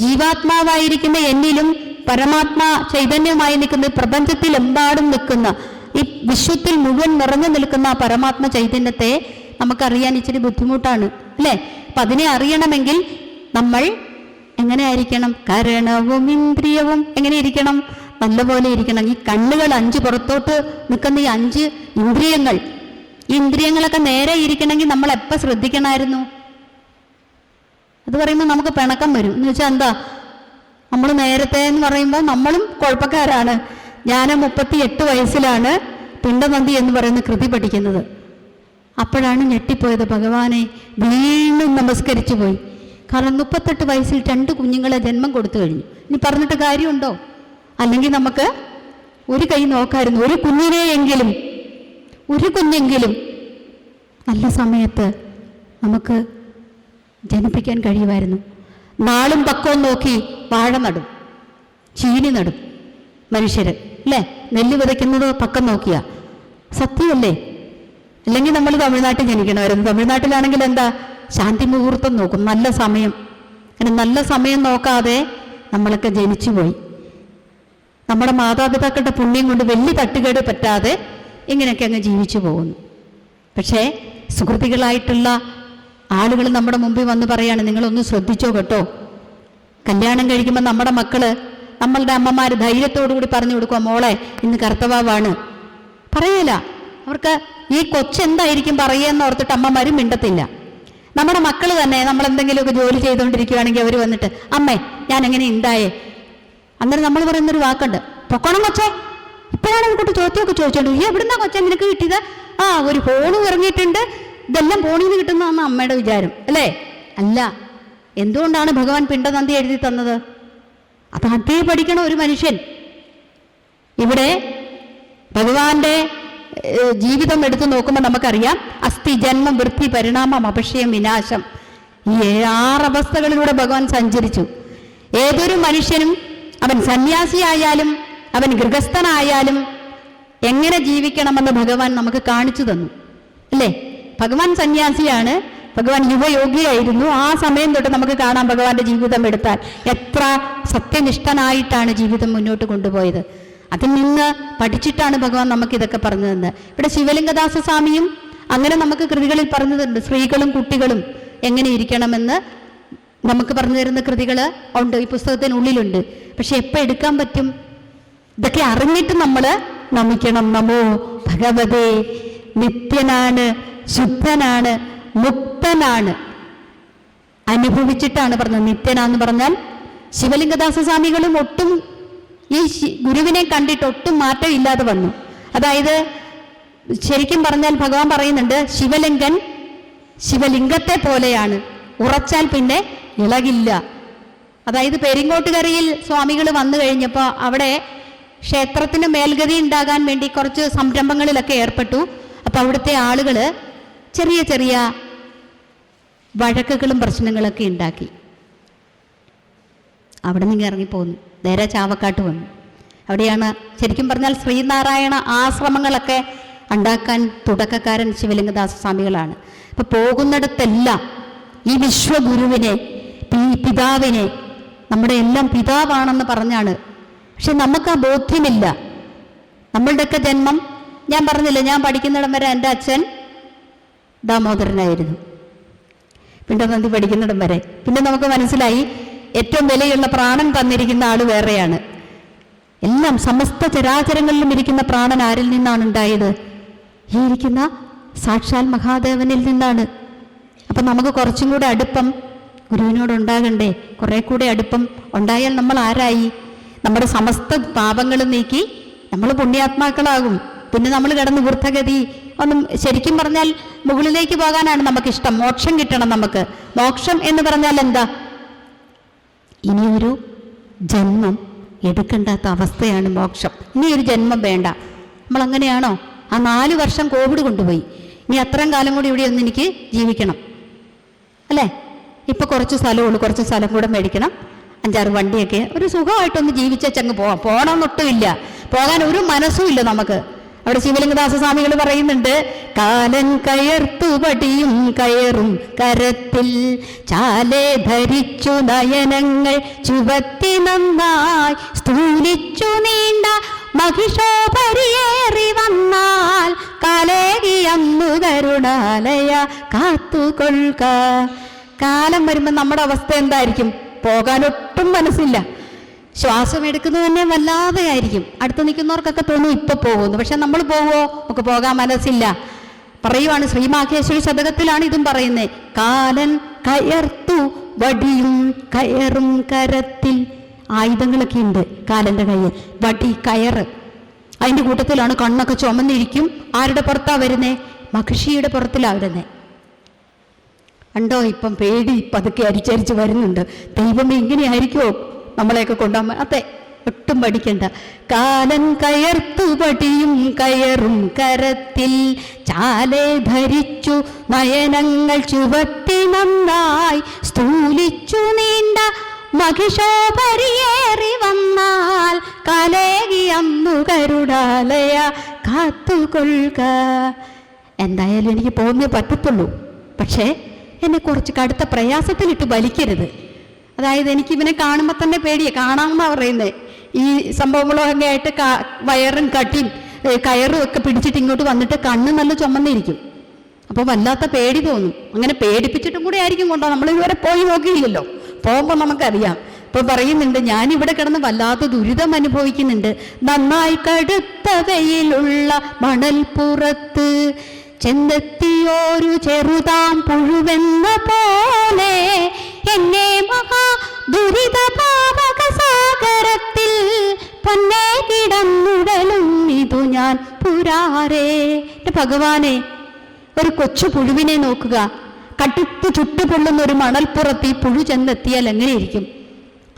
ജീവാത്മാവായിരിക്കുന്ന എന്നിലും പരമാത്മാ ചൈതന്യമായി നിൽക്കുന്ന പ്രപഞ്ചത്തിലെമ്പാടും നിൽക്കുന്ന ഈ വിശ്വത്തിൽ മുഴുവൻ നിറഞ്ഞു നിൽക്കുന്ന ആ പരമാത്മ ചൈതന്യത്തെ നമുക്കറിയാൻ ഇച്ചിരി ബുദ്ധിമുട്ടാണ് അല്ലേ? അപ്പം അതിനെ അറിയണമെങ്കിൽ നമ്മൾ എങ്ങനെ ആയിരിക്കണം? കരണവും ഇന്ദ്രിയവും എങ്ങനെ ഇരിക്കണം? നല്ലപോലെ ഇരിക്കണം. ഈ കണ്ണുകൾ 5 പുറത്തോട്ട് നിൽക്കുന്ന ഈ 5 ഇന്ദ്രിയങ്ങൾ, ഈ ഇന്ദ്രിയങ്ങളൊക്കെ നേരെ ഇരിക്കണമെങ്കിൽ നമ്മൾ എപ്പോൾ ശ്രദ്ധിക്കണമായിരുന്നു? അത് പറയുമ്പോൾ നമുക്ക് പിണക്കം വരും. എന്ന് വെച്ചാൽ എന്താ, നമ്മൾ നേരത്തെ എന്ന് പറയുമ്പോൾ നമ്മളും കുഴപ്പക്കാരാണ്. ഞാൻ 38 വയസ്സിലാണ് പിണ്ടനന്ദി എന്ന് പറയുന്ന കൃതി പഠിക്കുന്നത്. അപ്പോഴാണ് ഞെട്ടിപ്പോയത്, ഭഗവാനെ വീണ്ടും നമസ്കരിച്ചു പോയി. കാരണം 38 വയസ്സിൽ 2 കുഞ്ഞുങ്ങളെ ജന്മം കൊടുത്തു കഴിഞ്ഞു. ഇനി പറഞ്ഞിട്ട് കാര്യമുണ്ടോ? അല്ലെങ്കിൽ നമുക്ക് ഒരു കൈ നോക്കായിരുന്നു, ഒരു കുഞ്ഞെങ്കിലും നല്ല സമയത്ത് നമുക്ക് ജനിപ്പിക്കാൻ കഴിയുമായിരുന്നു. നാളും പക്കവും നോക്കി വാഴ നടും, ചീനി നടും മനുഷ്യർ, അല്ലേ? നെല്ല് വിതയ്ക്കുന്നത് പക്കം നോക്കിയാ. സത്യമല്ലേ? അല്ലെങ്കിൽ നമ്മൾ തമിഴ്നാട്ടിൽ ജനിക്കണമായിരുന്നു. തമിഴ്നാട്ടിലാണെങ്കിൽ എന്താ, ശാന്തി മുഹൂർത്തം നോക്കും, നല്ല സമയം. അങ്ങനെ നല്ല സമയം നോക്കാതെ നമ്മളൊക്കെ ജനിച്ചു പോയി. നമ്മുടെ മാതാപിതാക്കളുടെ പുണ്യം കൊണ്ട് വലിയ തട്ടുകേട് പറ്റാതെ ഇങ്ങനെയൊക്കെ അങ്ങ് ജീവിച്ചു പോകുന്നു. പക്ഷേ സുഹൃത്തുക്കളായിട്ടുള്ള ആളുകൾ നമ്മുടെ മുമ്പിൽ വന്ന് പറയാണ്, നിങ്ങളൊന്ന് ശ്രദ്ധിച്ചോ കേട്ടോ. കല്യാണം കഴിക്കുമ്പോൾ നമ്മുടെ മക്കള്, നമ്മളുടെ അമ്മമാർ ധൈര്യത്തോടു കൂടി പറഞ്ഞു കൊടുക്കുക, മോളെ ഇന്ന് കർത്തവാവാണ്. പറയല, അവർക്ക് ഈ കൊച്ചെന്തായിരിക്കും പറയുകയെന്ന് ഓർത്തിട്ട് അമ്മമാരും മിണ്ടത്തില്ല. നമ്മുടെ മക്കൾ തന്നെ നമ്മൾ എന്തെങ്കിലുമൊക്കെ ജോലി ചെയ്തുകൊണ്ടിരിക്കുകയാണെങ്കിൽ അവർ വന്നിട്ട്, അമ്മേ ഞാൻ എങ്ങനെ ഉണ്ടായേ. അന്നേരം നമ്മൾ പറയുന്നൊരു വാക്കുണ്ട്, പൊക്കണം കൊച്ചേ. ഇപ്പോഴാണ് നമുക്കൊട്ട് ചോദ്യമൊക്കെ ചോദിച്ചോണ്ട്, ഈ എവിടുന്നാ കൊച്ചേ നിനക്ക് കിട്ടിയത്? ഒരു ഫോണും ഇറങ്ങിയിട്ടുണ്ട്, ഇതെല്ലാം ഫോണിൽ നിന്ന് കിട്ടുന്നതാണ് അമ്മയുടെ വിചാരം, അല്ലേ? അല്ല. എന്തുകൊണ്ടാണ് ഭഗവാൻ പിണ്ടനന്ദി എഴുതി തന്നത്? അത് അതേ പഠിക്കണം ഒരു മനുഷ്യൻ. ഇവിടെ ഭഗവാന്റെ ജീവിതം എടുത്തു നോക്കുമ്പോൾ നമുക്കറിയാം, അസ്ഥി ജന്മം വൃത്തി പരിണാമം അപക്ഷയം വിനാശം, ഈ 6 അവസ്ഥകളിലൂടെ ഭഗവാൻ സഞ്ചരിച്ചു. ഏതൊരു മനുഷ്യനും, അവൻ സന്യാസിയായാലും അവൻ ഗൃഹസ്ഥനായാലും എങ്ങനെ ജീവിക്കണമെന്ന് ഭഗവാൻ നമുക്ക് കാണിച്ചു തന്നു, അല്ലേ? ഭഗവാൻ സന്യാസിയാണ്, ഭഗവാൻ യുവയോഗിയായിരുന്നു. ആ സമയം തൊട്ട് നമുക്ക് കാണാം ഭഗവാന്റെ ജീവിതം എടുത്താൽ എത്ര സത്യനിഷ്ഠനായിട്ടാണ് ജീവിതം മുന്നോട്ട് കൊണ്ടുപോയത്. അതിൽ നിന്ന് പഠിച്ചിട്ടാണ് ഭഗവാൻ നമുക്കിതൊക്കെ പറഞ്ഞു തന്നത്. ഇവിടെ ശിവലിംഗദാസ സ്വാമിയും അങ്ങനെ നമുക്ക് കൃതികളിൽ പറഞ്ഞിട്ടുണ്ട്, സ്ത്രീകളും കുട്ടികളും എങ്ങനെ ഇരിക്കണമെന്ന് നമുക്ക് പറഞ്ഞു തരുന്ന കൃതികൾ ഉണ്ട്, ഈ പുസ്തകത്തിനുള്ളിലുണ്ട്. പക്ഷെ എപ്പോൾ എടുക്കാൻ പറ്റും? ഇതൊക്കെ അറിഞ്ഞിട്ട് നമ്മൾ നമിക്കണം. നമോ ഭഗവതേ, നിത്യനാണ്, ശുദ്ധനാണ്, മുക്തനാണ്. അനുഭവിച്ചിട്ടാണ് പറഞ്ഞത്. നിത്യനാന്ന് പറഞ്ഞാൽ ശിവലിംഗദാസ സ്വാമികളും ഒട്ടും ഈ ഗുരുവിനെ കണ്ടിട്ട് ഒട്ടും മാറ്റമില്ലാതെ വന്നു. അതായത് ശരിക്കും പറഞ്ഞാൽ ഭഗവാൻ പറയുന്നുണ്ട്, ശിവലിംഗത്തെ പോലെയാണ്, ഉറച്ചാൽ പിന്നെ ഇളകില്ല. അതായത് പെരിങ്ങോട്ടുകരയിൽ സ്വാമികൾ വന്നു കഴിഞ്ഞപ്പോൾ അവിടെ ക്ഷേത്രത്തിന് മേൽഗതി ഉണ്ടാകാൻ വേണ്ടി കുറച്ച് സംരംഭങ്ങളിലൊക്കെ ഏർപ്പെട്ടു. അപ്പം അവിടുത്തെ ആളുകൾ ചെറിയ ചെറിയ വഴക്കുകളും പ്രശ്നങ്ങളൊക്കെ ഉണ്ടാക്കി. അവിടെ നിന്ന് ഇറങ്ങിപ്പോന്നു, നേരെ ചാവക്കാട്ട് വന്നു. അവിടെയാണ് ശരിക്കും പറഞ്ഞാൽ ശ്രീനാരായണ ആശ്രമങ്ങളൊക്കെ ഉണ്ടാക്കാൻ തുടക്കക്കാരൻ ശിവലിംഗദാസ സ്വാമികളാണ്. അപ്പം പോകുന്നിടത്തെല്ലാം ഈ വിശ്വഗുരുവിനെ, ഈ പിതാവിനെ നമ്മുടെ എല്ലാം പിതാവാണെന്ന് പറഞ്ഞാണ്. പക്ഷെ നമുക്ക് ആ ബോധ്യമില്ല. നമ്മളുടെയൊക്കെ ജന്മം, ഞാൻ പറഞ്ഞില്ല, ഞാൻ പഠിക്കുന്നിടം വരെ എൻ്റെ അച്ഛൻ ദാമോദരനായിരുന്നു, പിണ്ടനന്ദി പഠിക്കുന്നിടം വരെ. പിന്നെ നമുക്ക് മനസ്സിലായി ഏറ്റവും വിലയുള്ള പ്രാണൻ തന്നിരിക്കുന്ന ആൾ വേറെയാണ്. എല്ലാം സമസ്ത ചരാചരങ്ങളിലും ഇരിക്കുന്ന പ്രാണൻ ആരിൽ നിന്നാണ് ഉണ്ടായത്? ഈ ഇരിക്കുന്ന സാക്ഷാൽ മഹാദേവനിൽ നിന്നാണ്. അപ്പം നമുക്ക് കുറച്ചും കൂടെ അടുപ്പം ഗുരുവിനോടുണ്ടാകണ്ടേ? കുറെ കൂടെ അടുപ്പം ഉണ്ടായാൽ നമ്മൾ ആരായി? നമ്മുടെ സമസ്ത പാപങ്ങളും നീക്കി നമ്മൾ പുണ്യാത്മാക്കളാകും. പിന്നെ നമ്മൾ കിടന്ന് വൃദ്ധഗതി ഒന്നും, ശരിക്കും പറഞ്ഞാൽ മുകളിലേക്ക് പോകാനാണ് നമുക്കിഷ്ടം. മോക്ഷം കിട്ടണം നമുക്ക്. മോക്ഷം എന്ന് പറഞ്ഞാൽ എന്താ? ഇനിയൊരു ജന്മം എടുക്കേണ്ടാത്ത അവസ്ഥയാണ് മോക്ഷം. ഇനിയൊരു ജന്മം വേണ്ട. നമ്മളങ്ങനെയാണോ? ആ 4 വർഷം കോവിഡ് കൊണ്ടുപോയി, ഇനി അത്രയും കാലം കൂടി ഇവിടെ ഒന്ന് എനിക്ക് ജീവിക്കണം, അല്ലേ? ഇപ്പം കുറച്ച് സ്ഥലമുള്ളൂ, കുറച്ച് സ്ഥലം കൂടെ മേടിക്കണം, 5-6 വണ്ടിയൊക്കെ, ഒരു സുഖമായിട്ടൊന്ന് ജീവിച്ചങ്ങ് പോവാം. പോകണമെന്നൊട്ടുമില്ല, പോകാൻ ഒരു മനസ്സും ഇല്ല നമുക്ക്. അവിടെ ശിവലിംഗദാസ സ്വാമികൾ പറയുന്നുണ്ട്, കാലൻ കയർത്തു പടിയും കയറും കരത്തിൽ ചാലെ ധരിച്ചു നയനങ്ങൾ ചുവത്തി നന്നായി സ്ഥൂലിച്ചു നീണ്ട മഹിഷോപരിയേറി വന്നാൽ കലേകിയന്നു കരുണാലയ കാത്തുകൊള്ളുക. കാലം വരുമ്പോൾ നമ്മുടെ അവസ്ഥ എന്തായിരിക്കും? പോകാനൊട്ടും മനസ്സില്ല. ശ്വാസം എടുക്കുന്നത് തന്നെ വല്ലാതെ ആയിരിക്കും. അടുത്ത് നിൽക്കുന്നവർക്കൊക്കെ തോന്നും ഇപ്പൊ പോകുന്നു. പക്ഷെ നമ്മൾ പോവോ? നമുക്ക് പോകാൻ മനസ്സില്ല. പറയുവാണ്, ശ്രീമാഖേശ്വരി ശതകത്തിലാണ് ഇതും പറയുന്നത്. കാലൻ കയർത്തു വടിയും കയറും കരത്തിൽ. ആയുധങ്ങളൊക്കെ ഉണ്ട് കാലൻ്റെ കയ്യിൽ. വടി, കയറ്, അതിൻ്റെ കൂട്ടത്തിലാണ് കണ്ണൊക്കെ ചുമന്നിരിക്കും. ആരുടെ പുറത്താണ് വരുന്നേ? മഹിഷിയുടെ പുറത്തിലാണ് വരുന്നേ. കണ്ടോ, ഇപ്പം പേടി പതുക്കെ അരിച്ചരിച്ച് വരുന്നുണ്ട്. ദൈവമേ, ഇങ്ങനെയായിരിക്കുമോ നമ്മളെയൊക്കെ കൊണ്ടുപോകാൻ? അതെ, ഒട്ടും പഠിക്കണ്ട. കാലൻ കയർത്തു പടിയും കയറും കരത്തിൽ ചാലെ ധരിച്ചു നയനങ്ങൾ ചുവട്ടി നന്നായി സ്ഥൂലിച്ചു നീണ്ട മഹിഷോപരിയേറി വന്നാൽ കലേകിയന്നു കരുടാലയ കാത്തുകൊള്ളുക. എന്തായാലും എനിക്ക് പോകുന്നേ പറ്റത്തുള്ളൂ. പക്ഷേ എന്നെ കുറച്ച് കടുത്ത പ്രയാസത്തിലിട്ട് വലിക്കരുത്. അതായത് എനിക്ക് ഇവനെ കാണുമ്പോൾ തന്നെ പേടിയാണ്. കാണാമെന്നാണ് പറയുന്നത്. ഈ സംഭവങ്ങളൊക്കെ ആയിട്ട് വയറും കട്ടിയും കയറും ഒക്കെ പിടിച്ചിട്ട് ഇങ്ങോട്ട് വന്നിട്ട് കണ്ണ് നല്ല ചുമന്നിരിക്കും. അപ്പോൾ വല്ലാത്ത പേടി തോന്നും. അങ്ങനെ പേടിപ്പിച്ചിട്ടും കൂടെ ആയിരിക്കും കൊണ്ടോ. നമ്മൾ ഇതുവരെ പോയി നോക്കിയില്ലല്ലോ. പോകുമ്പോൾ നമുക്കറിയാം. ഇപ്പോൾ പറയുന്നുണ്ട്, ഞാനിവിടെ കിടന്ന് വല്ലാത്ത ദുരിതം അനുഭവിക്കുന്നുണ്ട്. നന്നായി കടുത്ത വെയിലുള്ള മണൽപ്പുറത്ത് ചെന്നെത്തിയോരു ചെറുതാം പുഴുവെന്ന പോലെ എന്നെ മഹാ ദുരിത പാപക സാഗരത്തിൽ പൊന്നേ കിടന്നുടലും ഇതു ഞാൻ പുരാരേ. ഭഗവാനെ, ഒരു കൊച്ചു പുഴുവിനെ നോക്കുക. കടുത്ത് ചുട്ടുപൊള്ളുന്ന ഒരു മണൽപ്പുറത്ത് ഈ പുഴു ചെന്നെത്തിയാൽ എങ്ങനെയിരിക്കും?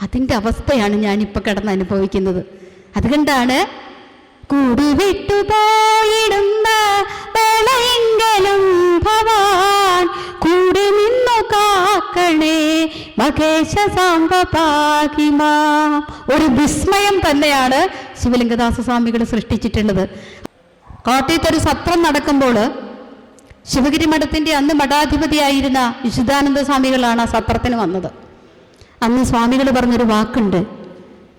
അതിൻ്റെ അവസ്ഥയാണ് ഞാനിപ്പോൾ കിടന്ന് അനുഭവിക്കുന്നത്. അതുകൊണ്ടാണ് കൂടുവിട്ടുപോയിടുന്ന വേളയെങ്കിലും ഭവാൻ കൂടി നിന്നു കാക്കണേ മകേശ സാമ്പ പാകിമാം. ഒരു വിസ്മയം തന്നെയാണ് ശിവലിംഗദാസ സ്വാമികൾ സൃഷ്ടിച്ചിട്ടുള്ളത്. കോട്ടയത്തൊരു സത്രം നടക്കുമ്പോൾ ശിവഗിരി മഠത്തിൻ്റെ അന്ന് മഠാധിപതിയായിരുന്ന വിശുദ്ധാനന്ദ സ്വാമികളാണ് ആ സത്രത്തിന് വന്നത്. അന്ന് സ്വാമികൾ പറഞ്ഞൊരു വാക്കുണ്ട്,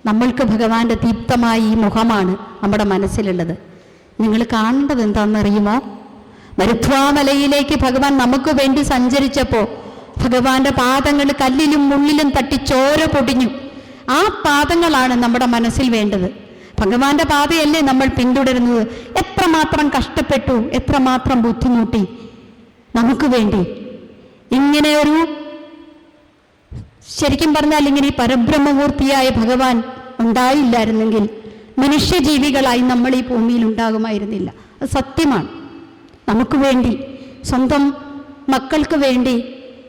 നമ്മൾക്ക് ഭഗവാന്റെ ദീപ്തമായ ഈ മുഖമാണ് നമ്മുടെ മനസ്സിലുള്ളത്. നിങ്ങൾ കാണേണ്ടത് എന്താണെന്നറിയുമോ? മരുത്വാമലയിലേക്ക് ഭഗവാൻ നമുക്ക് വേണ്ടി സഞ്ചരിച്ചപ്പോൾ ഭഗവാന്റെ പാദങ്ങൾ കല്ലിലും മുള്ളിലും തട്ടി ചോര പൊടിഞ്ഞു. ആ പാദങ്ങളാണ് നമ്മുടെ മനസ്സിൽ വേണ്ടത്. ഭഗവാന്റെ പാതയല്ലേ നമ്മൾ പിന്തുടരുന്നത്. എത്രമാത്രം കഷ്ടപ്പെട്ടു, എത്രമാത്രം ബുദ്ധിമുട്ടി നമുക്ക് വേണ്ടി. ഇങ്ങനെ ഒരു ശരിക്കും പറഞ്ഞാൽ ഇങ്ങനെ ഈ പരബ്രഹ്മമൂർത്തിയായ ഭഗവാൻ ഉണ്ടായില്ലായിരുന്നെങ്കിൽ മനുഷ്യജീവികളായി നമ്മൾ ഈ ഭൂമിയിൽ ഉണ്ടാകുമായിരുന്നില്ല. അത് സത്യമാണ്. നമുക്ക് വേണ്ടി, സ്വന്തം മക്കൾക്ക് വേണ്ടി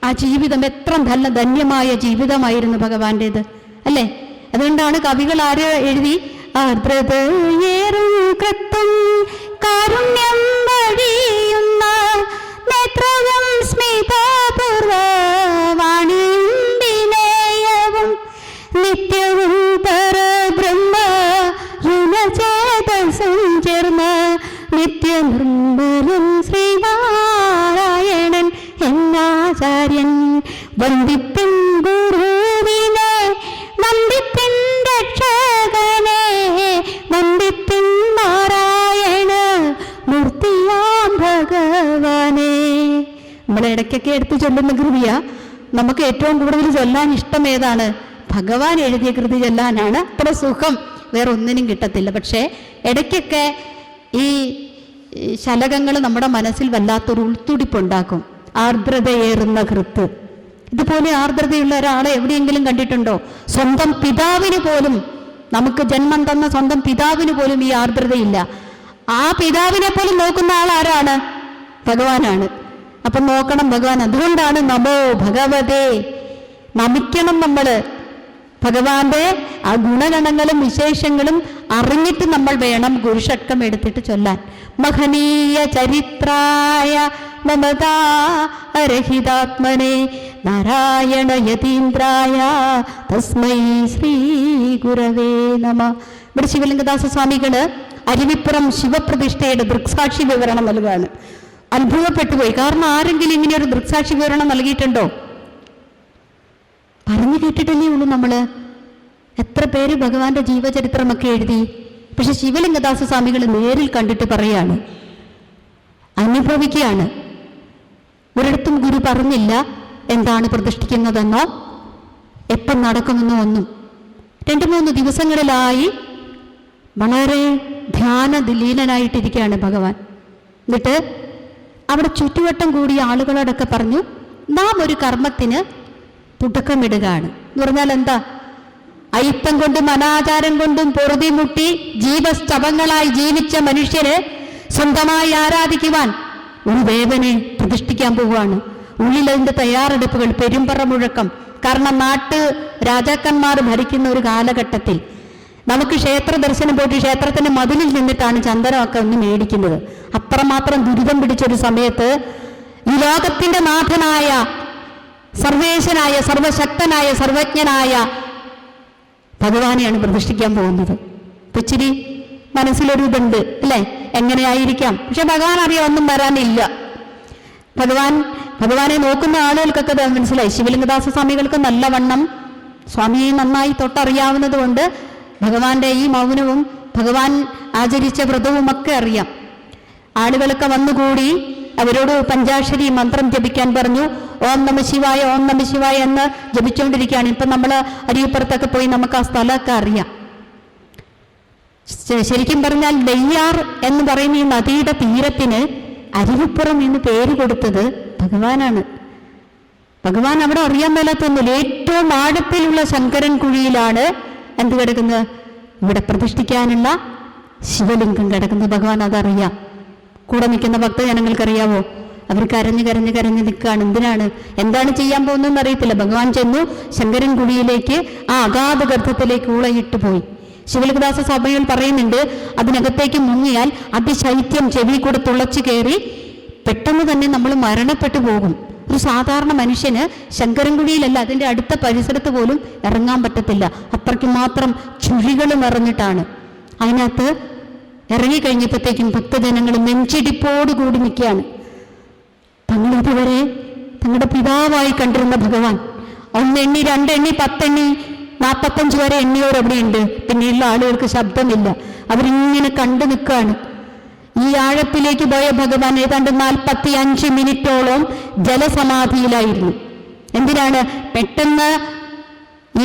ആ ജീവിതം എത്ര നല്ല ധന്യമായ ജീവിതമായിരുന്നു ഭഗവാന്റേത്, അല്ലേ? അതുകൊണ്ടാണ് കവികൾ ആര് എഴുതി, ആർദ്രതയേറും കൃത്തും കാരുണ്യം വഴിയുന്ന നേത്രവും സ്മിതപൂർവവാണിയും നിത്യവും പരബ്രഹ്മ യുനചേതസും ചേർന്ന് നിത്യനിർമ്മലൻ ശ്രീനാരായണൻ എന്നാചാര്യൻ വന്ദിപ്പിൻ ഗുരുവിനെ വന്ദിപ്പിൻ രക്ഷകനെ വന്ദിപ്പിൻ നാരായണ മൂർത്തിയാം ഭഗവാനെ. നമ്മളെ ഇടയ്ക്കൊക്കെ എടുത്ത് ചൊല്ലുന്ന കൃതിയ. നമുക്ക് ഏറ്റവും കൂടുതൽ ചൊല്ലാൻ ഇഷ്ടം ഏതാണ്? ഭഗവാൻ എഴുതിയ കൃതി ചൊല്ലാനാണ്. അത്ര സുഖം വേറെ ഒന്നിനും കിട്ടത്തില്ല. പക്ഷേ ഇടയ്ക്കൊക്കെ ഈ ശലകങ്ങൾ നമ്മുടെ മനസ്സിൽ വല്ലാത്തൊരു ഉൾത്തുടിപ്പുണ്ടാക്കും. ആർദ്രതയേറുന്ന കൃത്ത്. ഇതുപോലെ ആർദ്രതയുള്ള ഒരാളെ എവിടെയെങ്കിലും കണ്ടിട്ടുണ്ടോ? സ്വന്തം പിതാവിന് പോലും, നമുക്ക് ജന്മം തന്ന സ്വന്തം പിതാവിന് പോലും ഈ ആർദ്രതയില്ല. ആ പിതാവിനെ പോലും നോക്കുന്ന ആൾ ആരാണ്? ഭഗവാനാണ്. അപ്പം നോക്കണം ഭഗവാൻ. അതുകൊണ്ടാണ് നമോ ഭഗവതേ, നമിക്കണം നമ്മൾ. ഭഗവാന്റെ ആ ഗുണഗണങ്ങളും വിശേഷങ്ങളും അറിഞ്ഞിട്ട് നമ്മൾ വേണം ഗുരുഷട്കം എടുത്തിട്ട് ചൊല്ലാൻ. മഹനീയ ചരിത്രായ മമതാരഹിതാത്മനെ നാരായണ യതീന്ദ്രായ തസ്മൈ ശ്രീ ഗുരവേ നമ. ഇവിടെ ശിവലിംഗദാസ സ്വാമികള് അരുവിപ്പുറം ശിവപ്രതിഷ്ഠയുടെ ദൃക്സാക്ഷി വിവരണം നൽകുകയാണ്. അത്ഭുതപ്പെട്ടുപോയി. കാരണം ആരെങ്കിലും ഇങ്ങനെ ഒരു ദൃക്സാക്ഷി വിവരണം നൽകിയിട്ടുണ്ടോ? പറഞ്ഞു കേട്ടിട്ടല്ലേ ഉള്ളൂ നമ്മള്. എത്ര പേര് ഭഗവാന്റെ ജീവചരിത്രമൊക്കെ എഴുതി. പക്ഷെ ശിവലിംഗദാസ സ്വാമികൾ നേരിൽ കണ്ടിട്ട് പറയാണ്, അനുഭവിക്കുകയാണ്. ഒരിടത്തും ഗുരു പറഞ്ഞില്ല എന്താണ് പ്രതിഷ്ഠിക്കുന്നതെന്നോ എപ്പം നടക്കുമെന്നോ ഒന്നും. 2-3 ദിവസങ്ങളിലായി വളരെ ധ്യാനലീനനായിട്ടിരിക്കുകയാണ് ഭഗവാൻ. എന്നിട്ട് അവിടെ ചുറ്റുവട്ടം കൂടിയ ആളുകളോടൊക്കെ പറഞ്ഞു, നാം ഒരു കർമ്മത്തിന് തുടക്കമിടുകയാണ് എന്ന് പറഞ്ഞാൽ എന്താ? അയിത്തം കൊണ്ടും അനാചാരം കൊണ്ടും പൊറുതിമുട്ടി ജീവസ്തവങ്ങളായി ജീവിച്ച മനുഷ്യര് സ്വന്തമായി ആരാധിക്കുവാൻ ഒരു ദേവനെ പ്രതിഷ്ഠിക്കാൻ പോവുകയാണ്. ഉള്ളിലതിന്റെ തയ്യാറെടുപ്പുകൾ, പെരുമ്പറ മുഴക്കം. കാരണം രാജാക്കന്മാർ ഭരിക്കുന്ന ഒരു കാലഘട്ടത്തിൽ നമുക്ക് ക്ഷേത്ര ദർശനം പോയിട്ട് ക്ഷേത്രത്തിന്റെ മതിലിൽ നിന്നിട്ടാണ് ചന്ദനമൊക്കെ ഒന്ന് മേടിക്കുന്നത്. അത്രമാത്രം ദുരിതം പിടിച്ചൊരു സമയത്ത് ഈ ലോകത്തിന്റെ നാഥനായ, സർവേശനായ, സർവശക്തനായ, സർവജ്ഞനായ ഭഗവാനെയാണ് പ്രതിഷ്ഠിക്കാൻ പോകുന്നത്. ഇച്ചിരി മനസ്സിലൊരു ഇതുണ്ട് അല്ലേ, എങ്ങനെയായിരിക്കാം. പക്ഷെ ഭഗവാൻ അറിയാം ഒന്നും വരാനില്ല. ഭഗവാനെ നോക്കുന്ന ആളുകൾക്കൊക്കെ അത് മനസ്സിലായി. ശിവലിംഗദാസ സ്വാമികൾക്ക് നല്ലവണ്ണം സ്വാമിയെ നന്നായി തൊട്ടറിയാവുന്നത് കൊണ്ട് ഭഗവാന്റെ ഈ മൗനവും ഭഗവാൻ ആചരിച്ച വ്രതവും ഒക്കെ അറിയാം. ആളുകളൊക്കെ വന്നുകൂടി അവരോട് പഞ്ചാക്ഷരി മന്ത്രം ജപിക്കാൻ പറഞ്ഞു. ഓം നമ ശിവായ, ഓം നമ ശിവായ എന്ന് ജപിച്ചുകൊണ്ടിരിക്കുകയാണ്. ഇപ്പം നമ്മൾ അരിയപ്പുറത്തൊക്കെ പോയി നമുക്ക് ആ സ്ഥലമൊക്കെ അറിയാം. ശരിക്കും പറഞ്ഞാൽ നെയ്യാർ എന്ന് പറയുന്ന ഈ നദിയുടെ തീരത്തിന് അരുവിപ്പുറം എന്ന് പേര് കൊടുത്തത് ഭഗവാനാണ്. ഭഗവാൻ അവിടെ അറിയാൻ മേലാത്തൊന്നുമില്ല. ഏറ്റവും ആഴത്തിലുള്ള ശങ്കരൻ കുഴിയിലാണ് എന്ത് കിടക്കുന്നത്? ഇവിടെ പ്രതിഷ്ഠിക്കാനുള്ള ശിവലിംഗം കിടക്കുന്നത്. ഭഗവാൻ അതറിയാം. കൂടെ നിൽക്കുന്ന ഭക്തജനങ്ങൾക്കറിയാവോ? അവർ കരഞ്ഞ് കരഞ്ഞ് കരഞ്ഞ് നിൽക്കുകയാണ്. എന്താണ് ചെയ്യാൻ പോകുന്നതെന്ന് അറിയത്തില്ല. ഭഗവാൻ ചെന്നു ശങ്കരൻ കുഴിയിലേക്ക്, ആ അഗാധ ഗർഭത്തിലേക്ക് ഊളയിട്ട് പോയി. ശിവലിംഗദാസ സ്വാമികൾ പറയുന്നുണ്ട്, അതിനകത്തേക്ക് മുങ്ങിയാൽ അതിശൈത്യം ചെവി കൂടെ തുളച്ചു കയറി പെട്ടെന്ന് തന്നെ നമ്മൾ മരണപ്പെട്ടു പോകും. ഒരു സാധാരണ മനുഷ്യന് ശങ്കരൻകുഴിയിലല്ല, അതിൻ്റെ അടുത്ത പരിസരത്ത് പോലും ഇറങ്ങാൻ പറ്റത്തില്ല. അത്രയ്ക്ക് മാത്രം ചുഴികൾ നിറഞ്ഞിട്ടാണ്. അതിനകത്ത് ഇറങ്ങിക്കഴിഞ്ഞപ്പോഴത്തേക്കും ഭക്തജനങ്ങൾ നെഞ്ചിടിപ്പോടുകൂടി നിൽക്കുകയാണ്. തങ്ങൾ ഇതുവരെ തങ്ങളുടെ പിതാവായി കണ്ടിരുന്ന ഭഗവാൻ 1 എണ്ണി 2 എണ്ണി 10 എണ്ണി 45 വരെ എണ്ണിയോരവിടെയുണ്ട്. പിന്നെയുള്ള ആളുകൾക്ക് ശബ്ദമില്ല. അവരിങ്ങനെ കണ്ടു നിൽക്കുകയാണ്. ഈ ആഴത്തിലേക്ക് പോയ ഭഗവാൻ ഏതാണ്ട് 45 മിനിറ്റോളം ജലസമാധിയിലായിരുന്നു. എന്തിനാണ്? പെട്ടെന്ന്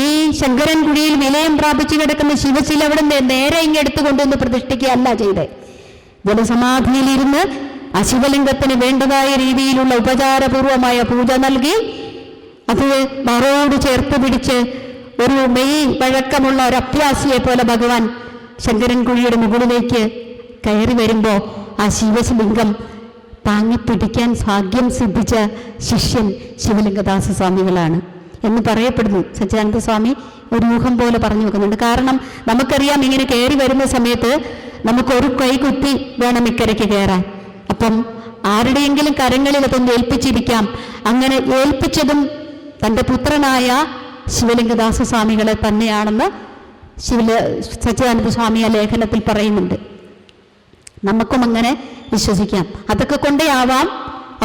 ഈ ശങ്കരൻ കുഴിയിൽ വിലയം പ്രാപിച്ചു കിടക്കുന്ന ശിവശില അവിടെ നേരെ ഇങ്ങെടുത്തു കൊണ്ടുവന്ന് പ്രതിഷ്ഠിക്കുകയല്ല ചെയ്തേ. ജലസമാധിയിലിരുന്ന് ആ ശിവലിംഗത്തിന് വേണ്ടതായ രീതിയിലുള്ള ഉപചാരപൂർവമായ പൂജ നൽകി അത് മറോട് ചേർത്ത് പിടിച്ച് ഒരു മെയ് വഴക്കമുള്ള ഒരു അഭ്യാസിയെ പോലെ ഭഗവാൻ ശങ്കരൻ കുഴിയുടെ മുകളിലേക്ക് കയറി വരുമ്പോൾ ആ ശിവലിംഗം താങ്ങിപ്പിടിക്കാൻ ഭാഗ്യം സിദ്ധിച്ച ശിഷ്യൻ ശിവലിംഗദാസ സ്വാമികളാണ് എന്ന് പറയപ്പെടുന്നു. സച്ചിദാനന്ദ സ്വാമി ഒരു ഊഹം പോലെ പറഞ്ഞു വെക്കുന്നുണ്ട്. കാരണം നമുക്കറിയാം, ഇങ്ങനെ കയറി വരുന്ന സമയത്ത് നമുക്കൊരു കൈകുത്തി വേണം ഇക്കരയ്ക്ക് കയറാൻ. അപ്പം ആരുടെയെങ്കിലും കരങ്ങളിൽ അതൊന്ന് ഏൽപ്പിച്ചിരിക്കാം. അങ്ങനെ ഏൽപ്പിച്ചതും തൻ്റെ പുത്രനായ ശിവലിംഗദാസ സ്വാമികളെ തന്നെയാണെന്ന് സച്ചിദാനന്ദ സ്വാമി ആ ലേഖനത്തിൽ പറയുന്നുണ്ട്. നമുക്കും അങ്ങനെ വിശ്വസിക്കാം. അതൊക്കെ കൊണ്ടേ ആവാം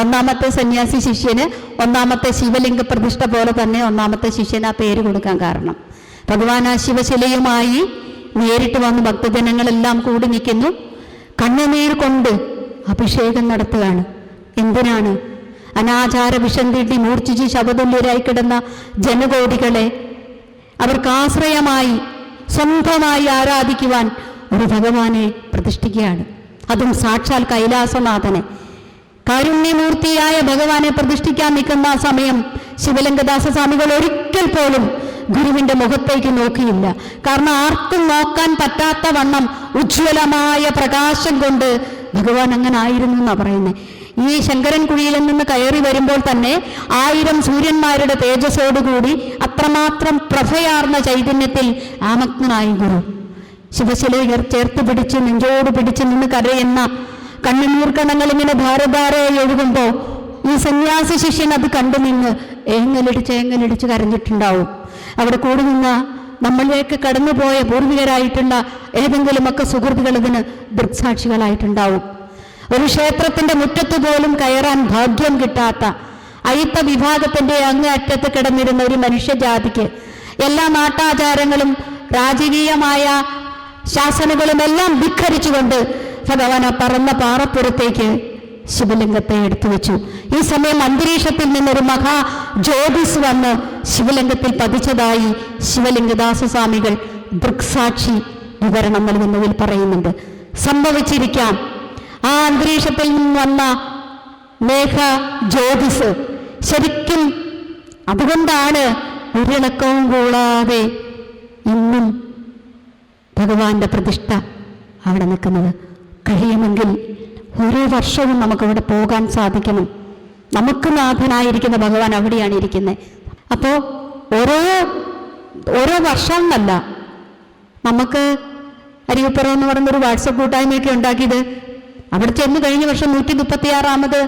ഒന്നാമത്തെ സന്യാസി ശിഷ്യന് ഒന്നാമത്തെ ശിവലിംഗ പ്രതിഷ്ഠ പോലെ തന്നെ ഒന്നാമത്തെ ശിഷ്യന് ആ പേര് കൊടുക്കാൻ കാരണം. ഭഗവാൻ ആ ശിവശിലയുമായി നേരിട്ട് വന്ന് ഭക്തജനങ്ങളെല്ലാം കൂടി നിൽക്കുന്നു. കണ്ണുനീർ കൊണ്ട് അഭിഷേകം നടത്തുകയാണ്. എന്തിനാണ്? അനാചാര വിഷം തീട്ടി മൂർച്ഛിച്ച് ശവതുല്യരായി കിടന്ന ജനകോടികളെ അവർക്ക് ആശ്രയമായി സ്വന്തമായി ആരാധിക്കുവാൻ ഒരു ഭഗവാനെ പ്രതിഷ്ഠിക്കുകയാണ്. അതും സാക്ഷാൽ കൈലാസനാഥനെ, കാരുണ്യമൂർത്തിയായ ഭഗവാനെ പ്രതിഷ്ഠിക്കാൻ നിൽക്കുന്ന ആ സമയം ശിവലിംഗദാസ സ്വാമികൾ ഒരിക്കൽ പോലും ഗുരുവിന്റെ മുഖത്തേക്ക് നോക്കിയില്ല. കാരണം ആർക്കും നോക്കാൻ പറ്റാത്ത വണ്ണം ഉജ്ജ്വലമായ പ്രകാശം കൊണ്ട് ഭഗവാൻ അങ്ങനെ ആയിരുന്നു എന്നാണ് പറയുന്നത്. ഈ ശങ്കരൻ കുഴിയിൽ നിന്ന് കയറി വരുമ്പോൾ തന്നെ 1000 സൂര്യന്മാരുടെ തേജസ്സോടുകൂടി അത്രമാത്രം പ്രഭയാർന്ന ചൈതന്യത്തിൽ ആമഗ്നായി ഗുരു ശിവശിലയെ ചേർത്ത് പിടിച്ച് നെഞ്ചോട് പിടിച്ച് നിന്ന് കരയുന്ന കണ്ണുനീർ കണങ്ങൾ ഇങ്ങനെ ധാരധാരയായി ഒഴുകുമ്പോൾ ഈ സന്യാസി ശിഷ്യൻ അത് കണ്ടു നിന്ന് ഏങ്ങലടിച്ച് കരഞ്ഞിട്ടുണ്ടാവും. അവിടെ കൂടി നിന്ന നമ്മളിലേക്ക് കടന്നുപോയ പൂർവികരായിട്ടുള്ള ഏതെങ്കിലുമൊക്കെ സുഹൃത്തുക്കൾ ഇതിന് ദൃക്സാക്ഷികളായിട്ടുണ്ടാവും. ഒരു ക്ഷേത്രത്തിന്റെ മുറ്റത്ത് പോലും കയറാൻ ഭാഗ്യം കിട്ടാത്ത അയിത്ത വിഭാഗത്തിന്റെ അങ്ങേയറ്റത്ത് കിടന്നിരുന്ന ഒരു മനുഷ്യജാതിക്ക് എല്ലാ നാട്ടാചാരങ്ങളും രാജകീയമായ ശാസനകളും എല്ലാം ധിക്കരിച്ചുകൊണ്ട് ഭഗവാൻ ആ പറന്ന പാറപ്പുറത്തേക്ക് ശിവലിംഗത്തെ എടുത്തു വെച്ചു. ഈ സമയം അന്തരീക്ഷത്തിൽ നിന്നൊരു മഹാ ജ്യോതിസ് വന്ന് ശിവലിംഗത്തിൽ പതിച്ചതായി ശിവലിംഗദാസ സ്വാമികൾ ദൃക്സാക്ഷി വിവരണം നൽകുന്നതിൽ പറയുന്നുണ്ട്. സംഭവിച്ചിരിക്കാം. ആ അന്തരീക്ഷത്തിൽ നിന്ന് വന്ന മേഘ ജ്യോതിസ് ശരിക്കും അതുകൊണ്ടാണ് ഒരിളക്കവും കൂടാതെ ഇന്നും ഭഗവാന്റെ പ്രതിഷ്ഠ അവിടെ നിൽക്കുന്നത്. കഴിയുമെങ്കിൽ ഓരോ വർഷവും നമുക്കവിടെ പോകാൻ സാധിക്കണം. നമുക്ക് നാഥനായിരിക്കുന്ന ഭഗവാൻ അവിടെയാണ് ഇരിക്കുന്നത്. അപ്പോൾ ഓരോ വർഷം എന്നല്ല, നമുക്ക് അരിയപ്പുറം എന്ന് പറയുന്നൊരു വാട്സപ്പ് കൂട്ടായ്മയൊക്കെ ഉണ്ടാക്കിയത് അവിടെ ചെന്ന് കഴിഞ്ഞ വർഷം 136ാമത്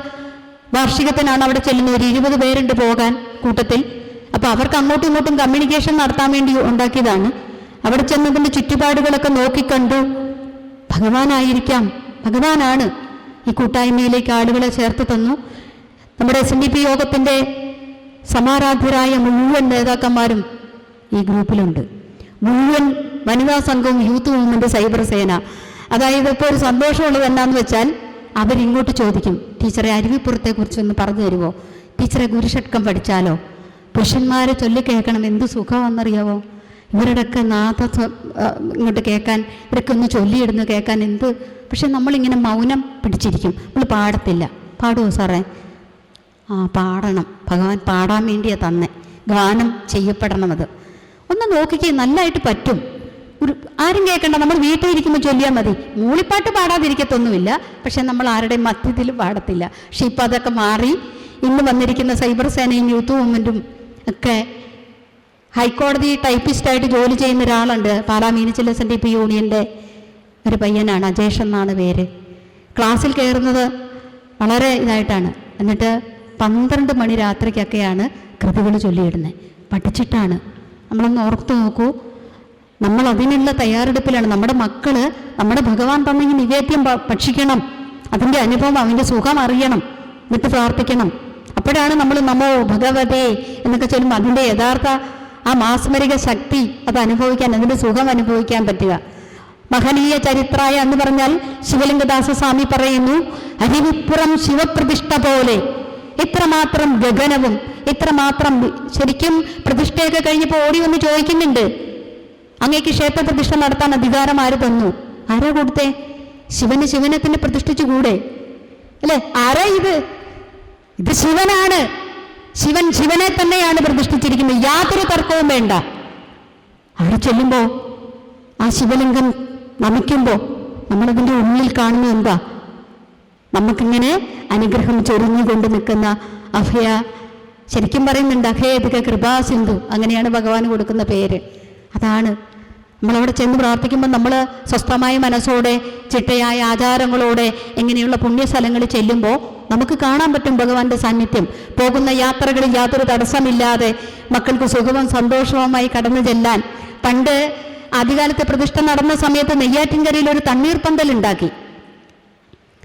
വാർഷികത്തിനാണ് അവിടെ ചെല്ലുന്നത്. ഒരു 20 പേരുണ്ട് പോകാൻ കൂട്ടത്തിൽ. അപ്പോൾ അവർക്ക് അങ്ങോട്ടും ഇങ്ങോട്ടും കമ്മ്യൂണിക്കേഷൻ നടത്താൻ വേണ്ടി ഉണ്ടാക്കിയതാണ്. അവിടെ ചെന്നതിൻ്റെ ചുറ്റുപാടുകളൊക്കെ നോക്കിക്കണ്ടു. ഭഗവാനായിരിക്കാം, ഭഗവാനാണ് ഈ കൂട്ടായ്മയിലേക്ക് ആളുകളെ ചേർത്ത് തന്നു. നമ്മുടെ SNDP യോഗത്തിൻ്റെ സമാരാധ്യരായ മുഴുവൻ നേതാക്കന്മാരും ഈ ഗ്രൂപ്പിലുണ്ട്. മുഴുവൻ വനിതാ സംഘവും യൂത്ത് മൂവ്മെന്റ് സൈബർ സേന. അതായത് ഇപ്പോൾ ഒരു സന്തോഷമുള്ളത് എന്നാന്ന് വെച്ചാൽ അവരിങ്ങോട്ട് ചോദിക്കും, ടീച്ചറെ അരുവിപ്പുറത്തെക്കുറിച്ചൊന്ന് പറഞ്ഞു തരുമോ, ടീച്ചറെ ഗുരുഷട്കം പഠിച്ചാലോ, പുരുഷന്മാരെ ചൊല്ലിക്കേൾക്കണം, എന്ത് സുഖമാണെന്നറിയാവോ, ഇവരുടെയൊക്കെ നാഥ ഇങ്ങോട്ട് കേൾക്കാൻ, ഇവരൊക്കെ ഒന്ന് ചൊല്ലിയിടുന്നു കേൾക്കാൻ എന്ത്. പക്ഷെ നമ്മളിങ്ങനെ മൗനം പിടിച്ചിരിക്കും, നമ്മൾ പാടത്തില്ല. പാടുമോ സാറേ? പാടണം. ഭഗവാൻ പാടാൻ വേണ്ടിയാണ് തന്നെ, ഗാനം ചെയ്യപ്പെടണം. അത് ഒന്ന് നോക്കിക്കേ, നല്ലതായിട്ട് പറ്റും. ആരും കേൾക്കണ്ട, നമ്മൾ വീട്ടിൽ ഇരിക്കുമ്പോൾ ചൊല്ലിയാൽ മതി. മൂളിപ്പാട്ട് പാടാതിരിക്കത്തൊന്നുമില്ല, പക്ഷെ നമ്മൾ ആരുടെയും മധ്യത്തിൽ പാടത്തില്ല. പക്ഷെ ഇപ്പം അതൊക്കെ മാറി. ഇന്ന് വന്നിരിക്കുന്ന സൈബർ സേനയും യൂത്ത് മൂവ്മെൻറ്റും ഒക്കെ ഹൈക്കോടതി ടൈപ്പിസ്റ്റായിട്ട് ജോലി ചെയ്യുന്ന ഒരാളുണ്ട്. പാലാ മീനച്ചിൽ SNDP യൂണിയൻ്റെ ഒരു പയ്യനാണ്, അജേഷ് എന്നാണ് പേര്. ക്ലാസ്സിൽ കയറുന്നത് വളരെ ഇതായിട്ടാണ്. എന്നിട്ട് 12 മണി രാത്രിക്കൊക്കെയാണ് കൃതികൾ ചൊല്ലിയിടുന്നത്. പഠിച്ചിട്ടാണ്. നമ്മളൊന്ന് ഓർത്തു നോക്കൂ, നമ്മൾ അതിനുള്ള തയ്യാറെടുപ്പിലാണ്. നമ്മുടെ മക്കള് നമ്മുടെ ഭഗവാൻ തന്നെങ്കിൽ നിവേദ്യം ഭക്ഷിക്കണം, അതിൻ്റെ അനുഭവം, അതിൻ്റെ സുഖം അറിയണം, എന്നിട്ട് പ്രാർത്ഥിക്കണം. അപ്പോഴാണ് നമ്മൾ നമോ ഭഗവതേ എന്നൊക്കെ ചൊല്ലുമ്പോൾ അതിൻ്റെ യഥാർത്ഥ ആ മാസ്മരിക ശക്തി അത് അനുഭവിക്കാൻ, അതിൻ്റെ സുഖം അനുഭവിക്കാൻ പറ്റുക. മഹനീയ ചരിത്രായ എന്ന് പറഞ്ഞാൽ ശിവലിംഗദാസ സ്വാമി പറയുന്നു, അരുവിപ്പുറം ശിവപ്രതിഷ്ഠ പോലെ ഇത്രമാത്രം ഗഗനവും ഇത്രമാത്രം. ശരിക്കും പ്രതിഷ്ഠയൊക്കെ കഴിഞ്ഞപ്പോൾ ഓടി വന്ന് ചോദിക്കുന്നുണ്ട്, അങ്ങേക്ക് ക്ഷേത്ര പ്രതിഷ്ഠ നടത്താൻ അധികാരം ആര് തന്നു? ആരാ കൊടുത്തേ? ശിവനെ തന്നെ പ്രതിഷ്ഠിച്ചുകൂടെ? അല്ലെ? ആരാ ഇത്? ഇത് ശിവനാണ്. ശിവനെ തന്നെയാണ് പ്രതിഷ്ഠിച്ചിരിക്കുന്നത്, യാതൊരു തർക്കവും വേണ്ട. അവിടെ ചെല്ലുമ്പോൾ ആ ശിവലിംഗം നമിക്കുമ്പോൾ നമ്മളതിൻ്റെ ഉള്ളിൽ കാണുന്നത് എന്താ? നമുക്കിങ്ങനെ അനുഗ്രഹം ചൊരിഞ്ഞുകൊണ്ട് നിൽക്കുന്ന അഭയ, ശരിക്കും പറയുന്നുണ്ട് അഭയതിക കൃപാസിന്ധു, അങ്ങനെയാണ് ഭഗവാന് കൊടുക്കുന്ന പേര്. അതാണ് നമ്മളവിടെ ചെന്ന് പ്രാർത്ഥിക്കുമ്പോൾ നമ്മൾ സ്വസ്ഥമായ മനസ്സോടെ ചിട്ടയായ ആചാരങ്ങളോടെ എങ്ങനെയുള്ള പുണ്യസ്ഥലങ്ങളിൽ ചെല്ലുമ്പോൾ നമുക്ക് കാണാൻ പറ്റും ഭഗവാന്റെ സാന്നിധ്യം. പോകുന്ന യാത്രകളിൽ യാതൊരു തടസ്സമില്ലാതെ മക്കൾക്ക് സുഖവും സന്തോഷവുമായി കടന്നു ചെല്ലാൻ. പണ്ട് ആദ്യകാലത്തെ പ്രതിഷ്ഠ നടന്ന സമയത്ത് നെയ്യാറ്റിൻകരയിൽ ഒരു തണ്ണീർ പന്തൽ ഉണ്ടാക്കി.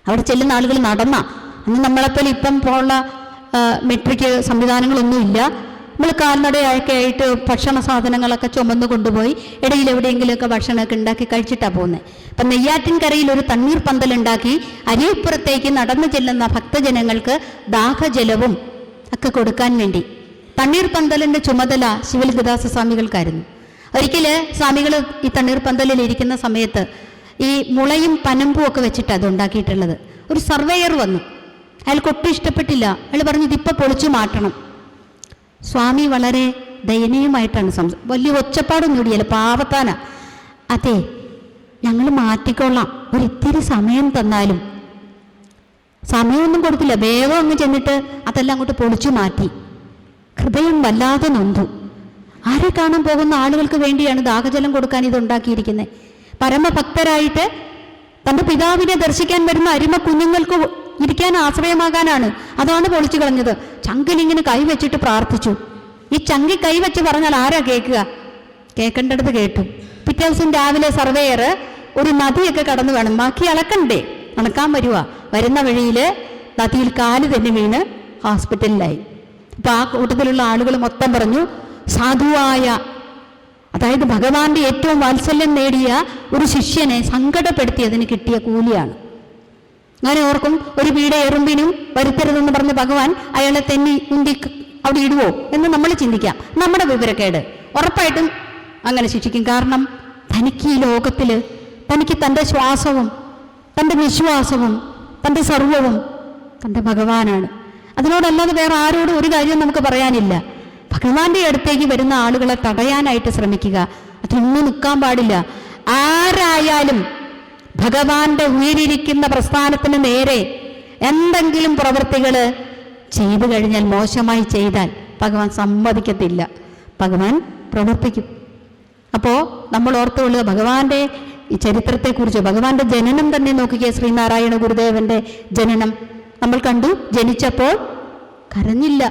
അവിടെ ചെല്ലുന്ന ആളുകൾ നടന്ന, അന്ന് നമ്മളെപ്പോലെ ഇപ്പം പോലുള്ള മെട്രിക് സംവിധാനങ്ങളൊന്നുമില്ല. നമ്മൾ കാൽനടയൊക്കെ ആയിട്ട് ഭക്ഷണ സാധനങ്ങളൊക്കെ ചുമന്നു കൊണ്ടുപോയി ഇടയിൽ എവിടെയെങ്കിലുമൊക്കെ ഭക്ഷണമൊക്കെ ഉണ്ടാക്കി കഴിച്ചിട്ടാണ് പോകുന്നത്. അപ്പം നെയ്യാറ്റിൻകരയിൽ ഒരു തണ്ണീർ പന്തലുണ്ടാക്കി അരിപ്പുറത്തേക്ക് നടന്നു ചെല്ലുന്ന ഭക്തജനങ്ങൾക്ക് ദാഹജലവും ഒക്കെ കൊടുക്കാൻ വേണ്ടി. തണ്ണീർ പന്തലിൻ്റെ ചുമതല ശിവലിംഗദാസ സ്വാമികൾക്കായിരുന്നു. ഒരിക്കൽ സ്വാമികൾ ഈ തണ്ണീർ പന്തലിൽ ഇരിക്കുന്ന സമയത്ത് ഈ മുളയും പനമ്പും ഒക്കെ വെച്ചിട്ടാണ് അത് ഉണ്ടാക്കിയിട്ടുള്ളത്. ഒരു സർവേയർ വന്നു, അയാൾക്ക് ഒട്ടും ഇഷ്ടപ്പെട്ടില്ല. അയാൾ പറഞ്ഞു ഇതിപ്പോൾ പൊളിച്ചു മാറ്റണം. സ്വാമി വളരെ ദയനീയമായിട്ടാണ് വലിയ ഒച്ചപ്പാടൊന്നും ഇടിയല്ല, പാവത്താന. അതെ, ഞങ്ങൾ മാറ്റിക്കൊള്ളാം, ഒരിത്തിരി സമയം തന്നാലും. സമയമൊന്നും കൊടുത്തില്ല, വേഗം അങ്ങ് ചെന്നിട്ട് അതെല്ലാം അങ്ങോട്ട് പൊളിച്ചു മാറ്റി. ഹൃദയം വല്ലാതെ നൊന്തു. ആരെ കാണാൻ പോകുന്ന ആളുകൾക്ക് വേണ്ടിയാണ് ദാഹജലം കൊടുക്കാൻ ഇതുണ്ടാക്കിയിരിക്കുന്നത്. പരമഭക്തരായിട്ട് തൻ്റെ പിതാവിനെ ദർശിക്കാൻ വരുന്ന അരിമ കുഞ്ഞുങ്ങൾക്ക് ഇരിക്കാൻ ആശ്രയമാകാനാണ്. അതാണ് പൊളിച്ചു കളഞ്ഞത്. ചങ്കിലിങ്ങനെ കൈവച്ചിട്ട് പ്രാർത്ഥിച്ചു. ഈ ചങ്കി കൈവച്ച് പറഞ്ഞാൽ ആരാ കേൾക്കുക? കേൾക്കേണ്ടത് കേട്ടു. പിറ്റേ ദിവസം രാവിലെ സർവേയർ ഒരു നദിയൊക്കെ കടന്നു വേണം, ബാക്കി അളക്കണ്ടേ, അണക്കാൻ വരുന്ന വഴിയിൽ നദിയിൽ കാല് തന്നെ വീണ് ഹോസ്പിറ്റലിലായി. അപ്പം ആ കൂട്ടത്തിലുള്ള ആളുകൾ മൊത്തം പറഞ്ഞു, സാധുവായ, അതായത് ഭഗവാന്റെ ഏറ്റവും വാത്സല്യം നേടിയ ഒരു ശിഷ്യനെ സങ്കടപ്പെടുത്തിയതിന് കിട്ടിയ കൂലിയാണ്. അങ്ങനെ ഓർക്കും, ഒരു പീഡ എറുമ്പിനും വരുത്തരുതെന്ന് പറഞ്ഞ് ഭഗവാൻ അയാളെ തെന്നി ഉന്തി അവിടെ ഇടുവോ എന്ന് നമ്മൾ ചിന്തിക്കാം. നമ്മുടെ വിവരക്കേട്. ഉറപ്പായിട്ടും അങ്ങനെ ശിക്ഷിക്കും. കാരണം തനിക്ക് ഈ ലോകത്തിൽ തനിക്ക് തൻ്റെ ശ്വാസവും തൻ്റെ നിശ്വാസവും തൻ്റെ സർവവും തൻ്റെ ഭഗവാനാണ്. അതിനോടല്ലാതെ വേറെ ആരോടും ഒരു കാര്യം നമുക്ക് പറയാനില്ല. ഭഗവാന്റെ അടുത്തേക്ക് വരുന്ന ആളുകളെ തടയാനായിട്ട് ശ്രമിക്കുക, അതിന്ന് നിൽക്കാൻ പാടില്ല. ആരായാലും ഭഗവാന്റെ ഉയരിയിരിക്കുന്ന പ്രസ്ഥാനത്തിന് നേരെ എന്തെങ്കിലും പ്രവൃത്തികൾ ചെയ്തു കഴിഞ്ഞാൽ, മോശമായി ചെയ്താൽ ഭഗവാൻ സമ്മതിക്കത്തില്ല, ഭഗവാൻ പ്രവർത്തിക്കും. അപ്പോൾ നമ്മൾ ഓർത്തുകൊള്ളുക, ഭഗവാന്റെ ഈ ചരിത്രത്തെക്കുറിച്ച്, ഭഗവാന്റെ ജനനം തന്നെ നോക്കിക്കേ. ശ്രീനാരായണ ഗുരുദേവന്റെ ജനനം നമ്മൾ കണ്ടു. ജനിച്ചപ്പോൾ കരഞ്ഞില്ല.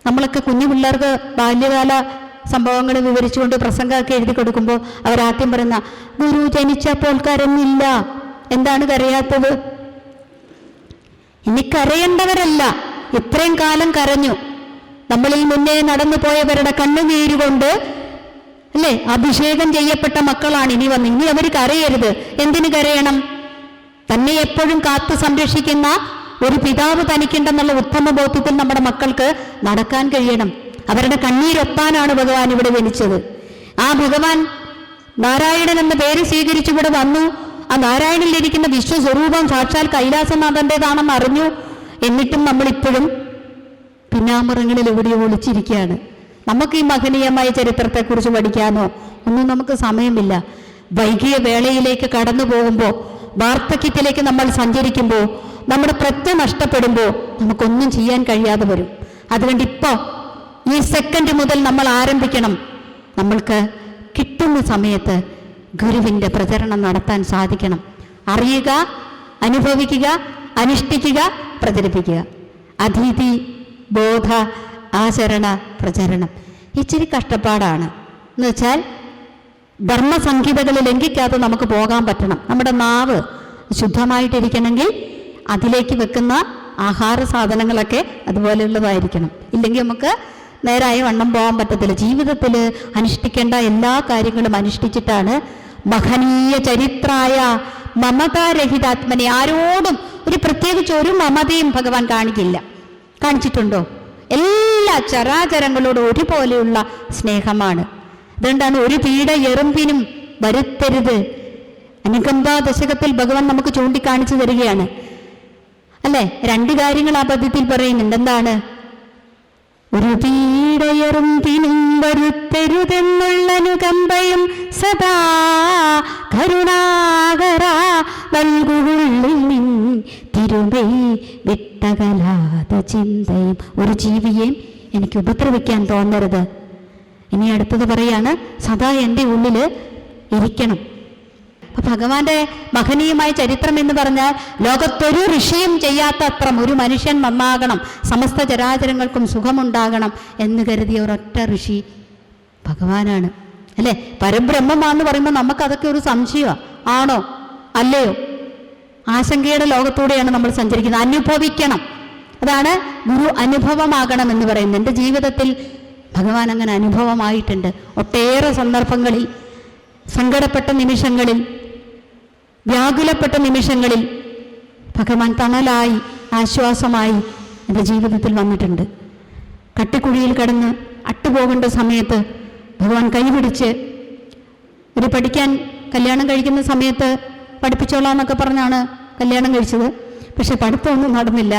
നമ്മളൊക്കെ കുഞ്ഞു പിള്ളേർക്ക് ബാല്യകാല സംഭവങ്ങൾ വിവരിച്ചുകൊണ്ട് പ്രസംഗമൊക്കെ എഴുതി കൊടുക്കുമ്പോൾ അവരാദ്യം പറയുന്ന, ഗുരു ജനിച്ചപ്പോൾ കരഞ്ഞില്ല. എന്താണ് കരയാത്തത്? ഇനി കരയേണ്ടവരല്ല, ഇത്രയും കാലം കരഞ്ഞു. നമ്മളിൽ മുന്നേ നടന്നു പോയവരുടെ കണ്ണുനീരുകൊണ്ട് അല്ലേ അഭിഷേകം ചെയ്യപ്പെട്ട മക്കളാണ് ഇനി വന്ന്. ഇനി അവർ കരയരുത്. എന്തിനു കരയണം? തന്നെ എപ്പോഴും കാത്തു സംരക്ഷിക്കുന്ന ഒരു പിതാവ് തനിക്കുണ്ടെന്നുള്ള ഉത്തമ ബോധ്യത്തിൽ നമ്മുടെ മക്കൾക്ക് നടക്കാൻ കഴിയണം. അവരുടെ കണ്ണീരൊപ്പാനാണ് ഭഗവാൻ ഇവിടെ ജനിച്ചത്. ആ ഭഗവാൻ നാരായണൻ എന്ന പേര് സ്വീകരിച്ചു ഇവിടെ വന്നു. ആ നാരായണനിലിരിക്കുന്ന വിശ്വസ്വരൂപം സാക്ഷാൽ കൈലാസനാഥന്റേതാണെന്ന് അറിഞ്ഞു. എന്നിട്ടും നമ്മളിപ്പോഴും പിന്നാമ്പുറങ്ങളിൽ എവിടെയോ ഒളിച്ചിരിക്കുകയാണ്. നമുക്ക് ഈ മഹനീയമായ ചരിത്രത്തെക്കുറിച്ച് പഠിക്കാനോ ഒന്നും നമുക്ക് സമയമില്ല. വൈകിയ വേളയിലേക്ക് കടന്നു പോകുമ്പോൾ, വാർദ്ധക്യത്തിലേക്ക് നമ്മൾ സഞ്ചരിക്കുമ്പോൾ, നമ്മുടെ പ്രജ്ഞ നഷ്ടപ്പെടുമ്പോൾ നമുക്കൊന്നും ചെയ്യാൻ കഴിയാതെ വരും. അതുകൊണ്ട് ഇപ്പോൾ ഈ സെക്കൻഡ് മുതൽ നമ്മൾ ആരംഭിക്കണം. നമ്മൾക്ക് കിട്ടുന്ന സമയത്ത് ഗുരുവിൻ്റെ പ്രചരണം നടത്താൻ സാധിക്കണം. അറിയുക, അനുഭവിക്കുക, അനുഷ്ഠിക്കുക, പ്രചരിപ്പിക്കുക. അധീതി, ബോധ, ആചരണ, പ്രചരണം. ഇച്ചിരി കഷ്ടപ്പാടാണ്. എന്ന് വെച്ചാൽ ധർമ്മസംഹിതകൾ ലംഘിക്കാതെ നമുക്ക് പോകാൻ പറ്റണം. നമ്മുടെ നാവ് ശുദ്ധമായിട്ടിരിക്കണമെങ്കിൽ അതിലേക്ക് വെക്കുന്ന ആഹാര സാധനങ്ങളൊക്കെ അതുപോലെയുള്ളതായിരിക്കണം. ഇല്ലെങ്കിൽ നമുക്ക് നേരായ വണ്ണം പോകാൻ പറ്റത്തില്ല. ജീവിതത്തിൽ അനുഷ്ഠിക്കേണ്ട എല്ലാ കാര്യങ്ങളും അനുഷ്ഠിച്ചിട്ടാണ് മഹനീയ ചരിത്രായ മമതാരഹിതാത്മനെ, ആരോടും പ്രത്യേകിച്ച് ഒരു മമതയും ഭഗവാൻ കാണിക്കില്ല. കാണിച്ചിട്ടുണ്ടോ? എല്ലാ ചരാചരങ്ങളോടും ഒരുപോലെയുള്ള സ്നേഹമാണ്. അതുകൊണ്ടാണ് ഒരു പീഡ എറുമ്പിനും വരുത്തരുത്. അനുകമ്പാ ദശകത്തിൽ ഭഗവാൻ നമുക്ക് ചൂണ്ടിക്കാണിച്ചു തരികയാണ് അല്ലെ. രണ്ട് കാര്യങ്ങൾ ആ പദ്യത്തിൽ പറയുന്നുണ്ട്. എന്താണ്? ഒരു പീഡയെറുമ്പിനും വരുത്തരുതെന്നുള്ള അനുകമ്പയും സദാ കരുണാകര നൽകുള്ളിൽ തിരുമൈ വിട്ടകലാത ചിന്തയും. ഒരു ജീവിയെയും എനിക്ക് ഉപദ്രവിക്കാൻ തോന്നരുത്. ഇനി അടുത്തത് പറയാണ്, സദാ എൻ്റെ ഉള്ളിൽ ഇരിക്കണം. അപ്പൊ ഭഗവാന്റെ മഹനീയമായ ചരിത്രം എന്ന് പറഞ്ഞാൽ ലോകത്തൊരു ഋഷിയും ചെയ്യാത്ത അത്രം ഒരു മനുഷ്യൻ നന്നാകണം, സമസ്ത ചരാചരങ്ങൾക്കും സുഖമുണ്ടാകണം എന്ന് കരുതിയ ഒരൊറ്റ ഋഷി ഭഗവാനാണ് അല്ലേ. പരബ്രഹ്മമാണെന്ന് പറയുമ്പോൾ നമുക്കതൊക്കെ ഒരു സംശയമാണ്. ആണോ അല്ലയോ? ആശങ്കയുടെ ലോകത്തൂടെയാണ് നമ്മൾ സഞ്ചരിക്കുന്നത്. അനുഭവിക്കണം. അതാണ് ഗുരു അനുഭവമാകണം എന്ന് പറയുന്നത്. എൻ്റെ ജീവിതത്തിൽ ഭഗവാൻ അങ്ങനെ അനുഭവമായിട്ടുണ്ട്. ഒട്ടേറെ സന്ദർഭങ്ങളിൽ, സങ്കടപ്പെട്ട നിമിഷങ്ങളിൽ, വ്യാകുലപ്പെട്ട നിമിഷങ്ങളിൽ ഭഗവാൻ തണലായി, ആശ്വാസമായി എൻ്റെ ജീവിതത്തിൽ വന്നിട്ടുണ്ട്. കട്ടിക്കുഴിയിൽ കിടന്ന് അട്ടുപോകേണ്ട സമയത്ത് ഭഗവാൻ കൈപിടിച്ച്, ഒരു പഠിക്കാൻ കല്യാണം കഴിക്കുന്ന സമയത്ത് പഠിപ്പിച്ചോളാം എന്നൊക്കെ പറഞ്ഞാണ് കല്യാണം കഴിച്ചത്. പക്ഷെ പഠിത്തമൊന്നും നടന്നില്ല.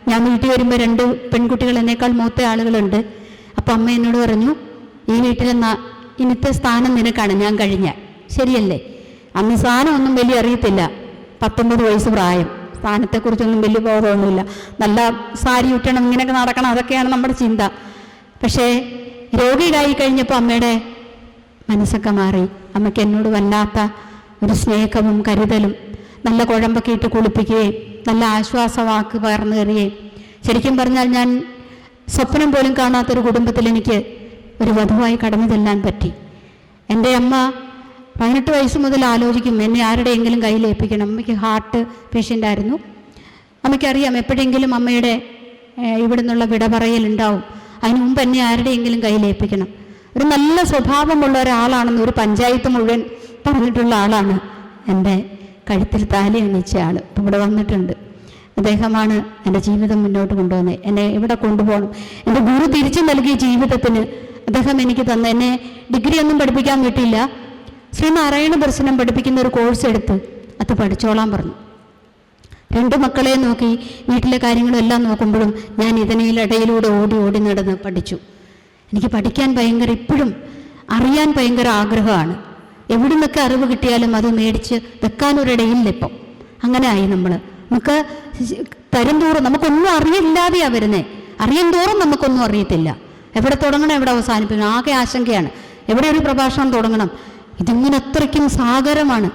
ഞാൻ വീട്ടിൽ വരുമ്പോൾ 2 പെൺകുട്ടികൾ എന്നേക്കാൾ മൂത്ത ആളുകളുണ്ട്. അപ്പം അമ്മ എന്നോട് പറഞ്ഞു, ഈ വീട്ടിലെ ഇന്നത്തെ സ്ഥാനം നിനക്കാണ്, ഞാൻ കഴിഞ്ഞ. ശരിയല്ലേ? അന്ന് സ്ഥാനമൊന്നും വലിയ അറിയത്തില്ല. 19 വയസ്സ് പ്രായം. സ്ഥാനത്തെക്കുറിച്ചൊന്നും വലിയ ബോധമൊന്നുമില്ല. നല്ല സാരി ഉറ്റണം, ഇങ്ങനെയൊക്കെ നടക്കണം, അതൊക്കെയാണ് നമ്മുടെ ചിന്ത. പക്ഷേ രോഗിയായി കഴിഞ്ഞപ്പോൾ അമ്മയുടെ മനസ്സൊക്കെ മാറി. അമ്മയ്ക്ക് എന്നോട് വല്ലാത്ത ഒരു സ്നേഹവും കരുതലും, നല്ല കുഴമ്പൊക്കെ ഇട്ട് കുളിപ്പിക്കുകയും നല്ല ആശ്വാസവാക്ക് പകർന്നു തരികയും. ശരിക്കും പറഞ്ഞാൽ ഞാൻ സ്വപ്നം പോലും കാണാത്തൊരു കുടുംബത്തിൽ എനിക്ക് ഒരു വധുവായി കടന്നു ചെല്ലാൻ പറ്റി. എൻ്റെ അമ്മ 18 വയസ്സ് മുതൽ ആലോചിക്കും എന്നെ ആരുടെയെങ്കിലും കയ്യിലേൽപ്പിക്കണം. അമ്മയ്ക്ക് ഹാർട്ട് പേഷ്യൻ്റായിരുന്നു. അമ്മയ്ക്കറിയാം എപ്പോഴെങ്കിലും അമ്മയുടെ ഇവിടെ നിന്നുള്ള വിട പറയലുണ്ടാവും. അതിന് മുമ്പ് എന്നെ ആരുടെയെങ്കിലും കയ്യിലേൽപ്പിക്കണം. ഒരു നല്ല സ്വഭാവമുള്ള ഒരാളാണെന്ന് ഒരു പഞ്ചായത്ത് മുഴുവൻ പറഞ്ഞിട്ടുള്ള ആളാണ് എൻ്റെ കഴുത്തിൽ താലി അണിച്ച ആൾ. ഇപ്പം ഇവിടെ വന്നിട്ടുണ്ട്. അദ്ദേഹമാണ് എൻ്റെ ജീവിതം മുന്നോട്ട് കൊണ്ടുവന്നത്. എന്നെ ഇവിടെ കൊണ്ടുപോകണം. എൻ്റെ ഗുരു തിരിച്ചു നൽകിയ ജീവിതത്തിന് അദ്ദേഹം എനിക്ക് തന്ന, എന്നെ ഡിഗ്രി ഒന്നും പഠിപ്പിക്കാൻ കിട്ടിയില്ല. ശ്രീനാരായണ ദർശനം പഠിപ്പിക്കുന്ന ഒരു കോഴ്സ് എടുത്ത് അത് പഠിച്ചോളാൻ പറഞ്ഞു. 2 മക്കളെ നോക്കി വീട്ടിലെ കാര്യങ്ങളും എല്ലാം നോക്കുമ്പോഴും ഞാൻ ഇതിനിടയിലൂടെ ഓടി ഓടി നടന്ന് പഠിച്ചു. എനിക്ക് പഠിക്കാൻ ഭയങ്കര, ഇപ്പോഴും അറിയാൻ ഭയങ്കര ആഗ്രഹമാണ്. എവിടെ നിന്നൊക്കെ അറിവ് കിട്ടിയാലും അത് മേടിച്ച് വെക്കാനൊരിടയില്ല ഇപ്പം. അങ്ങനെ ആയി നമുക്ക് തരും തോറും നമുക്കൊന്നും അറിയില്ലാതെയാണ് വരുന്നത്. അറിയും തോറും നമുക്കൊന്നും അറിയത്തില്ല. എവിടെ തുടങ്ങണം, എവിടെ അവസാനിപ്പിക്കണം, ആകെ ആശങ്കയാണ്. എവിടെ ഒരു പ്രഭാഷണം തുടങ്ങണം. ഇതിങ്ങനെ അത്രയ്ക്കും സാഗരമാണ്.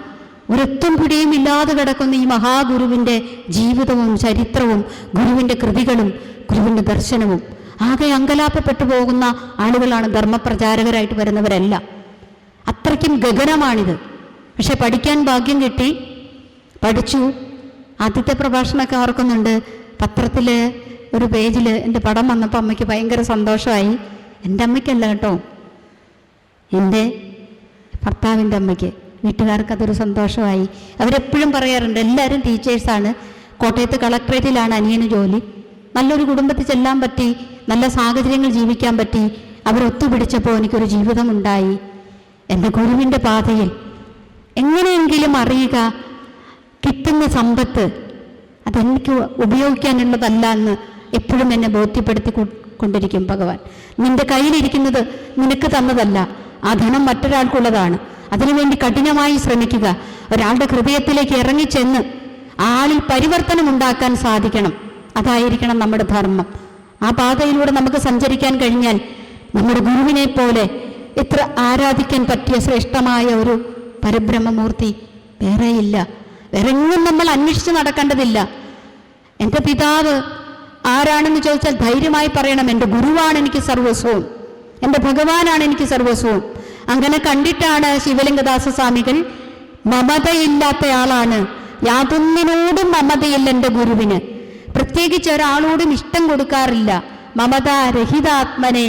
ഒരെത്തും പിടിയും ഇല്ലാതെ കിടക്കുന്ന ഈ മഹാഗുരുവിൻ്റെ ജീവിതവും ചരിത്രവും ഗുരുവിൻ്റെ കൃതികളും ഗുരുവിൻ്റെ ദർശനവും. ആകെ അങ്കലാപ്പപ്പെട്ടു പോകുന്ന ആളുകളാണ് ധർമ്മപ്രചാരകരായിട്ട് വരുന്നവരെല്ലാം. അത്രയ്ക്കും ഗഗനമാണിത്. പക്ഷെ പഠിക്കാൻ ഭാഗ്യം കിട്ടി, പഠിച്ചു. ആദ്യത്തെ പ്രഭാഷണമൊക്കെ ഓർക്കുന്നുണ്ട്. പത്രത്തിൽ ഒരു പേജിൽ എൻ്റെ പടം വന്നപ്പോൾ അമ്മയ്ക്ക് ഭയങ്കര സന്തോഷമായി. എൻ്റെ അമ്മയ്ക്കല്ല കേട്ടോ, എൻ്റെ ഭർത്താവിൻ്റെ അമ്മയ്ക്ക്, വീട്ടുകാർക്ക് അതൊരു സന്തോഷമായി. അവരെപ്പോഴും പറയാറുണ്ട്, എല്ലാവരും ടീച്ചേഴ്സാണ്, കോട്ടയത്ത് കളക്ട്രേറ്റിലാണ് അനിയന് ജോലി, നല്ലൊരു കുടുംബത്തിൽ ചെല്ലാൻ പറ്റി, നല്ല സാഹചര്യങ്ങൾ ജീവിക്കാൻ പറ്റി, അവരൊത്തുപിടിച്ചപ്പോൾ എനിക്കൊരു ജീവിതമുണ്ടായി. എൻ്റെ ഗുരുവിൻ്റെ പാതയിൽ എങ്ങനെയെങ്കിലും അറിയുക, കിട്ടുന്ന സമ്പത്ത് അതെനിക്ക് ഉപയോഗിക്കാനുള്ളതല്ല എന്ന് എപ്പോഴും എന്നെ ബോധ്യപ്പെടുത്തി കൊണ്ടിരിക്കും ഭഗവാൻ. നിന്റെ കയ്യിലിരിക്കുന്നത് നിനക്ക് തന്നതല്ല, ആ ധനം മറ്റൊരാൾക്കുള്ളതാണ്. അതിനുവേണ്ടി കഠിനമായി ശ്രമിക്കുക. ഒരാളുടെ ഹൃദയത്തിലേക്ക് ഇറങ്ങിച്ചെന്ന് ആളിൽ പരിവർത്തനം ഉണ്ടാക്കാൻ സാധിക്കണം. അതായിരിക്കണം നമ്മുടെ ധർമ്മം. ആ പാതയിലൂടെ നമുക്ക് സഞ്ചരിക്കാൻ കഴിഞ്ഞാൽ നമ്മുടെ ഗുരുവിനെ പോലെ ഇത്ര ആരാധിക്കാൻ പറ്റിയ ശ്രേഷ്ഠമായ ഒരു പരബ്രഹ്മമൂർത്തി വേറെയില്ല. വേറെങ്ങും നമ്മൾ അന്വേഷിച്ച് നടക്കേണ്ടതില്ല. എൻ്റെ പിതാവ് ആരാണെന്ന് ചോദിച്ചാൽ ധൈര്യമായി പറയണം, എൻ്റെ ഗുരുവാണ് എനിക്ക് സർവസ്വവും, എൻ്റെ ഭഗവാനാണ് എനിക്ക് സർവസ്വവും. അങ്ങനെ കണ്ടിട്ടാണ് ശിവലിംഗദാസ സ്വാമികൾ മമതയില്ലാത്ത ആളാണ്. യാതൊന്നിനോടും മമതയില്ല എൻ്റെ ഗുരുവിന്. പ്രത്യേകിച്ച് ഒരാളോടും ഇഷ്ടം കൊടുക്കാറില്ല. മമത രഹിതാത്മനെ.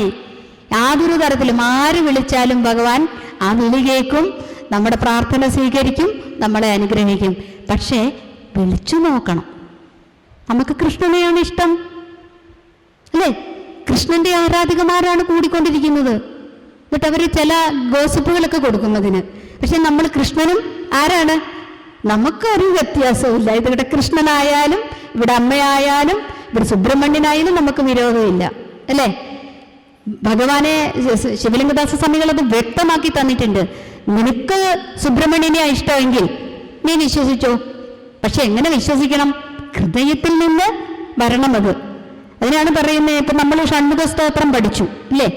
യാതൊരു തരത്തിലും ആര് വിളിച്ചാലും ഭഗവാൻ ആ വിളി കേൾക്കും, നമ്മുടെ പ്രാർത്ഥന സ്വീകരിക്കും, നമ്മളെ അനുഗ്രഹിക്കും. പക്ഷേ വിളിച്ചു നോക്കണം. നമുക്ക് കൃഷ്ണനെയാണ് ഇഷ്ടം അല്ലേ? കൃഷ്ണന്റെ ആരാധികമാരാണ് കൂടിക്കൊണ്ടിരിക്കുന്നത്. എന്നിട്ട് അവർ ചില ഗോസിപ്പുകളൊക്കെ കൊടുക്കുന്നതിന്. പക്ഷെ നമ്മൾ കൃഷ്ണനും ആരാണ്? നമുക്കൊരു വ്യത്യാസമില്ല. ഇതിവിടെ കൃഷ്ണനായാലും ഇവിടെ അമ്മയായാലും ഇവിടെ സുബ്രഹ്മണ്യനായാലും നമുക്ക് വിരോധമില്ല അല്ലേ? ഭഗവാനെ ശിവലിംഗദാസ സ്വാമികൾ അത് വ്യക്തമാക്കി തന്നിട്ടുണ്ട്. നിനക്ക് സുബ്രഹ്മണ്യനെ ഇഷ്ടമെങ്കിൽ നീ വിശ്വസിച്ചോ. പക്ഷെ എങ്ങനെ വിശ്വസിക്കണം? ഹൃദയത്തിൽ നിന്ന് വരണം അത്. അതിനാണ് പറയുന്നത്. ഇപ്പൊ നമ്മൾ ഷൺമുഖ സ്തോത്രം പഠിച്ചു ഇല്ലേ?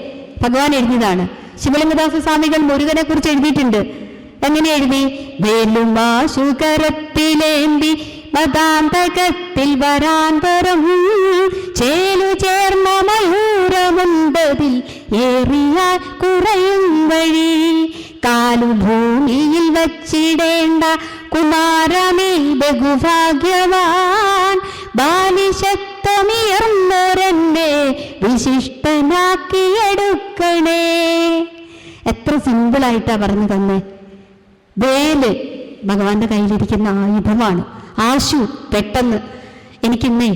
ഭഗവാൻ എഴുതിയതാണ്. ശിവലിംഗദാസ സ്വാമികൾ മുരുകനെ കുറിച്ച് എഴുതിയിട്ടുണ്ട്. എങ്ങനെ എഴുതി? വേലുമാശുകരത്തിലേന്തി മതാന്തകത്തിൽ വരാന്തരം ചേലു ചേർന്ന മയൂരമുണ്ടതിൽ ഏറിയ കുറയും വഴി കാലു ഭൂമിയിൽ വച്ചിടേണ്ട കുമാരമേ ബഹുഭാഗ്യവാൻ ബാലിശത്വമിയർന്നൊരെന്നെ വിശിഷ്ടനാക്കിയെടുക്കണേ. എത്ര സിമ്പിളായിട്ടാ പറഞ്ഞു തന്നെ. വേല് ഭഗവാന്റെ കയ്യിലിരിക്കുന്ന ആയുധമാണ്. ആശു പെട്ടെന്ന് എനിക്കിന്നേ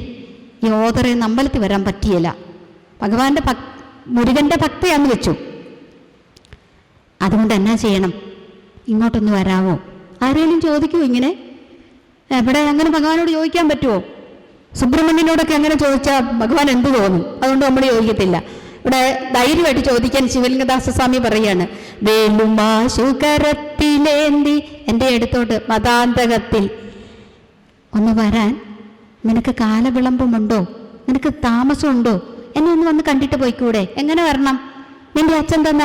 ഈ ഓതറെ അമ്പലത്തിൽ വരാൻ പറ്റിയല്ല, ഭഗവാന്റെ മുരുകന്റെ ഭക്തയാന്ന് വെച്ചു. അതുകൊണ്ട് എന്നാ ചെയ്യണം? ഇങ്ങോട്ടൊന്ന് വരാമോ? ആരെങ്കിലും ചോദിക്കുമോ ഇങ്ങനെ? എവിടെ അങ്ങനെ ഭഗവാനോട് ചോദിക്കാൻ പറ്റുമോ? സുബ്രഹ്മണ്യനോടൊക്കെ അങ്ങനെ ചോദിച്ചാൽ ഭഗവാൻ എന്ത് തോന്നും? അതുകൊണ്ട് നമ്മൾ ചോദിക്കത്തില്ല. ഇവിടെ ധൈര്യമായിട്ട് ചോദിക്കാൻ ശിവലിംഗദാസ സ്വാമി പറയാണ്, വേലുമാശുകരത്തിലേന്തി എൻ്റെ അടുത്തോട്ട് മതാന്തകത്തിൽ ഒന്ന് വരാൻ നിനക്ക് കാലവിളംബമുണ്ടോ? നിനക്ക് താമസമുണ്ടോ? എന്നെ ഒന്ന് വന്ന് കണ്ടിട്ട് പോയിക്കൂടെ? എങ്ങനെ വരണം? നിന്റെ അച്ഛൻ തന്ന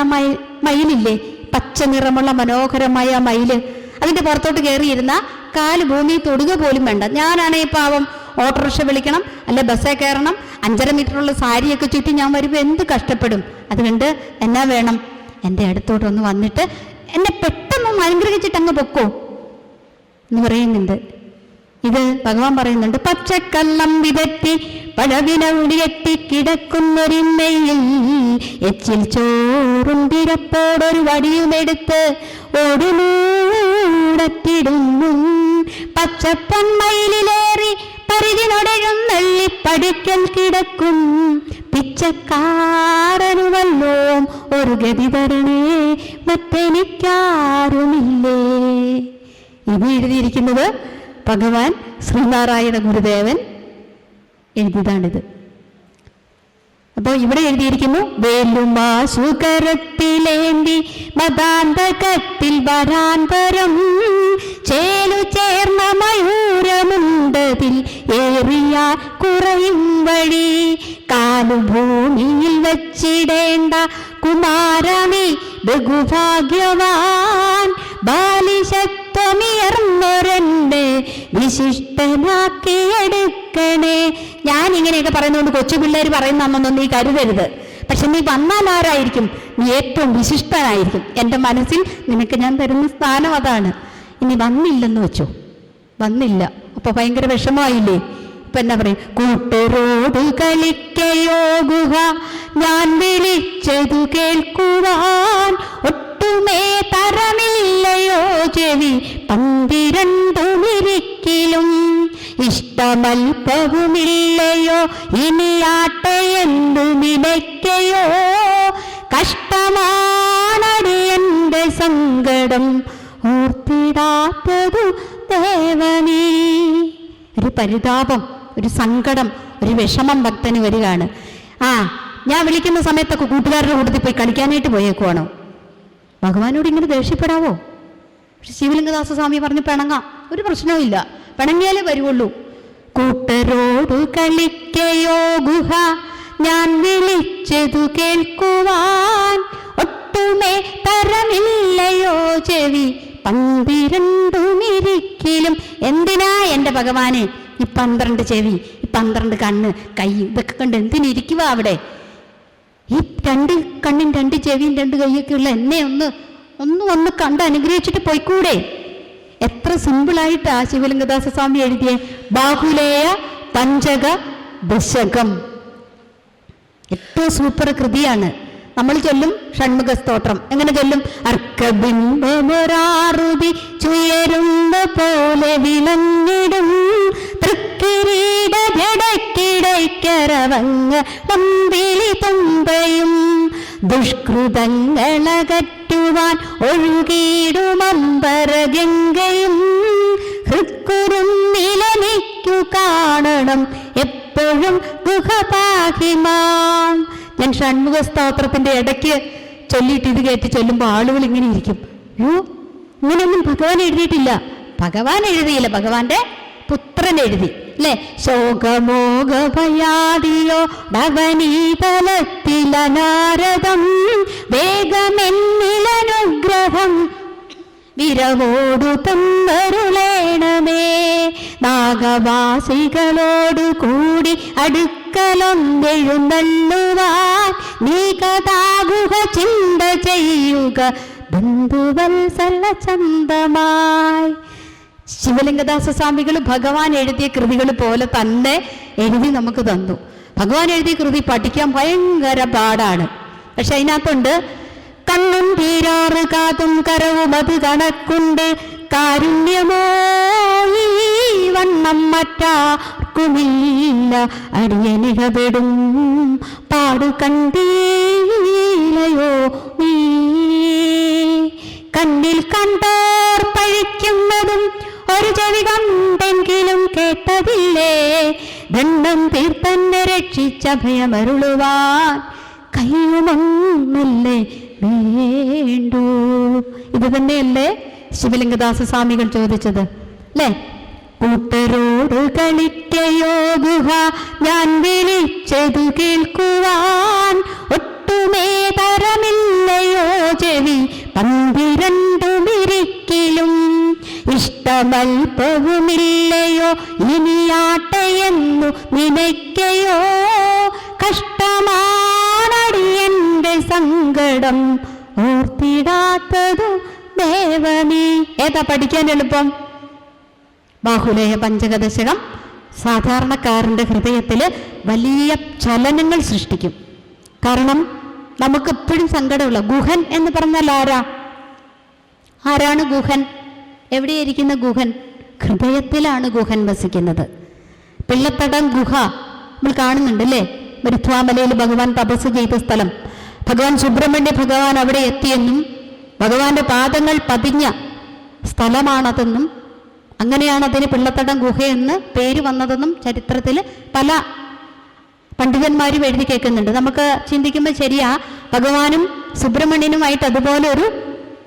മയിലില്ലേ, പച്ച നിറമുള്ള മനോഹരമായ മയില്, അതിൻ്റെ പുറത്തോട്ട് കയറിയിരുന്ന കാല് ഭൂമി തൊടുക പോലും വേണ്ട. ഞാനാണേ പാവം ഓട്ടോറിക്ഷ വിളിക്കണം, അല്ലെ ബസ്സേ കയറണം, 5.5 മീറ്ററുള്ള സാരിയൊക്കെ ചുറ്റി ഞാൻ വരുമ്പോൾ എന്ത് കഷ്ടപ്പെടും. അതുകൊണ്ട് എന്നാ വേണം? എൻ്റെ അടുത്തോട്ടൊന്ന് വന്നിട്ട് എന്നെ പെട്ടെന്ന് അനുഗ്രഹിച്ചിട്ട് അങ്ങ് പൊക്കോ എന്ന് പറയുന്നുണ്ട്. ഇത് ഭഗവാൻ പറയുന്നുണ്ട്. പച്ചക്കള്ളം വിതറ്റി പഴവിനൗടിയെത്തി കിടക്കുന്നൊരിമ്മയിൽ എച്ചിൽ ചോറും തിരപ്പോടൊരു വടിയുമെടുത്ത് ഓടുമൂടത്തിടുന്നു പച്ചപ്പൊന്മയിലേറി പരിചിനൊടയും നെള്ളി പഠിക്കൽ കിടക്കും പിച്ചക്കാരനുവല്ലോ ഒരു ഗതി തരണേ മറ്റെനിക്കാരുമില്ലേ. ഇത് എഴുതിയിരിക്കുന്നത് ഭഗവാൻ ശ്രീനാരായണ ഗുരുദേവൻ എഴുതിയതാണിത്. അപ്പോൾ ഇവിടെ എഴുതിയിരിക്കുന്നു, വേലുമാശുകരത്തിലേന്തി മതാന്തകത്തിൽ വരാന്തരം ചേലു ചേർന്ന മയൂരമുണ്ടതിൽ ഏറിയ കുറയും വഴി കാലുഭൂമിയിൽ വച്ചിടേണ്ട കുമാരനീ ബഹുഭാഗ്യവാൻ ബാലിശത്വമിയർന്നൊരെന്നെ വിശിഷ്ടനാക്കിയെടുക്കണേ. ഞാൻ ഇങ്ങനെയൊക്കെ പറയുന്നതുകൊണ്ട് കൊച്ചു പിള്ളേർ പറയുന്നതൊന്നും നീ കരുതരുത്. പക്ഷെ നീ വന്നാൽ ആരായിരിക്കും? നീ ഏറ്റവും വിശിഷ്ടനായിരിക്കും. എൻ്റെ മനസ്സിൽ നിനക്ക് ഞാൻ തരുന്ന സ്ഥാനം അതാണ്. ഇനി വന്നില്ലെന്ന് വെച്ചോ, വന്നില്ല, അപ്പൊ ഭയങ്കര വിഷമമായില്ലേ? ഇപ്പൊ എന്നാ പറയും? കൂട്ടരോട് കളിക്കയോ ഗുഹ ഞാൻ വിളിച്ചതു കേൾക്കുവാൻ ഒട്ടുമേ തരമില്ലയോ ചെവി 12 ഇഷ്ടമൽപ്പവുമില്ലയോ ഇനിയാട്ടെ എന്തു നിലയ്ക്കയോ കഷ്ടമാണടി എൻ്റെ സങ്കടം ഓർത്തിടാത്തതു ദേവനീ. ഒരു പരിതാപം, ഒരു സങ്കടം, ഒരു വിഷമം ഭക്തന് വരികയാണ്. ഞാൻ വിളിക്കുന്ന സമയത്തൊക്കെ കൂട്ടുകാരുടെ കൂട്ടത്തിൽ പോയി കളിക്കാനായിട്ട് പോയേക്കുവാണോ? ഭഗവാനോട് ഇങ്ങനെ ദേഷ്യപ്പെടാവോ? പക്ഷെ ശിവലിംഗദാസ സ്വാമി പറഞ്ഞ് പിണങ്ങാം, ഒരു പ്രശ്നവും ഇല്ല, പിണങ്ങിയാലേ വരുവുള്ളൂ. കൂട്ടരോട് കളിക്കയോ ഗുഹ ഞാൻ വിളിച്ചതു കേൾക്കുവാൻ ഒട്ടുമേ തരമില്ലയോ ചെവി 12 എന്തിനാ എൻ്റെ ഭഗവാനെ ഈ 12 ചെവി, ഈ 12 കണ്ണ്, കൈ, ഇതൊക്കെ കണ്ട് എന്തിനിരിക്കുക അവിടെ? ഈ 2 കണ്ണും 2 ചെവിയും 2 കൈയൊക്കെ ഉള്ള എന്നെ ഒന്ന് കണ്ട് അനുഗ്രഹിച്ചിട്ട് പോയിക്കൂടെ? എത്ര സിമ്പിളായിട്ടാ ശിവലിംഗദാസ സ്വാമി എഴുതിയ ബാഹുലേയ പഞ്ചക ദശകം. ഏറ്റവും സൂപ്പർ കൃതിയാണ്. നമ്മൾ ചൊല്ലും ഷൺമുഖ സ്തോത്രം. എങ്ങനെ ചൊല്ലും? അർക്കബിംബമൊരാറുതി ചുയരുന്ന പോലെ വിളങ്ങിടും തൃക്കിരീട ജടക്കിടയ്ക്കരവങ്ങ പമ്പിളി തുമ്പയും ദുഷ്കൃതങ്ങളകറ്റുവാൻ ഒഴുകിയിടുമമ്പരഗംഗയും ഹൃക്കുറും നിലനിക്കു കാണണം എപ്പോഴും ഗുഹപാഹിമാം. ഞാൻ ഷൺമുഖ സ്തോത്രത്തിന്റെ ഇടയ്ക്ക് ചൊല്ലിയിട്ട് ഇത് കേട്ട് ചൊല്ലുമ്പോൾ ആളുകൾ ഇങ്ങനെ ഇരിക്കും, അയ്യോ ഇങ്ങനെയൊന്നും ഭഗവാൻ എഴുതിയിട്ടില്ല. ഭഗവാൻ എഴുതിയില്ല, ഭഗവാന്റെ പുത്രൻ എഴുതി അല്ലേ? ശോകമോക ഭയാദിയോ ഡവനീതലത്തിലനാരദം വേഗമെന്നിലനുഗ്രഹം വിരവോടു തന്നരുളേണമേ. നാഗവാസികളോടു കൂടി അടുക്കലൊന്നെഴുന്നള്ളുവാൻ നീ കഥാഗുഹ ചിന്ത ചെയ്യുക ബന്ധുവത്സല ചന്തമായി. ശിവലിംഗദാസ സ്വാമികൾ ഭഗവാൻ എഴുതിയ കൃതികൾ പോലെ തന്നെ എഴുതി നമുക്ക് തന്നു. ഭഗവാൻ എഴുതിയ കൃതി പഠിക്കാൻ ഭയങ്കര പാടാണ്. പക്ഷെ അതിനകത്തുണ്ട് കണ്ണും തീരാറ് കാതും കരവും അത് കണക്കുണ്ട് കാരുണ്യമോ ഈ വണ്ണം മറ്റാർക്കുമില്ല അടിയനിടപെടും പാടു കണ്ടീലയോ നീ. കണ്ണിൽ കണ്ടോർ പഴിക്കുന്നതും ഒരു ചെവി കണ്ടെങ്കിലും കേട്ടതില്ലേ. ദണ്ഡം തീർത്തന്നെ രക്ഷിച്ച ഭയമരുളുവാൻ കയ്യുമൊന്നല്ലേ വേണ്ടു. ഇത് തന്നെയല്ലേ ശിവലിംഗദാസ സ്വാമികൾ ചോദിച്ചത് അല്ലേ? കൂട്ടരോട് കളിക്കയോ ഗുഹ ഞാൻ വിളിച്ചതു കേൾക്കുവാൻ ഒട്ടുമേ തരമില്ലയോ ചെവി 12 ഇഷ്ടമൽപ്പവുമില്ലയോ ഇനിയാട്ടെയെന്നു നിനയ്ക്കയോ കഷ്ടമാണടി എൻ്റെ സങ്കടം ഓർത്തിടാത്തതു ദേവനീ. ഏതാ പഠിക്കാൻ എളുപ്പം? ബാഹുലേയ പഞ്ചകദശകം സാധാരണക്കാരൻ്റെ ഹൃദയത്തിൽ വലിയ ചലനങ്ങൾ സൃഷ്ടിക്കും. കാരണം നമുക്ക് എപ്പോഴും സങ്കടമുള്ള ഗുഹൻ എന്ന് പറഞ്ഞാൽ ആരാണ് ഗുഹൻ? എവിടെയിരിക്കുന്ന ഗുഹൻ? ഹൃദയത്തിലാണ് ഗുഹൻ വസിക്കുന്നത്. പിള്ളത്തടം ഗുഹ നമ്മൾ കാണുന്നുണ്ട് അല്ലേ? മരുത്വാമലയിൽ ഭഗവാൻ തപസ് ചെയ്ത സ്ഥലം. ഭഗവാൻ സുബ്രഹ്മണ്യ ഭഗവാൻ അവിടെ എത്തിയെന്നും ഭഗവാന്റെ പാദങ്ങൾ പതിഞ്ഞ സ്ഥലമാണതെന്നും അങ്ങനെയാണ് അതിന് പിള്ളത്തടം ഗുഹയെന്ന് പേര് വന്നതെന്നും ചരിത്രത്തിൽ പല പണ്ഡിതന്മാരും എഴുതി കേൾക്കുന്നുണ്ട്. നമുക്ക് ചിന്തിക്കുമ്പോൾ ശരിയാ, ഭഗവാനും സുബ്രഹ്മണ്യനുമായിട്ട് അതുപോലെ ഒരു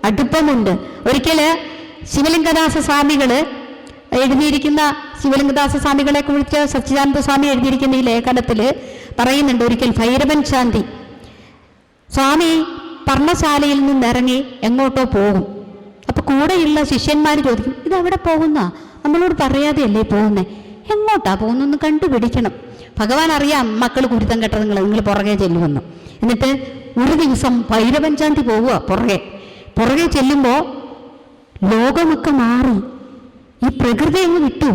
അടുപ്പമുണ്ട്. ഒരിക്കല് ശിവലിംഗദാസ സ്വാമികള് എഴുതിയിരിക്കുന്ന, ശിവലിംഗദാസ സ്വാമികളെ കുറിച്ച് സച്ചിദാനന്ദ സ്വാമി എഴുതിയിരിക്കുന്ന ഈ ലേഖനത്തില് പറയുന്നുണ്ട്, ഒരിക്കൽ ഭൈരവൻ ശാന്തി സ്വാമി പർണശാലയിൽ നിന്നിറങ്ങി എങ്ങോട്ടോ പോകും. അപ്പൊ കൂടെയുള്ള ശിഷ്യന്മാർ ചോദിക്കും, ഇതെവിടെ പോകുന്ന? നമ്മളോട് പറയാതെയല്ലേ പോകുന്നേ, എങ്ങോട്ടാ പോകുന്നൊന്ന് കണ്ടുപിടിക്കണം. ഭഗവാൻ അറിയാം മക്കൾ കുരുത്തം കെട്ടത് നിങ്ങൾ പുറകെ ചെല്ലുമെന്ന്. എന്നിട്ട് ഒരു ദിവസം ഭൈരവൻ ശാന്തി പോവുക പുറകെ ചെല്ലുമ്പോ ലോകമൊക്കെ മാറി, ഈ പ്രകൃതി അങ്ങ് വിട്ടു,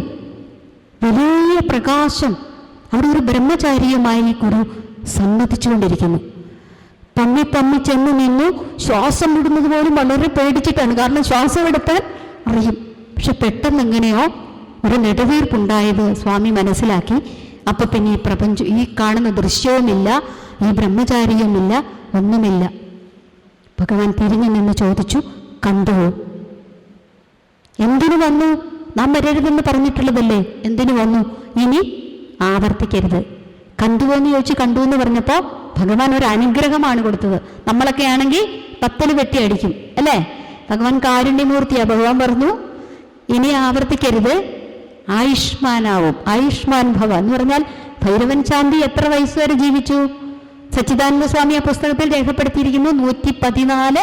വലിയ പ്രകാശം. അവിടെ ഒരു ബ്രഹ്മചാരിയുമായി ഗുരു സമ്മതിച്ചുകൊണ്ടിരിക്കുന്നു. പമ്മി ചെന്ന് നിന്നു. ശ്വാസം വിടുന്നത് പോലും വളരെ പേടിച്ചിട്ടാണ്, കാരണം ശ്വാസം എടുത്താൽ അറിയും. പക്ഷെ പെട്ടെന്ന് എങ്ങനെയോ ഒരു നെടുവീർപ്പുണ്ടായത് സ്വാമി മനസ്സിലാക്കി. അപ്പൊ പിന്നെ ഈ പ്രപഞ്ചം, ഈ കാണുന്ന ദൃശ്യവുമില്ല, ഈ ബ്രഹ്മചാരിയുമില്ല, ഒന്നുമില്ല. ഭഗവാൻ തിരിഞ്ഞു നിന്ന് ചോദിച്ചു, കണ്ടുവോ? എന്തിനു വന്നു? നാം വരരുതെന്ന് പറഞ്ഞിട്ടുള്ളതല്ലേ, എന്തിനു വന്നു? ഇനി ആവർത്തിക്കരുത്. കണ്ടുവോന്ന് ചോദിച്ചു. കണ്ടു എന്ന് പറഞ്ഞപ്പോ ഭഗവാൻ ഒരു അനുഗ്രഹമാണ് കൊടുത്തത്. നമ്മളൊക്കെ ആണെങ്കിൽ 10 വെട്ടി അടിക്കും അല്ലേ? ഭഗവാൻ കാരുണ്യമൂർത്തിയാ. ഭഗവാൻ പറഞ്ഞു, ഇനി ആവർത്തിക്കരുത്, ആയുഷ്മാനാവും. ആയുഷ്മാൻ ഭവ എന്ന് പറഞ്ഞാൽ ഭൈരവൻ ശാന്തി എത്ര വയസ്സ് വരെ ജീവിച്ചു? സച്ചിദാനന്ദ സ്വാമി ആ പുസ്തകത്തിൽ രേഖപ്പെടുത്തിയിരിക്കുന്നു 114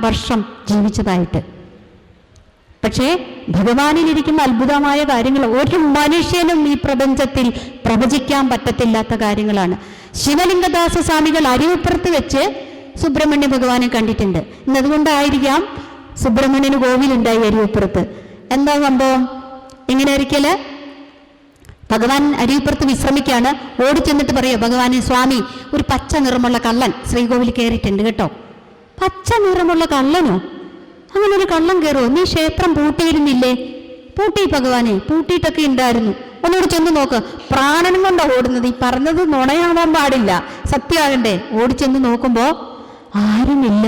വർഷം ജീവിച്ചതായിട്ട്. പക്ഷേ ഭഗവാനിലിരിക്കുന്ന അത്ഭുതമായ കാര്യങ്ങൾ ഒരു മനുഷ്യനും ഈ പ്രപഞ്ചത്തിൽ പ്രവചിക്കാൻ പറ്റത്തില്ലാത്ത കാര്യങ്ങളാണ്. ശിവലിംഗദാസ സ്വാമികൾ അരുവിപ്പുറത്ത് വെച്ച് സുബ്രഹ്മണ്യ ഭഗവാനെ കണ്ടിട്ടുണ്ട്. ഇന്നതുകൊണ്ടായിരിക്കാം സുബ്രഹ്മണ്യന് കോവിലുണ്ടായി അരുവിപ്പുറത്ത്. എന്താ സംഭവം? ഇങ്ങനെ ഒരിക്കല് ഭഗവാൻ അരുവിപ്പുറത്ത് വിശ്രമിക്കാണ്. ഓടിച്ചെന്നിട്ട് പറയുക ഭഗവാനെ, സ്വാമി ഒരു പച്ച നിറമുള്ള കള്ളൻ ശ്രീകോവിൽ കയറിയിട്ടുണ്ട് കേട്ടോ. പച്ച നിറമുള്ള കള്ളനോ? അങ്ങനെ ഒരു കള്ളം കയറുമോ? നീ ക്ഷേത്രം പൂട്ടിയിരുന്നില്ലേ? പൂട്ടി ഭഗവാനെ, പൂട്ടിയിട്ടൊക്കെ ഉണ്ടായിരുന്നു. ഒന്നുകൂടി ചെന്ന് നോക്ക്. പ്രാണനും കൊണ്ടാ ഓടുന്നത്. ഈ പറഞ്ഞത് നുണയാവാൻ പാടില്ല, സത്യമാകണ്ടേ. ഓടിച്ചെന്ന് നോക്കുമ്പോ ആരുമില്ല.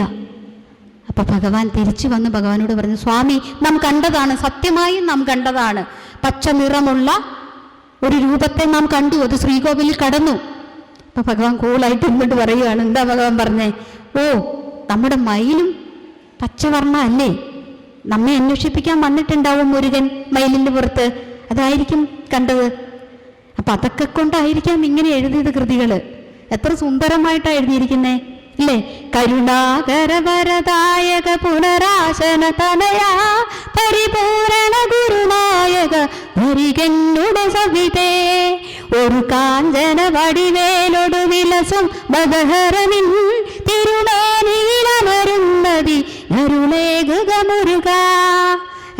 അപ്പൊ ഭഗവാൻ തിരിച്ചു വന്ന് ഭഗവാനോട് പറഞ്ഞു, സ്വാമി നാം കണ്ടതാണ്, സത്യമായും നാം കണ്ടതാണ്. പച്ച നിറമുള്ള ഒരു രൂപത്തെ നാം കണ്ടു, അത് ശ്രീകോവിലിൽ കടന്നു. അപ്പൊ ഭഗവാൻ കൂളായിട്ട് ഇങ്ങോട്ട് പറയുകയാണ്. എന്താ ഭഗവാൻ പറഞ്ഞേ? ഓ, നമ്മുടെ മയിലും പച്ചവർണ്ണ അല്ലേ? നമ്മെ അന്വേഷിപ്പിക്കാൻ വന്നിട്ടുണ്ടാവും മുരുകൻ മയിലിന്റെ പുറത്ത്, അതായിരിക്കും കണ്ടത്. അപ്പൊ അതൊക്കെ കൊണ്ടായിരിക്കാം ഇങ്ങനെ എഴുതിയത് കൃതികള്. എത്ര സുന്ദരമായിട്ടാ എഴുതിയിരിക്കുന്നേ ഇല്ലേ? കരുണാകരവരദായക പുനരാശന തനയാ പരിപൂരണ ഗുരുനായക വരികന്നുടെ സവിതേ ഒരു കാഞ്ചന വടിവേലൊടു വിലസും ബദഹരമിൻ തിരുമേനിയിലമരുന്നതി അരുളേകുക മുരുക.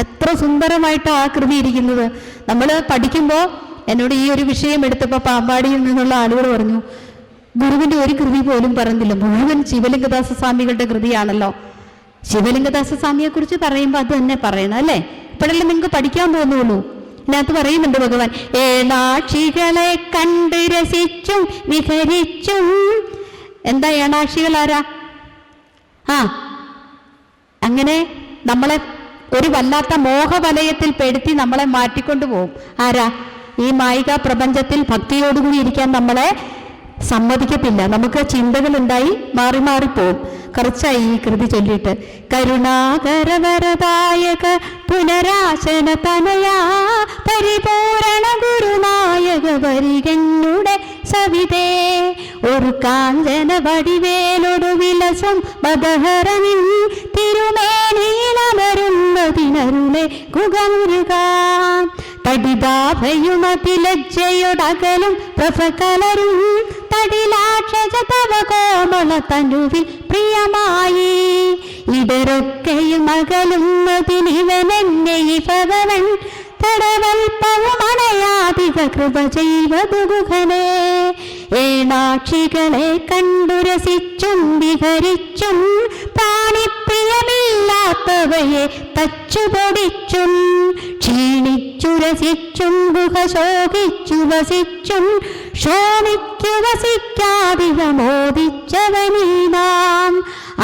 എത്ര സുന്ദരമായിട്ട് ആകൃതി ഇരിക്കുന്നത്. നമ്മൾ പഠിക്കുമ്പോൾ എന്നോട് ഈ ഒരു വിഷയം എടുത്തപ്പോൾ പാമ്പാടിയിൽ നിന്നുള്ള ആളുകൾ പറഞ്ഞു, ഗുരുവിന്റെ ഒരു കൃതി പോലും പറഞ്ഞില്ല, മുഴുവൻ ശിവലിംഗദാസ സ്വാമികളുടെ കൃതിയാണല്ലോ. ശിവലിംഗദാസ സ്വാമിയെ കുറിച്ച് പറയുമ്പോൾ അത് തന്നെ പറയണം അല്ലേ? ഇപ്പോഴല്ലേ നിങ്ങൾക്ക് പഠിക്കാൻ തോന്നുള്ളൂ. ഇതിനകത്ത് പറയുന്നുണ്ട് ഭഗവാൻ, ഏണാക്ഷികളെ കണ്ട് രസിച്ചും വിഹരിച്ചും. എന്താ ഏണാക്ഷികൾ? ആരാ? അങ്ങനെ നമ്മളെ ഒരു വല്ലാത്ത മോഹവലയത്തിൽ പെടുത്തി നമ്മളെ മാറ്റിക്കൊണ്ടു പോകും. ആരാ? ഈ മായിക പ്രപഞ്ചത്തിൽ ഭക്തിയോടുകൂടി ഇരിക്കാൻ നമ്മളെ സമ്മതിക്കത്തില്ല. നമുക്ക് ചിന്തകളുണ്ടായി മാറി മാറിപ്പോവും. കുറച്ചായി ഈ കൃതി ചൊല്ലിയിട്ട്. കരുണാകരവരദായക പുനരാശന തനയാ പരിപൂരണ ഗുരുനായക വരികന്നുടെ സവിതേ ഒരു കാഞ്ചന വടിവേലൊടു വിലസും ബദഹരമിൻ തിരുമേനിയിലമരുന്നതിനരുളെ കുകമുരുക. തടിതാഭയുമതിലജ്ജയൊടകലും പ്രഭകലരും തടിലാക്ഷജ തവ കോമള തനുവിൽ പ്രിയമായി ഇടരൊക്കെയും അകലുന്നതിനിവനെന്നെ ഭഗവൻ തടവൽപ്പവുമണയാധിക കൃപ ചെയ്വതു ഗുഹനേ. ഏണാക്ഷികളെ കണ്ടു രസിച്ചും വിഹരിച്ചും പ്രാണിപ്രിയമില്ലാത്തവയെ തച്ചുപൊടിച്ചും ക്ഷീണിച്ചു രസിച്ചും ഗുഹ ശോഭിച്ചു വസിച്ചും ശോഭിക്കു വസിക്കാതികമോദിച്ചവനീനാം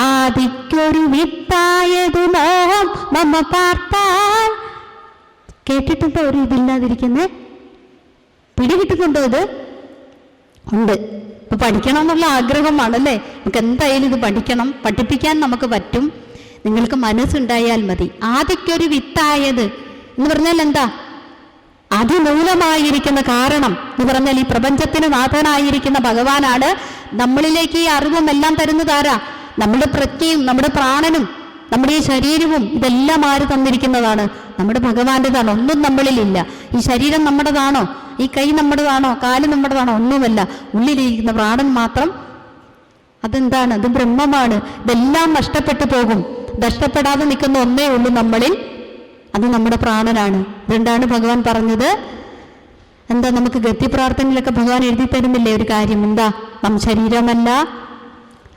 ആദിക്കൊരു വിത്തായതു മോഹം മമ പാർത്താൽ. കേട്ടിട്ടുണ്ടോ ഒരു ഇതില്ലാതിരിക്കുന്നേ? പിടികിട്ടുന്നുണ്ടോ ഇത്? ഉണ്ട്. ഇപ്പൊ പഠിക്കണം എന്നുള്ള ആഗ്രഹമാണല്ലേ. നമുക്ക് എന്തായാലും ഇത് പഠിക്കണം, പഠിപ്പിക്കാൻ നമുക്ക് പറ്റും. നിങ്ങൾക്ക് മനസ്സുണ്ടായാൽ മതി. ആദ്യമൊരു വിത്തായത് എന്ന് പറഞ്ഞാൽ എന്താ? അതിമൂലമായിരിക്കുന്ന കാരണം എന്ന് പറഞ്ഞാൽ ഈ പ്രപഞ്ചത്തിന് നാഥനായിരിക്കുന്ന ഭഗവാനാണ് നമ്മളിലേക്ക് ഈ അറിവും എല്ലാം തരുന്നത്. ആരാ? നമ്മുടെ പ്രജ്ഞയും നമ്മുടെ പ്രാണനും നമ്മുടെ ഈ ശരീരവും ഇതെല്ലാം ആര് തന്നിരിക്കുന്നതാണ്? നമ്മുടെ ഭഗവാന്റേതാണ്. ഒന്നും നമ്മളിലില്ല. ഈ ശരീരം നമ്മുടേതാണോ? ഈ കൈ നമ്മുടേതാണോ? കാല് നമ്മുടേതാണോ? ഒന്നുമല്ല. ഉള്ളിലിരിക്കുന്ന പ്രാണൻ മാത്രം അതെന്താണ്? അത് ബ്രഹ്മമാണ്. ഇതെല്ലാം നഷ്ടപ്പെട്ടു പോകും. നഷ്ടപ്പെടാതെ നിൽക്കുന്ന ഒന്നേ ഉള്ളൂ നമ്മളിൽ, അത് നമ്മുടെ പ്രാണനാണ്. അതുകൊണ്ടാണ് ഭഗവാൻ പറഞ്ഞത് എന്താ? നമുക്ക് ഗതി പ്രാർത്ഥനയിലൊക്കെ ഭഗവാൻ എഴുതി തരുന്നില്ലേ ഒരു കാര്യം? എന്താ? ശരീരമല്ല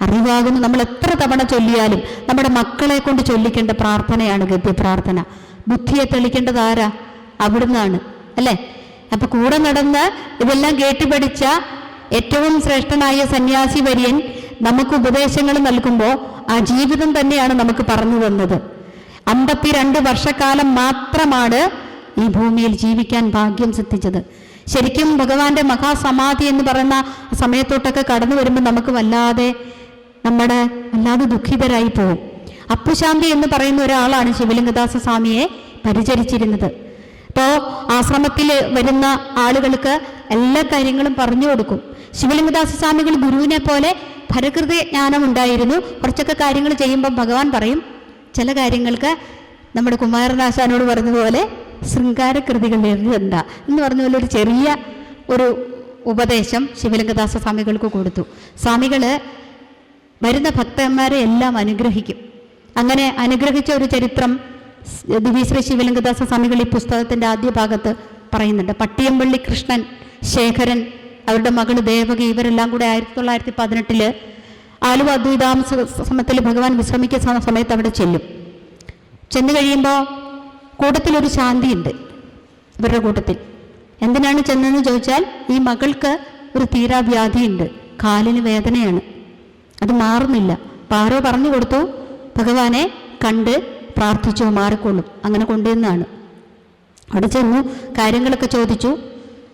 അറിവാകുന്നു. നമ്മൾ എത്ര തവണ ചൊല്ലിയാലും നമ്മുടെ മക്കളെ കൊണ്ട് ചൊല്ലിക്കേണ്ട പ്രാർത്ഥനയാണ് ഗദ്യ പ്രാർത്ഥന. ബുദ്ധിയെ തെളിക്കേണ്ടത് ആരാ? അവിടുന്നാണ് അല്ലേ? അപ്പൊ കൂടെ നടന്ന് ഇതെല്ലാം കേട്ടുപഠിച്ച ഏറ്റവും ശ്രേഷ്ഠനായ സന്യാസി വര്യൻ നമുക്ക് ഉപദേശങ്ങൾ നൽകുമ്പോൾ ആ ജീവിതം തന്നെയാണ് നമുക്ക് പറഞ്ഞു തന്നത്. 52 വർഷക്കാലം മാത്രമാണ് ഈ ഭൂമിയിൽ ജീവിക്കാൻ ഭാഗ്യം സിദ്ധിച്ചത്. ശരിക്കും ഭഗവാന്റെ മഹാസമാധി എന്ന് പറയുന്ന സമയത്തോട്ടൊക്കെ കടന്നു വരുമ്പോൾ നമുക്ക് വല്ലാതെ ദുഃഖിതരായി പോകും. അപ്പുശാന്തി എന്ന് പറയുന്ന ഒരാളാണ് ശിവലിംഗദാസ സ്വാമിയെ പരിചരിച്ചിരുന്നത്. ഇപ്പോൾ ആശ്രമത്തിൽ വരുന്ന ആളുകൾക്ക് എല്ലാ കാര്യങ്ങളും പറഞ്ഞു കൊടുക്കും. ശിവലിംഗദാസ സ്വാമികൾ ഗുരുവിനെ പോലെ ഭരകൃതി ജ്ഞാനം ഉണ്ടായിരുന്നു. കുറച്ചൊക്കെ കാര്യങ്ങൾ ചെയ്യുമ്പോൾ ഭഗവാൻ പറയും, ചില കാര്യങ്ങൾക്ക് നമ്മുടെ കുമാരനാശാനോട് പറഞ്ഞതുപോലെ ശൃംഗാരകൃതികൾ എഴുതണ്ട എന്ന് പറഞ്ഞ പോലെ ഒരു ചെറിയ ഒരു ഉപദേശം ശിവലിംഗദാസ സ്വാമികൾക്ക് കൊടുത്തു. സ്വാമികൾ വരുന്ന ഭക്തന്മാരെ എല്ലാം അനുഗ്രഹിക്കും. അങ്ങനെ അനുഗ്രഹിച്ച ഒരു ചരിത്രം ദിവ്യശ്രീ ശിവലിംഗദാസ സ്വാമികൾ ഈ പുസ്തകത്തിൻ്റെ ആദ്യ ഭാഗത്ത് പറയുന്നുണ്ട്. പട്ടിയമ്പള്ളി കൃഷ്ണൻ, ശേഖരൻ, അവരുടെ മകള് ദേവകി, ഇവരെല്ലാം കൂടെ 1918 ആലുവ അദ്വൈതാശ്രമത്തിൽ ഭഗവാൻ വിശ്രമിക്കുന്ന സമയത്ത് അവിടെ ചെന്ന് കഴിയുമ്പോൾ കൂട്ടത്തിലൊരു ശാന്തിയുണ്ട്. ഇവരുടെ കൂട്ടത്തിൽ എന്തിനാണ് ചെന്നതെന്ന് ചോദിച്ചാൽ, ഈ മകൾക്ക് ഒരു തീരാവ്യാധിയുണ്ട്, കാലിന് വേദനയാണ്, അത് മാറുന്നില്ല. അപ്പം ആരോ പറഞ്ഞു കൊടുത്തു, ഭഗവാനെ കണ്ട് പ്രാർത്ഥിച്ചോ മാറിക്കൊള്ളും. അങ്ങനെ കൊണ്ടുവന്നാണ്. അവിടെ ചെന്നു കാര്യങ്ങളൊക്കെ ചോദിച്ചു.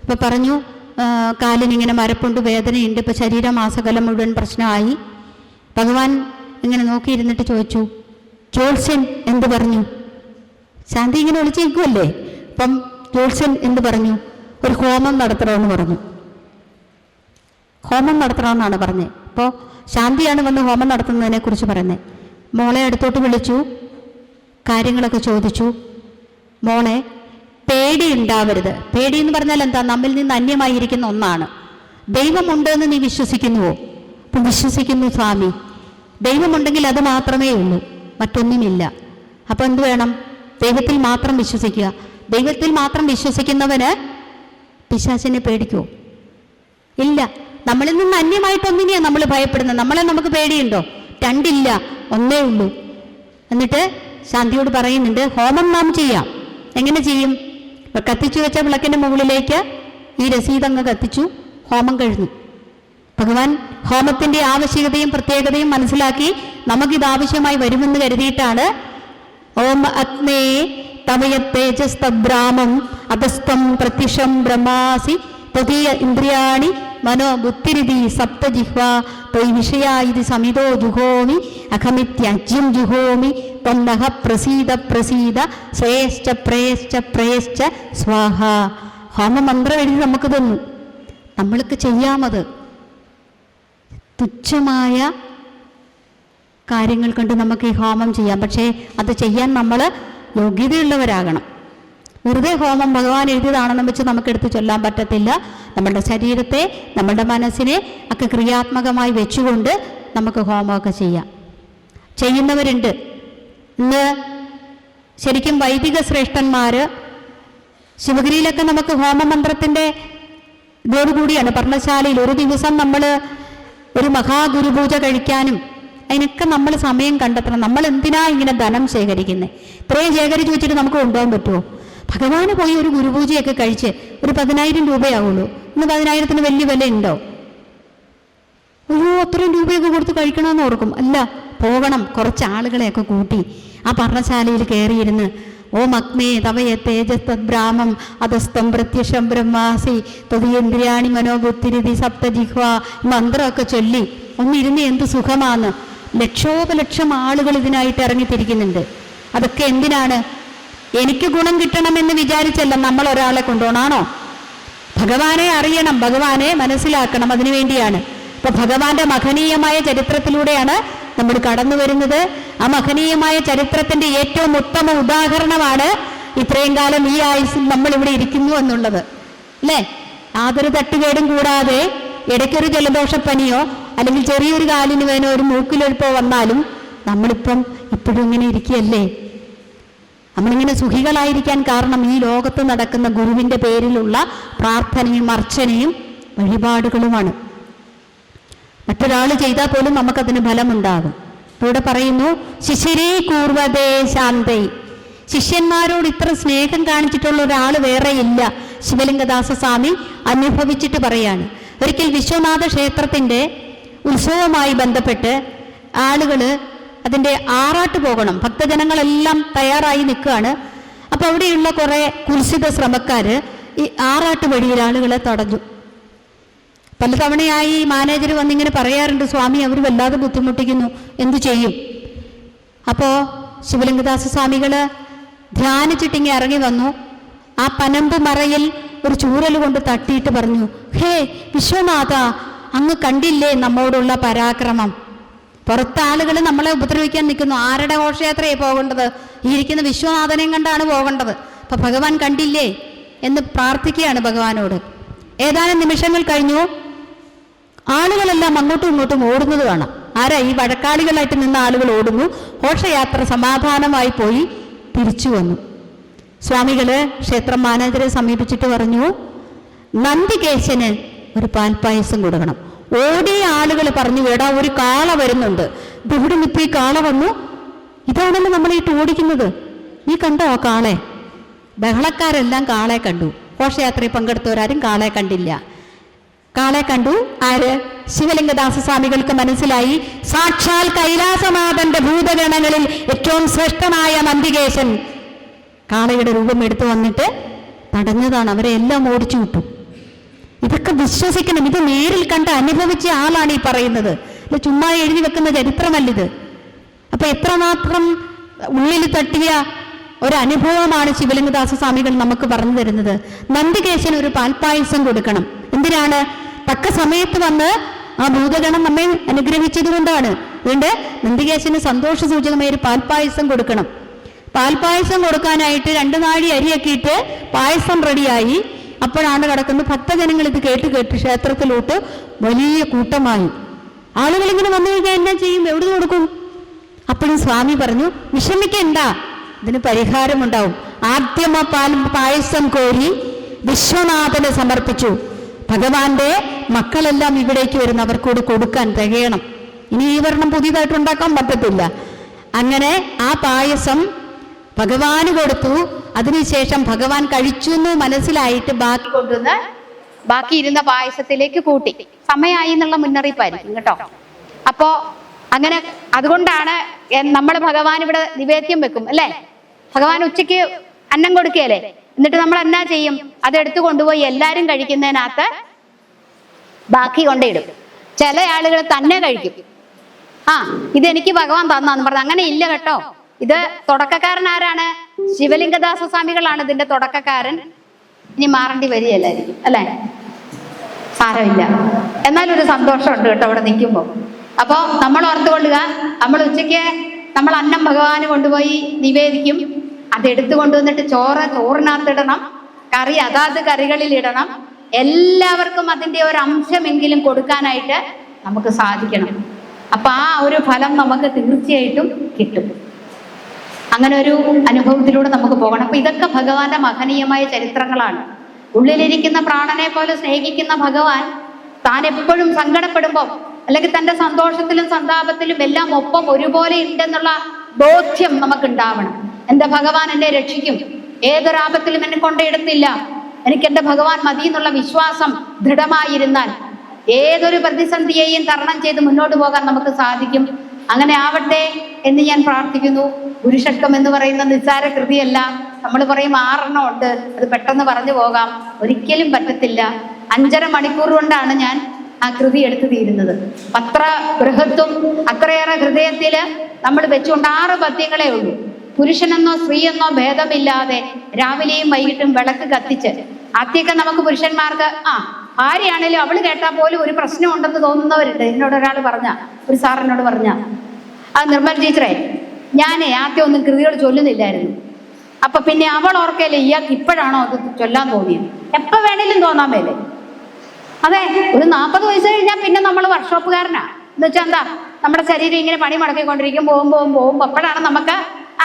അപ്പം പറഞ്ഞു, കാലിനിങ്ങനെ മരപ്പുണ്ട്, വേദനയുണ്ട്, ഇപ്പം ശരീരമാസകലം മുഴുവൻ പ്രശ്നമായി. ഭഗവാൻ ഇങ്ങനെ നോക്കിയിരുന്നിട്ട് ചോദിച്ചു, ജോത്സ്യൻ എന്ത് പറഞ്ഞു? ശാന്തി ഇങ്ങനെ വിളിച്ചേക്കുമല്ലേ. അപ്പം ജോത്സ്യൻ എന്ത് പറഞ്ഞു? ഒരു ഹോമം നടത്തണമെന്ന് പറഞ്ഞു. ഹോമം നടത്തണമെന്നാണ് പറഞ്ഞത്. അപ്പോൾ ശാന്തിയാണ് വന്ന് ഹോമം നടത്തുന്നതിനെ കുറിച്ച് പറയുന്നത്. മോളെ അടുത്തോട്ട് വിളിച്ചു, കാര്യങ്ങളൊക്കെ ചോദിച്ചു. മോളെ, പേടി ഉണ്ടാവരുത്. പേടി എന്ന് പറഞ്ഞാൽ എന്താ? നമ്മിൽ നിന്ന് അന്യമായിരിക്കുന്ന ഒന്നാണ്. ദൈവമുണ്ട് എന്ന് നീ വിശ്വസിക്കുന്നുവോ? അപ്പം വിശ്വസിക്കുന്നു സ്വാമി. ദൈവമുണ്ടെങ്കിൽ അത് മാത്രമേ ഉള്ളൂ, മറ്റൊന്നുമില്ല. അപ്പം എന്ത് വേണം? ദൈവത്തിൽ മാത്രം വിശ്വസിക്കുക. ദൈവത്തിൽ മാത്രം വിശ്വസിക്കുന്നവന് പിശാചിനെ പേടിക്കുമോ? ഇല്ല. നമ്മളിൽ നിന്ന് അന്യമായിട്ടൊന്നിനെയാണ് നമ്മൾ ഭയപ്പെടുന്നത്. നമ്മളെ നമുക്ക് പേടിയുണ്ടോ? രണ്ടില്ല, ഒന്നേ ഉള്ളൂ. എന്നിട്ട് ശാന്തിയോട് പറയുന്നുണ്ട്, ഹോമം നാം ചെയ്യാം. എങ്ങനെ ചെയ്യും? കത്തിച്ചു വെച്ച വിളക്കിൻ്റെ മുകളിലേക്ക് ഈ രസീതങ്ങ് കത്തിച്ചു, ഹോമം കഴിഞ്ഞു. ഭഗവാൻ ഹോമത്തിൻ്റെ ആവശ്യകതയും പ്രത്യേകതയും മനസ്സിലാക്കി നമുക്കിത് ആവശ്യമായി വരുമെന്ന് കരുതിയിട്ടാണ് ഓം അഗ്നേ തമയത്തേജസ്തബ്രാമം അധസ്തം പ്രത്യക്ഷം ബ്രഹ്മാസി തദീയ ഇന്ദ്രിയാണി മനോ ബുദ്ധിരിതി സപ്തജിഹ്വ ത്വയി വിഷയാ ഇത് സമിതോ ജുഹോമി അഖമിത്യജ്യം ജുഹോമി ത്വന്നഹ പ്രസീദ പ്രസീദ ശ്രേയശ്ച പ്രേയശ്ച പ്രേയശ്ച സ്വാഹ. ഹോമമന്ത്രം എഴുതി നമുക്ക് തന്നു. നമ്മൾക്ക് ചെയ്യാമത്. തുച്ഛമായ കാര്യങ്ങൾ കൊണ്ട് നമുക്ക് ഈ ഹോമം ചെയ്യാം. പക്ഷേ അത് ചെയ്യാൻ നമ്മൾ യോഗ്യതയുള്ളവരാകണം. വെറുതെ ഹോമം ഭഗവാൻ എഴുതിയതാണെന്ന് വെച്ച് നമുക്കെടുത്ത് ചൊല്ലാൻ പറ്റത്തില്ല. നമ്മളുടെ ശരീരത്തെ, നമ്മളുടെ മനസ്സിനെ ഒക്കെ ക്രിയാത്മകമായി വെച്ചുകൊണ്ട് നമുക്ക് ഹോമമൊക്കെ ചെയ്യാം. ചെയ്യുന്നവരുണ്ട്. ഇന്ന് ശരിക്കും വൈദിക ശ്രേഷ്ഠന്മാർ ശിവഗിരിയിലൊക്കെ നമുക്ക് ഹോമമന്ത്രത്തിൻ്റെ ഇതോടുകൂടിയാണ് പർണശാലയിൽ ഒരു ദിവസം നമ്മൾ ഒരു മഹാഗുരുപൂജ കഴിക്കാനും അതിനൊക്കെ നമ്മൾ സമയം കണ്ടെത്തണം. നമ്മൾ എന്തിനാ ഇങ്ങനെ ധനം ശേഖരിക്കുന്നത്? ഇത്രയും ശേഖരിച്ച് വെച്ചിട്ട് നമുക്ക് കൊണ്ടുപോകാൻ പറ്റുമോ? ഭഗവാന് പോയി ഒരു ഗുരുപൂജയൊക്കെ കഴിച്ച് ഒരു 10,000 രൂപയാവുള്ളൂ. ഇന്ന് 10,000-ന് വലിയ വില ഉണ്ടോ? അത്രയും രൂപയൊക്കെ കൊടുത്ത് കഴിക്കണമെന്ന് ഓർക്കും. അല്ല, പോകണം. കുറച്ച് ആളുകളെയൊക്കെ കൂട്ടി ആ പർണശാലയിൽ കയറിയിരുന്ന് ഓം അഗ്നേ തവയ തേജസ്തദ്ബ്രാഹ്മം അധസ്തം പ്രത്യക്ഷം ബ്രഹ്മാസി ത്വദീന്ദ്രിയാണി മനോബുദ്ധിരിതി സപ്തജിഹ്വ മന്ത്രമൊക്കെ ചൊല്ലി ഒന്നിരുന്ന് എന്ത് സുഖമാണ്. ലക്ഷോപലക്ഷം ആളുകൾ ഇതിനായിട്ട് ഇറങ്ങിത്തിരിക്കുന്നുണ്ട്. അതൊക്കെ എന്തിനാണ്? എനിക്ക് ഗുണം കിട്ടണമെന്ന് വിചാരിച്ചല്ല നമ്മൾ ഒരാളെ കൊണ്ടുപോകണാണോ? ഭഗവാനെ അറിയണം, ഭഗവാനെ മനസ്സിലാക്കണം, അതിനു വേണ്ടിയാണ്. അപ്പൊ ഭഗവാന്റെ മഹനീയമായ ചരിത്രത്തിലൂടെയാണ് നമ്മൾ കടന്നു വരുന്നത്. ആ മഹനീയമായ ചരിത്രത്തിന്റെ ഏറ്റവും ഉത്തമ ഉദാഹരണമാണ് ഇത്രയും കാലം ഈ ആയുസ്സിൽ നമ്മൾ ഇവിടെ ഇരിക്കുന്നു എന്നുള്ളത്, അല്ലേ? യാതൊരു തട്ടുകേടും കൂടാതെ ഇടയ്ക്കൊരു ജലദോഷപ്പനിയോ അല്ലെങ്കിൽ ചെറിയൊരു കാലിന് വേനോ ഒരു മൂക്കിലൊഴുപ്പോ വന്നാലും നമ്മളിപ്പം ഇപ്പോഴും ഇങ്ങനെ ഇരിക്കുകയല്ലേ? നമ്മളിങ്ങനെ സുഖികളായിരിക്കാൻ കാരണം ഈ ലോകത്ത് നടക്കുന്ന ഗുരുവിൻ്റെ പേരിലുള്ള പ്രാർത്ഥനയും അർച്ചനയും വഴിപാടുകളുമാണ്. മറ്റൊരാൾ ചെയ്താൽ പോലും നമുക്കതിന് ഫലമുണ്ടാകും. ഇവിടെ പറയുന്നു ശിശിരേ കൂർവതേ ശാന്തേ. ശിഷ്യന്മാരോട് ഇത്ര സ്നേഹം കാണിച്ചിട്ടുള്ള ഒരാൾ വേറെ ഇല്ല. ശിവലിംഗദാസ സ്വാമി അനുഭവിച്ചിട്ട് പറയാണ്. ഒരിക്കൽ വിശ്വനാഥ ക്ഷേത്രത്തിൻ്റെ ഉത്സവവുമായി ബന്ധപ്പെട്ട് ആളുകൾ അതിൻ്റെ ആറാട്ട് പോകണം. ഭക്തജനങ്ങളെല്ലാം തയ്യാറായി നിൽക്കുകയാണ്. അപ്പോൾ അവിടെയുള്ള കുറേ കുൽസിത ശ്രമക്കാർ ഈ ആറാട്ട് വഴിയിൽ ആളുകളെ തടഞ്ഞു. പലതവണയായി മാനേജർ വന്നിങ്ങനെ പറയാറുണ്ട്, സ്വാമി അവർ വല്ലാതെ ബുദ്ധിമുട്ടിക്കുന്നു, എന്തു ചെയ്യും? അപ്പോൾ ശിവലിംഗദാസ സ്വാമികൾ ധ്യാനിച്ചിട്ടിങ്ങി ഇറങ്ങി വന്നു. ആ പനമ്പ് മറയിൽ ഒരു ചൂരൽ കൊണ്ട് തട്ടിയിട്ട് പറഞ്ഞു, ഹേ വിശ്വനാഥ, അങ്ങ് കണ്ടില്ലേ നമ്മോടുള്ള പരാക്രമം? പുറത്തെ ആളുകൾ നമ്മളെ ഉപദ്രവിക്കാൻ നിൽക്കുന്നു. ആരുടെ ഘോഷയാത്രയെ പോകേണ്ടത്? ഈ ഇരിക്കുന്ന വിശ്വനാഥനെയും കണ്ടാണ് പോകേണ്ടത്. അപ്പൊ ഭഗവാൻ കണ്ടില്ലേ എന്ന് പ്രാർത്ഥിക്കുകയാണ് ഭഗവാനോട്. ഏതാനും നിമിഷങ്ങൾ കഴിഞ്ഞു. ആളുകളെല്ലാം അങ്ങോട്ടും ഇങ്ങോട്ടും ഓടുന്നത് കാണാം. ആരാ? ഈ വഴക്കാളികളായിട്ട് നിന്ന ആളുകൾ ഓടുന്നു. ഘോഷയാത്ര സമാധാനമായി പോയി തിരിച്ചു വന്നു. സ്വാമികള് ക്ഷേത്രം മാനേജരെ സമീപിച്ചിട്ട് പറഞ്ഞു, നന്ദികേശന് ഒരു പാൽപ്പായസം കൊടുക്കണം. ഓടിയ ആളുകൾ പറഞ്ഞു, വേടാ ഒരു കാള വരുന്നുണ്ട്. ഇവിടെ നിപ്പ് ഈ കാള വന്നു, ഇതാണല്ലോ നമ്മളീട്ട് ഓടിക്കുന്നത്, നീ കണ്ടോ ആ കാളെ? ബഹളക്കാരെല്ലാം കാളെ കണ്ടു. ഘോഷയാത്രയിൽ പങ്കെടുത്തവരാരും കാളെ കണ്ടില്ല. കാളെ കണ്ടു ആര്? ശിവലിംഗദാസ സ്വാമികൾക്ക് മനസ്സിലായി, സാക്ഷാൽ കൈലാസനാഥന്റെ ഭൂതഗണങ്ങളിൽ ഏറ്റവും ശ്രേഷ്ഠനായ നന്ദികേശൻ കാളയുടെ രൂപം എടുത്തു വന്നിട്ട് തടഞ്ഞതാണ്. അവരെ എല്ലാം ഓടിച്ചു വിട്ടു. ഇതൊക്കെ വിശ്വസിക്കണം. ഇത് നേരിൽ കണ്ട് അനുഭവിച്ച ആളാണ് ഈ പറയുന്നത്. ഇത് ചുമ്മാ എഴുതി വെക്കുന്ന ചരിത്രമല്ലിത്. അപ്പൊ എത്രമാത്രം ഉള്ളിൽ തട്ടിയ ഒരനുഭവമാണ് ശിവലിംഗദാസ സ്വാമികൾ നമുക്ക് പറഞ്ഞു തരുന്നത്. നന്ദികേശന് ഒരു പാൽപ്പായസം കൊടുക്കണം. എന്തിനാണ്? തക്ക സമയത്ത് വന്ന് ആ ഭൂതഗണം നമ്മെ അനുഗ്രഹിച്ചത് കൊണ്ടാണ്. അതുകൊണ്ട് നന്ദികേശന് സന്തോഷ സൂചകമായ ഒരു പാൽപ്പായസം കൊടുക്കണം. പാൽപ്പായസം കൊടുക്കാനായിട്ട് 2 നാഴി അരിയൊക്കെ ഇട്ട് പായസം റെഡിയായി. അപ്പോഴാണ് കിടക്കുന്നത്. ഭക്തജനങ്ങൾ ഇത് കേട്ട് ക്ഷേത്രത്തിലോട്ട് വലിയ കൂട്ടമായി. ആളുകൾ ഇങ്ങനെ വന്നു കഴിഞ്ഞാൽ എന്നാ ചെയ്യും? എവിടെ കൊടുക്കും? അപ്പോഴും സ്വാമി പറഞ്ഞു, വിഷമിക്കണ്ട, ഇതിന് പരിഹാരമുണ്ടാവും. ആദ്യം ആ പായസം കോരി വിശ്വനാഥന് സമർപ്പിച്ചു. ഭഗവാന്റെ മക്കളെല്ലാം ഇവിടേക്ക് വരുന്ന അവർക്കൂടെ കൊടുക്കാൻ തികയണം. ഇനി ഈ വർണ്ണം പുതിയതായിട്ട് ഉണ്ടാക്കാൻ പറ്റത്തില്ല. അങ്ങനെ ആ പായസം ഭഗവാന് കൊടുത്തു. അതിനുശേഷം ഭഗവാൻ കഴിച്ചു എന്ന് മനസ്സിലായിട്ട് ബാക്കി കൊണ്ടുവന്ന് ബാക്കി ഇരുന്ന പായസത്തിലേക്ക് കൂട്ടി. സമയമായി എന്നുള്ള മുന്നറിയിപ്പായിരിക്കും കേട്ടോ. അപ്പോ അങ്ങനെ അതുകൊണ്ടാണ് നമ്മൾ ഭഗവാൻ ഇവിടെ നിവേദ്യം വെക്കും അല്ലേ? ഭഗവാൻ ഉച്ചയ്ക്ക് അന്നം കൊടുക്കുകയല്ലേ? എന്നിട്ട് നമ്മൾ എന്നാ ചെയ്യും? അതെടുത്തു കൊണ്ടുപോയി എല്ലാരും കഴിക്കുന്നതിനകത്ത് ബാക്കി കൊണ്ടിടും. ചില ആളുകൾ തന്നെ കഴിക്കും. ഇതെനിക്ക് ഭഗവാൻ തന്നാന്ന് പറഞ്ഞു. അങ്ങനെ ഇല്ല കേട്ടോ. ഇത് തുടക്കക്കാരൻ ആരാണ്? ശിവലിംഗദാസ സ്വാമികളാണ് ഇതിന്റെ തുടക്കക്കാരൻ. ഇനി മാറേണ്ടി വരികയല്ലായിരിക്കും അല്ലേ? സാരമില്ല, എന്നാലൊരു സന്തോഷമുണ്ട് കേട്ടോ അവിടെ നിൽക്കുമ്പോൾ. അപ്പോൾ നമ്മൾ ഓർത്തുകൊള്ളുക, നമ്മൾ ഉച്ചയ്ക്ക് നമ്മൾ അന്നം ഭഗവാന് കൊണ്ടുപോയി നിവേദിക്കും. അതെടുത്തു കൊണ്ടുവന്നിട്ട് ചോറിനകത്തിടണം, കറി അതാത് കറികളിൽ ഇടണം. എല്ലാവർക്കും അതിൻ്റെ ഒരു അംശമെങ്കിലും കൊടുക്കാനായിട്ട് നമുക്ക് സാധിക്കണം. അപ്പൊ ആ ഒരു ഫലം നമുക്ക് തീർച്ചയായിട്ടും കിട്ടും. അങ്ങനെ ഒരു അനുഭവത്തിലൂടെ നമുക്ക് പോകണം. അപ്പൊ ഇതൊക്കെ ഭഗവാന്റെ മഹനീയമായ ചരിത്രങ്ങളാണ്. ഉള്ളിലിരിക്കുന്ന പ്രാണനെ പോലെ സ്നേഹിക്കുന്ന ഭഗവാൻ താൻ എപ്പോഴും സങ്കടപ്പെടുമ്പോൾ അല്ലെങ്കിൽ തന്റെ സന്തോഷത്തിലും സന്താപത്തിലും എല്ലാം ഒപ്പം ഒരുപോലെ ഉണ്ടെന്നുള്ള ബോധ്യം നമുക്കുണ്ടാവണം. എന്റെ ഭഗവാൻ എന്നെ രക്ഷിക്കും, ഏതൊരാപത്തിലും എന്നെ കൊണ്ടിടത്തില്ല, എനിക്ക് എന്റെ ഭഗവാൻ മതി എന്നുള്ള വിശ്വാസം ദൃഢമായിരുന്നാൽ ഏതൊരു പ്രതിസന്ധിയെയും തരണം ചെയ്ത് മുന്നോട്ട് പോകാൻ നമുക്ക് സാധിക്കും. അങ്ങനെ ആവട്ടെ എന്ന് ഞാൻ പ്രാർത്ഥിക്കുന്നു. ഗുരുഷട്കം എന്ന് പറയുന്ന നിസ്സാര കൃതിയല്ല. നമ്മൾ പറയും 6 ഉണ്ട്, അത് പെട്ടെന്ന് പറഞ്ഞു പോകാം. ഒരിക്കലും പറ്റത്തില്ല. 5.5 മണിക്കൂർ കൊണ്ടാണ് ഞാൻ ആ കൃതി എടുത്തു തീരുന്നത്. അത്ര ബൃഹത്തും അത്രയേറെ ഹൃദയത്തിൽ നമ്മൾ വെച്ചുകൊണ്ട് 6 പദ്യങ്ങളേ ഉള്ളൂ. പുരുഷനെന്നോ സ്ത്രീയെന്നോ ഭേദമില്ലാതെ രാവിലെയും വൈകിട്ടും വിളക്ക് കത്തിച്ച്, ആദ്യമൊക്കെ നമുക്ക് പുരുഷന്മാർക്ക് ഭാര്യയാണേലും അവള് കേട്ടാൽ പോലും ഒരു പ്രശ്നം ഉണ്ടെന്ന് തോന്നുന്നവരുണ്ട്. എന്നോട് ഒരാൾ ഒരു സാറിനോട് പറഞ്ഞ നിർമ്മൽ ടീച്ചറെ, ഞാൻ ആദ്യം ഒന്നും കൃതികൾ ചൊല്ലുന്നില്ലായിരുന്നു. അപ്പൊ പിന്നെ അവൾ ഓർക്കല്ലേ ഇയാൾക്ക് ഇപ്പോഴാണോ അത് ചൊല്ലാൻ തോന്നിയത്? എപ്പോൾ വേണേലും തോന്നാൻ മേലെ. അതെ, ഒരു 40 വയസ്സ് കഴിഞ്ഞാൽ പിന്നെ നമ്മൾ വർക്ക്ഷോപ്പുകാരനാ. എന്ന് വെച്ചാൽ എന്താ, നമ്മുടെ ശരീരം ഇങ്ങനെ പണി മുടക്കിക്കൊണ്ടിരിക്കും. പോകുമ്പോൾ അപ്പോഴാണ് നമുക്ക്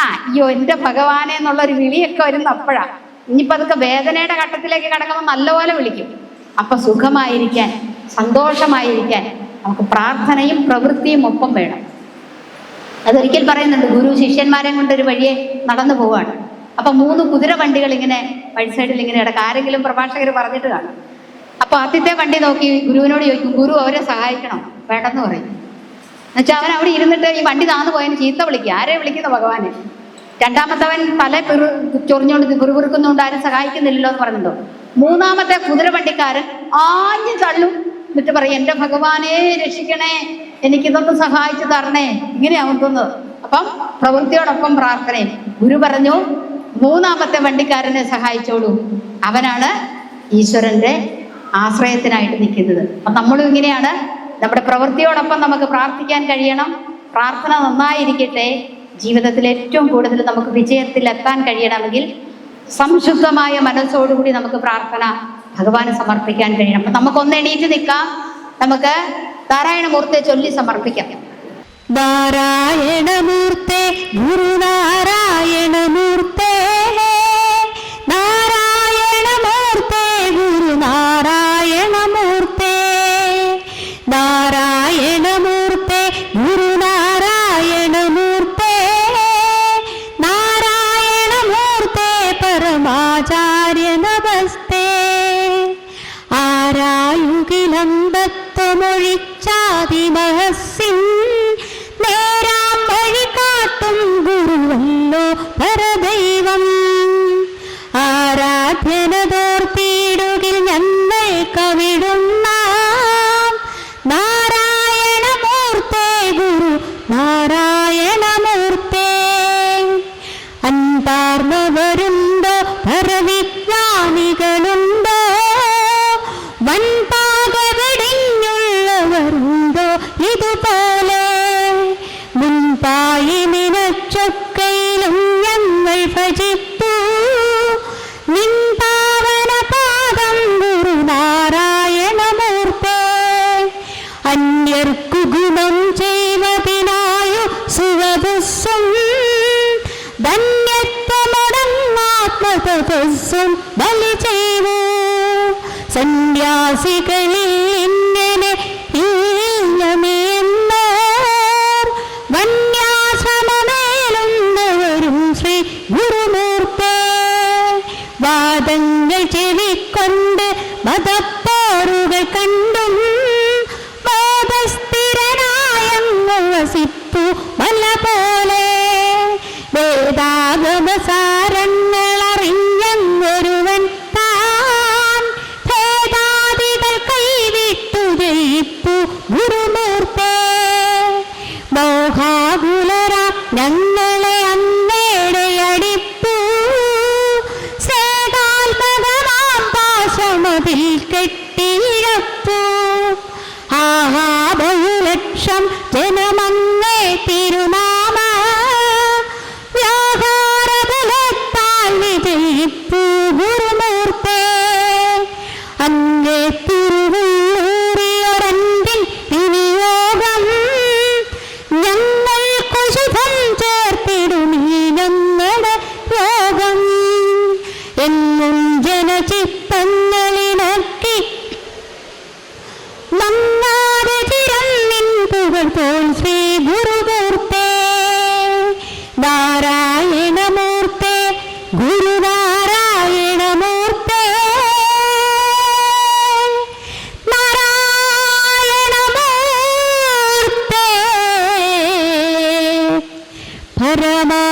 അയ്യോ എൻ്റെ ഭഗവാനെ എന്നുള്ളൊരു വിളിയൊക്കെ വരുന്ന അപ്പോഴാ. ഇനിയിപ്പോൾ അതൊക്കെ വേദനയുടെ ഘട്ടത്തിലേക്ക് കിടക്കുമ്പോൾ നല്ലപോലെ വിളിക്കും. അപ്പൊ സുഖമായിരിക്കാൻ, സന്തോഷമായിരിക്കാൻ നമുക്ക് പ്രാർത്ഥനയും പ്രവൃത്തിയും ഒപ്പം വേണം. അതൊരിക്കൽ പറയുന്നുണ്ട്, ഗുരു ശിഷ്യന്മാരെ കൊണ്ടൊരു വഴിയെ നടന്നു പോവാണ്. അപ്പൊ 3 കുതിര വണ്ടികൾ ഇങ്ങനെ വഴി സൈഡിൽ ഇങ്ങനെ കിടക്കും. ആരെങ്കിലും പ്രഭാഷകർ പറഞ്ഞിട്ട് കാണും. അപ്പൊ ആദ്യത്തെ വണ്ടി നോക്കി ഗുരുവിനോട് ചോദിക്കും, ഗുരു അവരെ സഹായിക്കണം. വേണ്ടെന്ന് പറയും. എന്നുവെച്ചാൽ അവൻ അവിടെ ഇരുന്നിട്ട് ഈ വണ്ടി താന്നു പോയതിന് ചീത്ത വിളിക്കുക. ആരെ വിളിക്കുന്ന ഭഗവാനെ? രണ്ടാമത്തവൻ തല ചൊറിഞ്ഞുകൊണ്ട് പിറുപിറുക്കുന്നുണ്ട്, ആരും സഹായിക്കുന്നില്ലല്ലോ എന്ന് പറഞ്ഞിട്ടുണ്ടോ. 3-മത്തെ കുതിരവണ്ടിക്കാരൻ ആഞ്ഞു തള്ളും. എന്നിട്ട് പറയും, എൻ്റെ ഭഗവാനെ രക്ഷിക്കണേ, എനിക്കിതൊന്ന് സഹായിച്ചു തരണേ. ഇങ്ങനെയാവും തോന്നുന്നത്. അപ്പം പ്രവൃത്തിയോടൊപ്പം പ്രാർത്ഥനയും. ഗുരു പറഞ്ഞു, 3-മത്തെ വണ്ടിക്കാരനെ സഹായിച്ചോളൂ. അവനാണ് ഈശ്വരന്റെ ആശ്രയത്തിനായിട്ട് നിൽക്കുന്നത്. അപ്പം നമ്മളും ഇങ്ങനെയാണ്. നമ്മുടെ പ്രവൃത്തിയോടൊപ്പം നമുക്ക് പ്രാർത്ഥിക്കാൻ കഴിയണം. പ്രാർത്ഥന നന്നായിരിക്കട്ടെ. ജീവിതത്തിൽ ഏറ്റവും കൂടുതൽ നമുക്ക് വിജയത്തിലെത്താൻ കഴിയണമെങ്കിൽ സംശുദ്ധമായ മനസ്സോടുകൂടി നമുക്ക് പ്രാർത്ഥന ഭഗവാന് സമർപ്പിക്കാൻ കഴിയണം. അപ്പം നമുക്കൊന്ന് എണീറ്റ് നിൽക്കാം. നമുക്ക് നാരായണമൂർത്തിയെ ചൊല്ലി സമർപ്പിക്കാം. നാരായണമൂർത്തേ ഗുരുനാരായണമൂർത്തേ, നാരായണമൂർത്തേ ഗുരുനാരായണമൂർത്തേ, നാരായണമൂർത്തേ ഗുരുനാരായണമൂർത്തേ, നാരായണമൂർത്തേ പരമാചാര്യ നമസ്തേ. ആരായുകിലമ്പത്വമൊഴിച്ചാതിമഹസ്സിൻ നേരാം വഴി കാട്ടും ഗുരുവല്ലോ പരദൈവം. ആരാധ്യനതോർത്തിടുകിൽ ഞങ്ങൾ കവിടുന്ന നാരായണമൂർത്തേ ഗുരു നാരായണമൂർത്തേ. അൻപാർന്നവരുണ്ടോ പരവിജ്ഞാനികളുണ്ടോ, വൻപാകവെടിഞ്ഞുള്ളവരുണ്ടോ ഇതുപോലെ. മുൻപായി നിനച്ചൊക്കയിലും ഞങ്ങൾ ഭജിപ്പൂ നിൻ പാവന പാദം ഗുരുനാരായണമൂർത്തേ. അന്യർക്കു ഗുണം ചെയ്വതിനായു സുവപുസ്സും ധന്യത്വമടങ്ങാത്മതപസ്സും ബലി ചെയ്തു. സന്യാസികളിൽ ഇങ്ങനെ ഈഞ്ഞമേന്നോർ വന്യാശ്രമമേലുന്നവരും ശ്രീ ഗുരുമൂർത്തേ. വാദങ്ങൾ ചെവിക്കൊണ്ട് മതപ്പോറുകൾ കണ്ടും ബോധസ്ഥിരനായങ്ങ് വസിപ്പു മല പോലെ. വേദാഗമസാരങ്ങളറിഞ്ഞൊരുവൻ താൻ ഭേദാദികൾ കൈവിട്ടു ജയിപ്പു ഗുരുമൂർത്തേ. മോഹാകുലരാ ഞങ്ങളെ അന്നേടെയടിപ്പു സേതാത്മകമാം പാശമതിൽ കെട്ടിയിഴപ്പു. ആഹാ ബഹുലക്ഷം ജനമങ്ങേ തിരുനാമ വ്യാപാരബലത്താൽ വിജയിപ്പു ഗുരുമൂർത്തേ. അങ്ങേ തിരുവുള്ളൂറിയൊരൻപിൻ വിനിയോഗം ഞങ്ങൾക്കു ശുഭം ചേർത്തിടുമീ ഞങ്ങളുടെ യോഗം. എന്നും ജനചിത്തങ്ങളിണക്കി നന്നാതെ ചിരം നിൻ പുകഴ് പോൽ ശ്രീ ഗുരുമൂർത്തേ. നാരായണമൂർത്തേ ഗുരുനാരായണമൂർത്തേ, നാരായണമൂർത്തേ പരമാ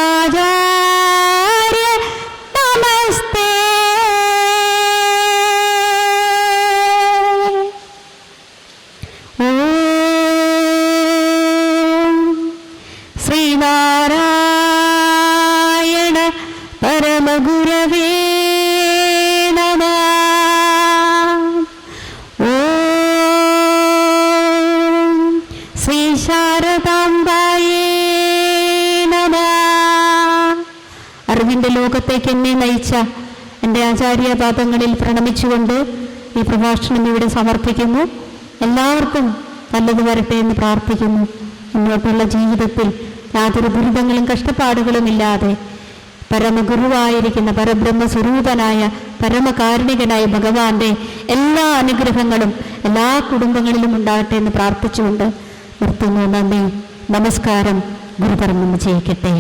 ലോകത്തേക്ക് എന്നെ നയിച്ച എൻ്റെ ആചാര്യപാദങ്ങളിൽ പ്രണമിച്ചുകൊണ്ട് ഈ പ്രഭാഷണം ഇവിടെ സമർപ്പിക്കുന്നു. എല്ലാവർക്കും നല്ലത് വരട്ടെ എന്ന് പ്രാർത്ഥിക്കുന്നു. മുന്നോട്ടുള്ള ജീവിതത്തിൽ യാതൊരു ദുരിതങ്ങളും കഷ്ടപ്പാടുകളും ഇല്ലാതെ പരമഗുരുവായിരിക്കുന്ന പരബ്രഹ്മസ്വരൂപനായ പരമകാരുണികനായ ഭഗവാന്റെ എല്ലാ അനുഗ്രഹങ്ങളും എല്ലാ കുടുംബങ്ങളിലും ഉണ്ടാകട്ടെ എന്ന് പ്രാർത്ഥിച്ചുകൊണ്ട് നിർത്തുന്നു. നന്ദി, നമസ്കാരം. ഗുരുപരമം വിജയിക്കട്ടെ.